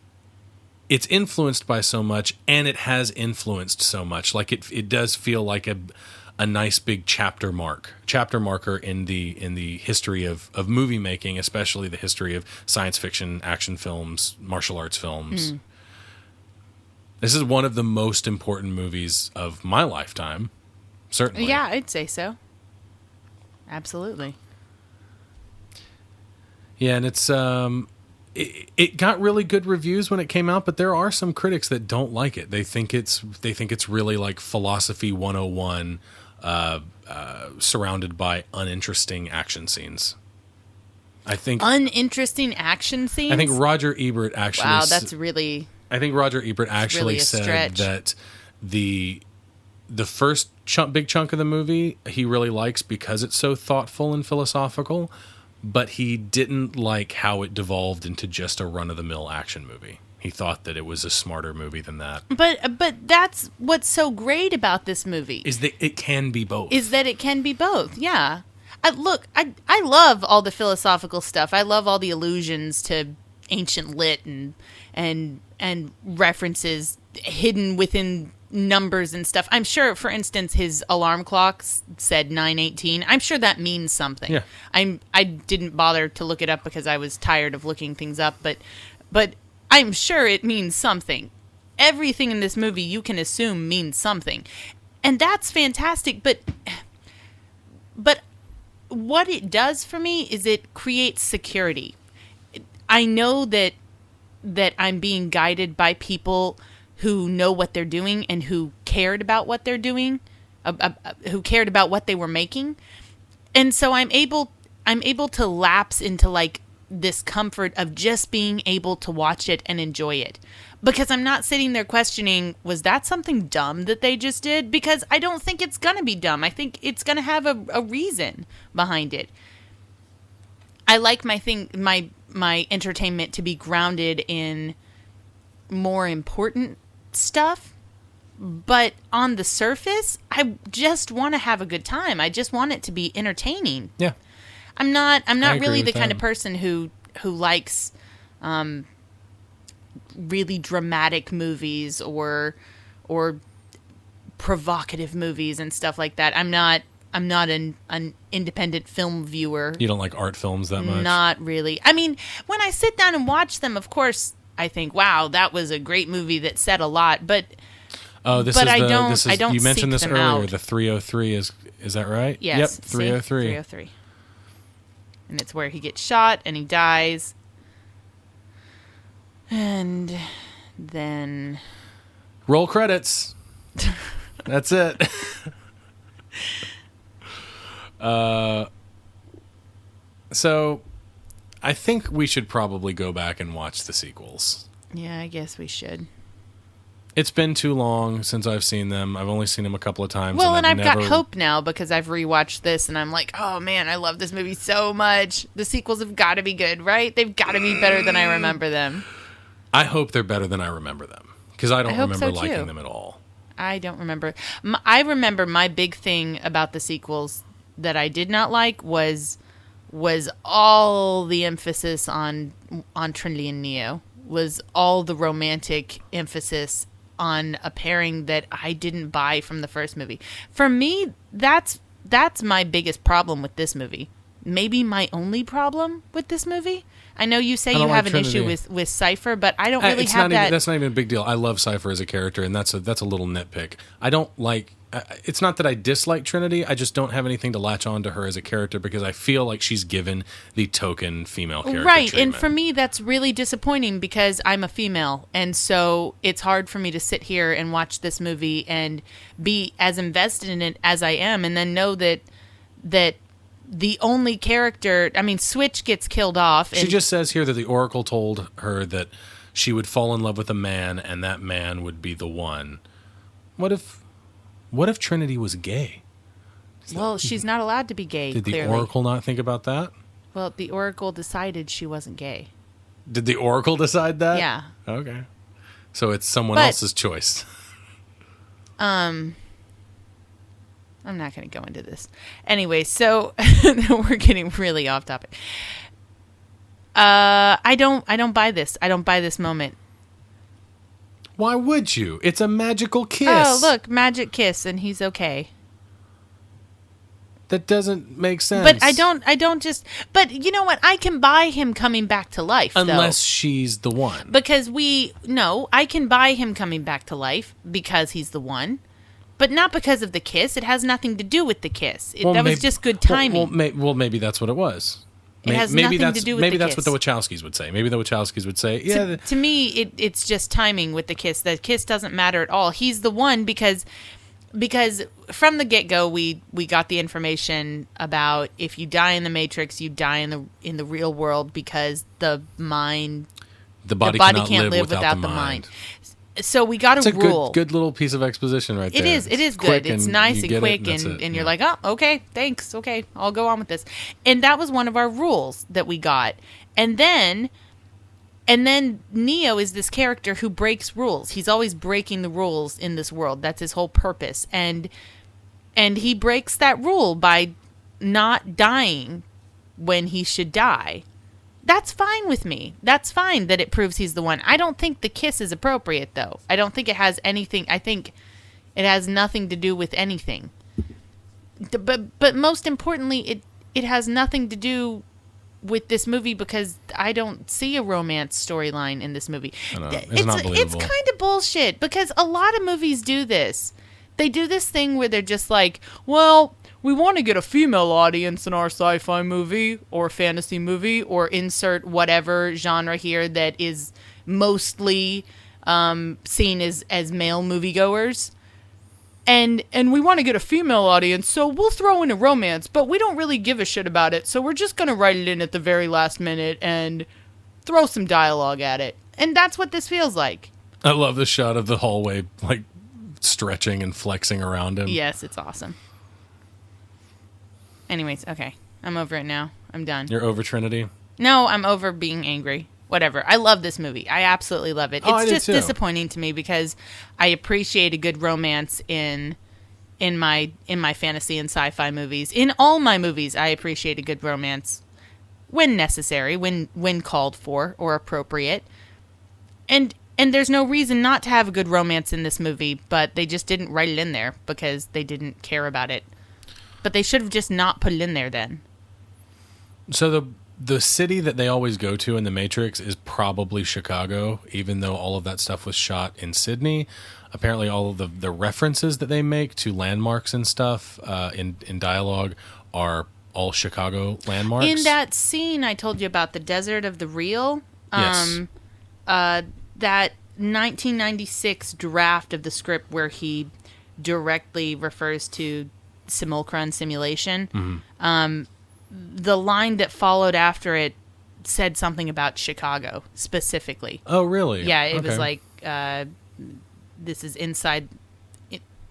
it's influenced by so much, and it has influenced so much. Like it does feel like a nice big chapter marker in the history of movie making, especially the history of science fiction, action films, martial arts films. This is one of the most important movies of my lifetime, certainly. Yeah, I'd say so. Absolutely. Yeah, and it's it got really good reviews when it came out, but there are some critics that don't like it. They think it's really like philosophy 101, surrounded by uninteresting action scenes. I think uninteresting action scenes. I think Roger Ebert actually. Wow, that's really. I think Roger Ebert actually really said stretch. that the first big chunk of the movie he really likes because it's so thoughtful and philosophical, but he didn't like how it devolved into just a run-of-the-mill action movie. He thought that it was a smarter movie than that. But that's what's so great about this movie. Is that it can be both. Is that it can be both, yeah. I love all the philosophical stuff. I love all the allusions to ancient lit and references hidden within numbers and stuff. I'm sure, for instance, his alarm clock said 9:18. I'm sure that means something. Yeah. I didn't bother to look it up because I was tired of looking things up, but I'm sure it means something. Everything in this movie you can assume means something. And that's fantastic, but what it does for me is it creates security. I know that I'm being guided by people who know what they're doing and who cared about what they're doing, who cared about what they were making. And so I'm able to lapse into like this comfort of just being able to watch it and enjoy it. Because I'm not sitting there questioning, was that something dumb that they just did? Because I don't think it's going to be dumb. I think it's going to have a reason behind it. I like my entertainment to be grounded in more important stuff, but on the surface, I just want to have a good time. I just want it to be entertaining. Yeah. I'm not really the that. kind of person who likes really dramatic movies or provocative movies and stuff like that. I'm not an independent film viewer. You don't like art films that much? Not really. I mean, when I sit down and watch them, of course, I think, wow, that was a great movie that said a lot. But I don't. You mentioned this earlier. Out. The 303 is that right? Yes. Yep. 303. 303. And it's where he gets shot and he dies. And then roll credits. That's it. So I think we should probably go back and watch the sequels. Yeah, I guess we should. It's been too long since I've seen them. I've only seen them a couple of times. Well, and I've never... got hope now because I've rewatched this and I'm like, oh man, I love this movie so much. The sequels have got to be good, right? They've got to be better than I remember them. I hope they're better than I remember them because I don't remember liking them at all. I don't remember. I remember my big thing about the sequels that I did not like was all the emphasis on Trinity and Neo, was all the romantic emphasis on a pairing that I didn't buy from the first movie. For me, that's my biggest problem with this movie. Maybe my only problem with this movie. I know you say you have an issue with Cypher, but I don't really have that. That's not even a big deal. I love Cypher as a character, and that's a little nitpick. I don't like... It's not that I dislike Trinity. I just don't have anything to latch on to her as a character because I feel like she's given the token female character right, treatment. And for me, that's really disappointing because I'm a female, and so it's hard for me to sit here and watch this movie and be as invested in it as I am, and then know that the only character... I mean, Switch gets killed off. She just says here that the Oracle told her that she would fall in love with a man, and that man would be the one. What if Trinity was gay? Well, she's not allowed to be gay, Did the clearly. Oracle not think about that? Well, the Oracle decided she wasn't gay. Did the Oracle decide that? Yeah. Okay. So it's someone else's choice. I'm not going to go into this. Anyway, so we're getting really off topic. I don't buy this. I don't buy this moment. Why would you? It's a magical kiss. Oh, look, magic kiss, and he's okay. That doesn't make sense. But I don't just... But you know what? I can buy him coming back to life, unless she's the one. Because I can buy him coming back to life because he's the one. But not because of the kiss. It has nothing to do with the kiss. That was just good timing. Well, maybe that's what it was. It has nothing to do with maybe the that's kiss. what the Wachowskis would say. Maybe the Wachowskis would say, yeah. To me, it's just timing with the kiss. The kiss doesn't matter at all. He's the one because from the get-go, we got the information about if you die in the Matrix, you die in the real world because the body can't live without the mind. So we got a rule. It's a good little piece of exposition right there. It is good. It's nice and quick, and you're like, oh, okay, thanks. Okay, I'll go on with this. And that was one of our rules that we got. And then Neo is this character who breaks rules. He's always breaking the rules in this world. That's his whole purpose. And he breaks that rule by not dying when he should die. That's fine with me. That's fine that it proves he's the one. I don't think the kiss is appropriate, though. I don't think it has anything. I think it has nothing to do with anything. But most importantly, it has nothing to do with this movie because I don't see a romance storyline in this movie. I know. It's not believable. It's kind of bullshit because a lot of movies do this. They do this thing where they're just like, well, we want to get a female audience in our sci-fi movie or fantasy movie or insert whatever genre here that is mostly seen as male moviegoers. And we want to get a female audience, so we'll throw in a romance, but we don't really give a shit about it, so we're just going to write it in at the very last minute and throw some dialogue at it. And that's what this feels like. I love the shot of the hallway, like, stretching and flexing around him. Yes, it's awesome. Anyways, okay. I'm over it now. I'm done. You're over Trinity? No, I'm over being angry. Whatever. I love this movie. I absolutely love it. It's just disappointing to me because I appreciate a good romance in my fantasy and sci-fi movies. In all my movies, I appreciate a good romance when necessary, when called for or appropriate. And there's no reason not to have a good romance in this movie, but they just didn't write it in there because they didn't care about it. But they should have just not put it in there then. So the city that they always go to in The Matrix is probably Chicago, even though all of that stuff was shot in Sydney. Apparently all of the references that they make to landmarks and stuff in dialogue are all Chicago landmarks. In that scene I told you about, the desert of the real, yes. That 1996 draft of the script where he directly refers to simulacra and simulation, mm-hmm. The line that followed after it said something about Chicago specifically. Oh, really? Yeah, it was like this is inside.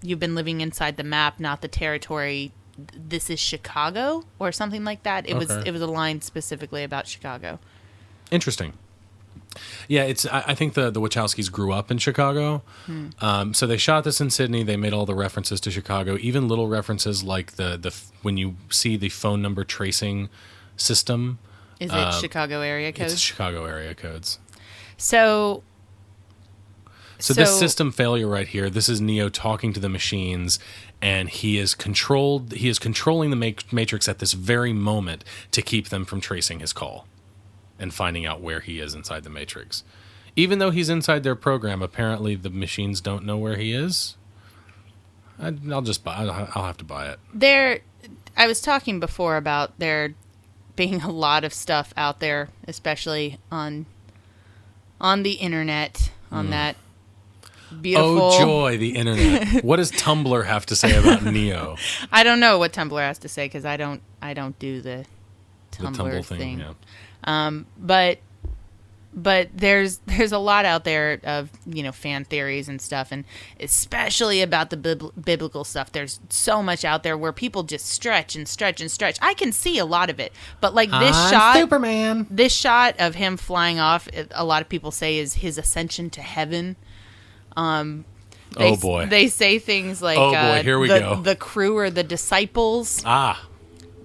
You've been living inside the map, not the territory. This is Chicago or something like that. It was a line specifically about Chicago. Interesting. Yeah, I think the Wachowskis grew up in Chicago. So they shot this in Sydney. They made all the references to Chicago, even little references like the when you see the phone number tracing system. Is it Chicago area codes? It's Chicago area codes. So this system failure right here, this is Neo talking to the machines, and he is controlling the Matrix at this very moment to keep them from tracing his call and finding out where he is inside the Matrix. Even though he's inside their program, apparently the machines don't know where he is. I'll have to buy it. I was talking before about there being a lot of stuff out there, especially on the internet, on that beautiful... Oh, joy, the internet. What does Tumblr have to say about Neo? I don't know what Tumblr has to say because I don't do the Tumblr thing. Yeah. But there's a lot out there of, fan theories and stuff, and especially about the biblical stuff. There's so much out there where people just stretch and stretch and stretch. I can see a lot of it, but like Superman. This shot of him flying off, a lot of people say is his ascension to heaven. Oh boy. They say things like, oh boy, here we go. The crew or the disciples.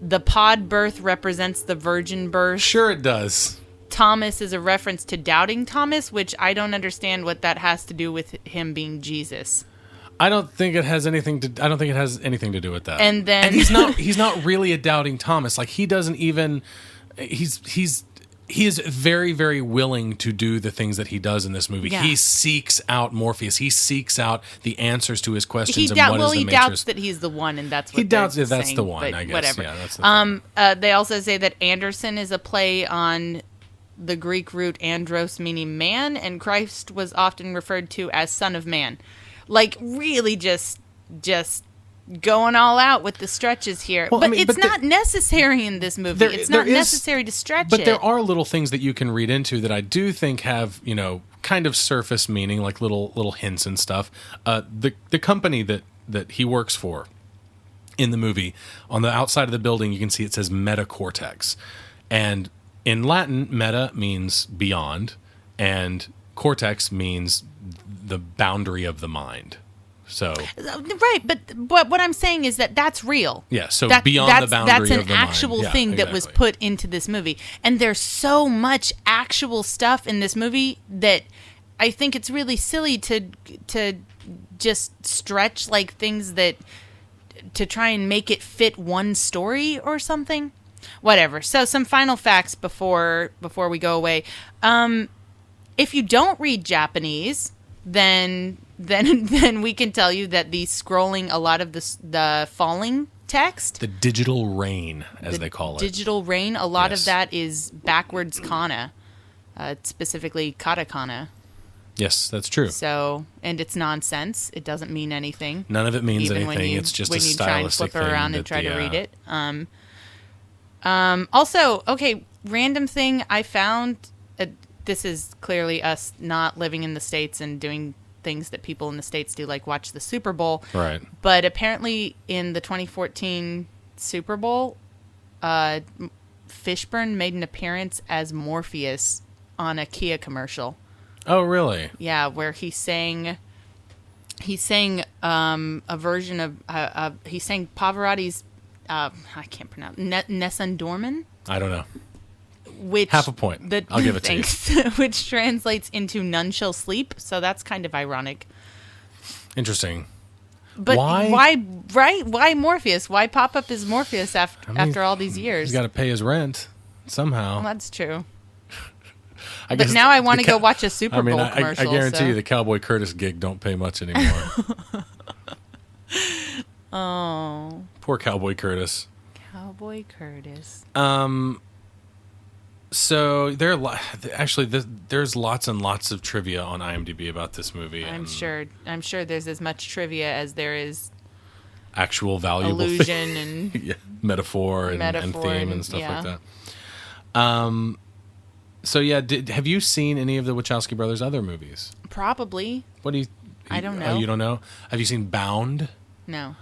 The pod birth represents the virgin birth. Sure it does. Thomas is a reference to doubting Thomas, which I don't understand what that has to do with him being Jesus. I don't think it has anything to do with that. And he's not really a doubting Thomas. Like he doesn't even he is very, very willing to do the things that he does in this movie. Yeah. He seeks out Morpheus. He seeks out the answers to his questions. He doubts that he's the one, and that's what he doubts that that's the one. I guess. Whatever. Yeah, that's the they also say that Anderson is a play on the Greek root andros, meaning man, and Christ was often referred to as Son of Man. Like really, just going all out with the stretches here. Well, but it's not necessary in this movie. It's not necessary to stretch it. But there are little things that you can read into that I do think have, kind of surface meaning, like little hints and stuff. The company that he works for in the movie, on the outside of the building, you can see it says metacortex. And in Latin, meta means beyond, and cortex means the boundary of the mind. So right, but what I'm saying is that's real. Yeah, so beyond the boundary of the mind. That's an actual thing that was put into this movie. And there's so much actual stuff in this movie that I think it's really silly to just stretch like things that to try and make it fit one story or something. Whatever. So some final facts before we go away. If you don't read Japanese, then we can tell you that the scrolling, a lot of the falling text, the digital rain, as they call it, digital rain, a lot of that is backwards kana, specifically katakana. Yes, that's true. So, and it's nonsense. It doesn't mean anything. None of it means anything. It's just a stylistic thing. When you try and flip it around and try to read it. Also, okay, random thing I found. This is clearly us not living in the States and doing things that people in the States do, like watch the Super Bowl. Right. But apparently in the 2014 Super Bowl, Fishburne made an appearance as Morpheus on a Kia commercial. Oh, really? Yeah, where he sang a version of he sang Pavarotti's I can't pronounce Nessun Dorman. I don't know. Which half a point. I'll give it to you. Which translates into "none shall sleep," so that's kind of ironic. Interesting. But why? Right? Why Morpheus? Why pop up as Morpheus after all these years? He's got to pay his rent somehow. Well, that's true. But now I want to go watch a Super Bowl commercial. I guarantee you the Cowboy Curtis gig don't pay much anymore. Oh. Poor Cowboy Curtis. Cowboy Curtis. So there's lots and lots of trivia on IMDb about this movie. I'm sure there's as much trivia as there is actual valuable allusion and yeah, metaphor and theme and stuff like that. So yeah, have you seen any of the Wachowski brothers' other movies? Probably. What do you I don't know. Oh, you don't know? Have you seen Bound? No.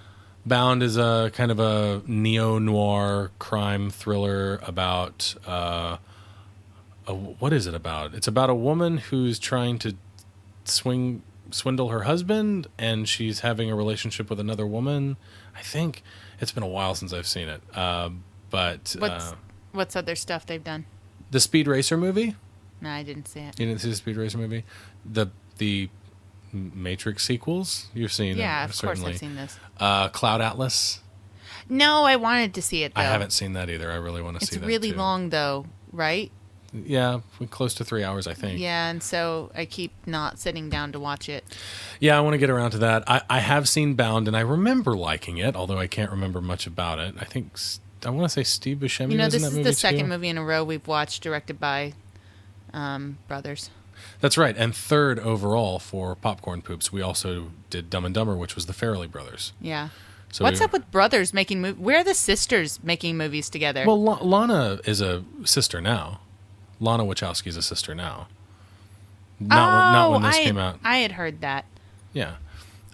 Bound is a kind of a neo-noir crime thriller about what is it about? It's about a woman who's trying to swindle her husband, and she's having a relationship with another woman. I think it's been a while since I've seen it. But What's other stuff they've done? the Speed Racer movie? No, I didn't see it. You didn't see the Speed Racer movie? The Matrix sequels? You've seen Yeah, it, of certainly. course I've seen this. Cloud Atlas? No, I wanted to see it, though. I haven't seen that either. I really want to see that, It's really too. long, though, right? Yeah, close to 3 hours, I think. Yeah, and so I keep not sitting down to watch it. Yeah, I want to get around to that. I have seen Bound, and I remember liking it, although I can't remember much about it. I want to say Steve Buscemi You know, was in this that is movie the second too. movie in a row we've watched directed by brothers. That's right, and third overall for Popcorn Poops. We also did Dumb and Dumber, which was the Farrelly brothers. Yeah. So What's up with brothers making movies? Where are the sisters making movies together? Well, Lana is a sister now. Lana Wachowski is a sister now. Not when this came out. I had heard that. Yeah.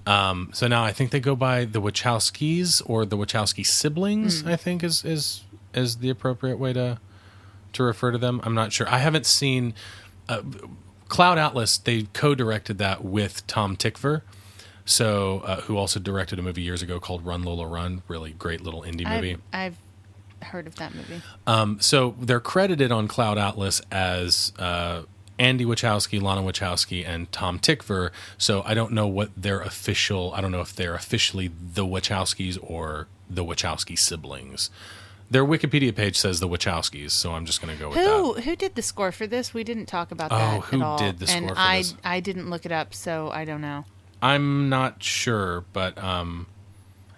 So now I think they go by the Wachowskis or the Wachowski siblings. I think is the appropriate way to refer to them. I'm not sure. I haven't seen Cloud Atlas. They co-directed that with Tom Tykwer, so who also directed a movie years ago called Run Lola Run. Really great little indie movie. I've heard of that movie. So they're credited on Cloud Atlas as Andy Wachowski, Lana Wachowski, and Tom Tykwer. So I don't know what their official. I don't know if they're officially the Wachowskis or the Wachowski siblings. Their Wikipedia page says the Wachowskis, so I'm just going to go with that. Who did the score for this? We didn't talk about that who at all. did the score and for this? I didn't look it up, so I don't know. I'm not sure, but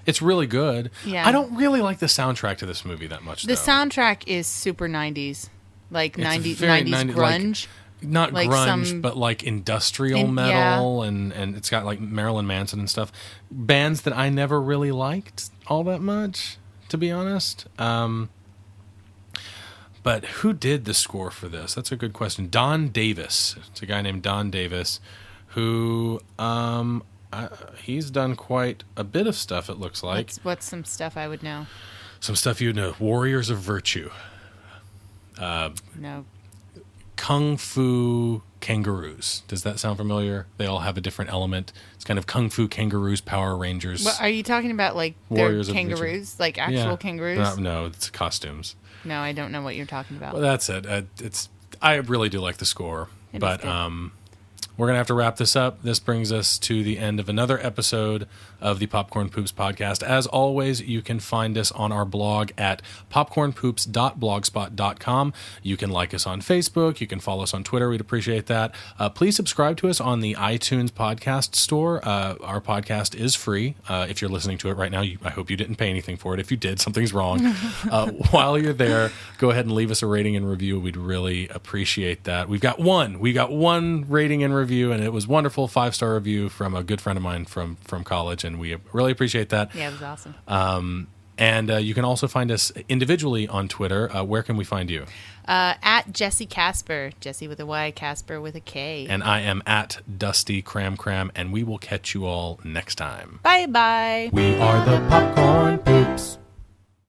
it's really good. Yeah. I don't really like the soundtrack to this movie that much. The though. soundtrack is super 90s, like It's 90s very 90s 90s, grunge. Not like grunge, some- but like industrial metal, and it's got like Marilyn Manson and stuff. Bands that I never really liked all that much, to be honest. But who did the score for this? That's a good question. Don Davis. It's a guy named Don Davis, who he's done quite a bit of stuff. It looks like What's some stuff I would know? some stuff you know. Warriors of Virtue. No. Kung Fu Kangaroos. Does that sound familiar? They all have a different element. It's kind of Kung Fu Kangaroos, Power Rangers. What, are you talking about like Warriors they're of Virtue. kangaroos, like actual Yeah. kangaroos? No, it's costumes. No, I don't know what you're talking about. Well, that's it. I really do like the score, It is but good. we're gonna have to wrap this up. This brings us to the end of another episode of the Popcorn Poops podcast. As always, you can find us on our blog at popcornpoops.blogspot.com. You can like us on Facebook. You can follow us on Twitter. We'd appreciate that. Please subscribe to us on the iTunes podcast store. Our podcast is free. If you're listening to it right now, I hope you didn't pay anything for it. If you did, something's wrong. While you're there, go ahead and leave us a rating and review. We'd really appreciate that. We got one rating and review, and it was wonderful. 5-star review from a good friend of mine from college, and we really appreciate that. Yeah, it was awesome. And you can also find us individually on Twitter. Where can we find you? At Jesse Casper, Jesse with a Y, Casper with a K. And I am at Dusty Cram, and we will catch you all next time. Bye bye. We are the Popcorn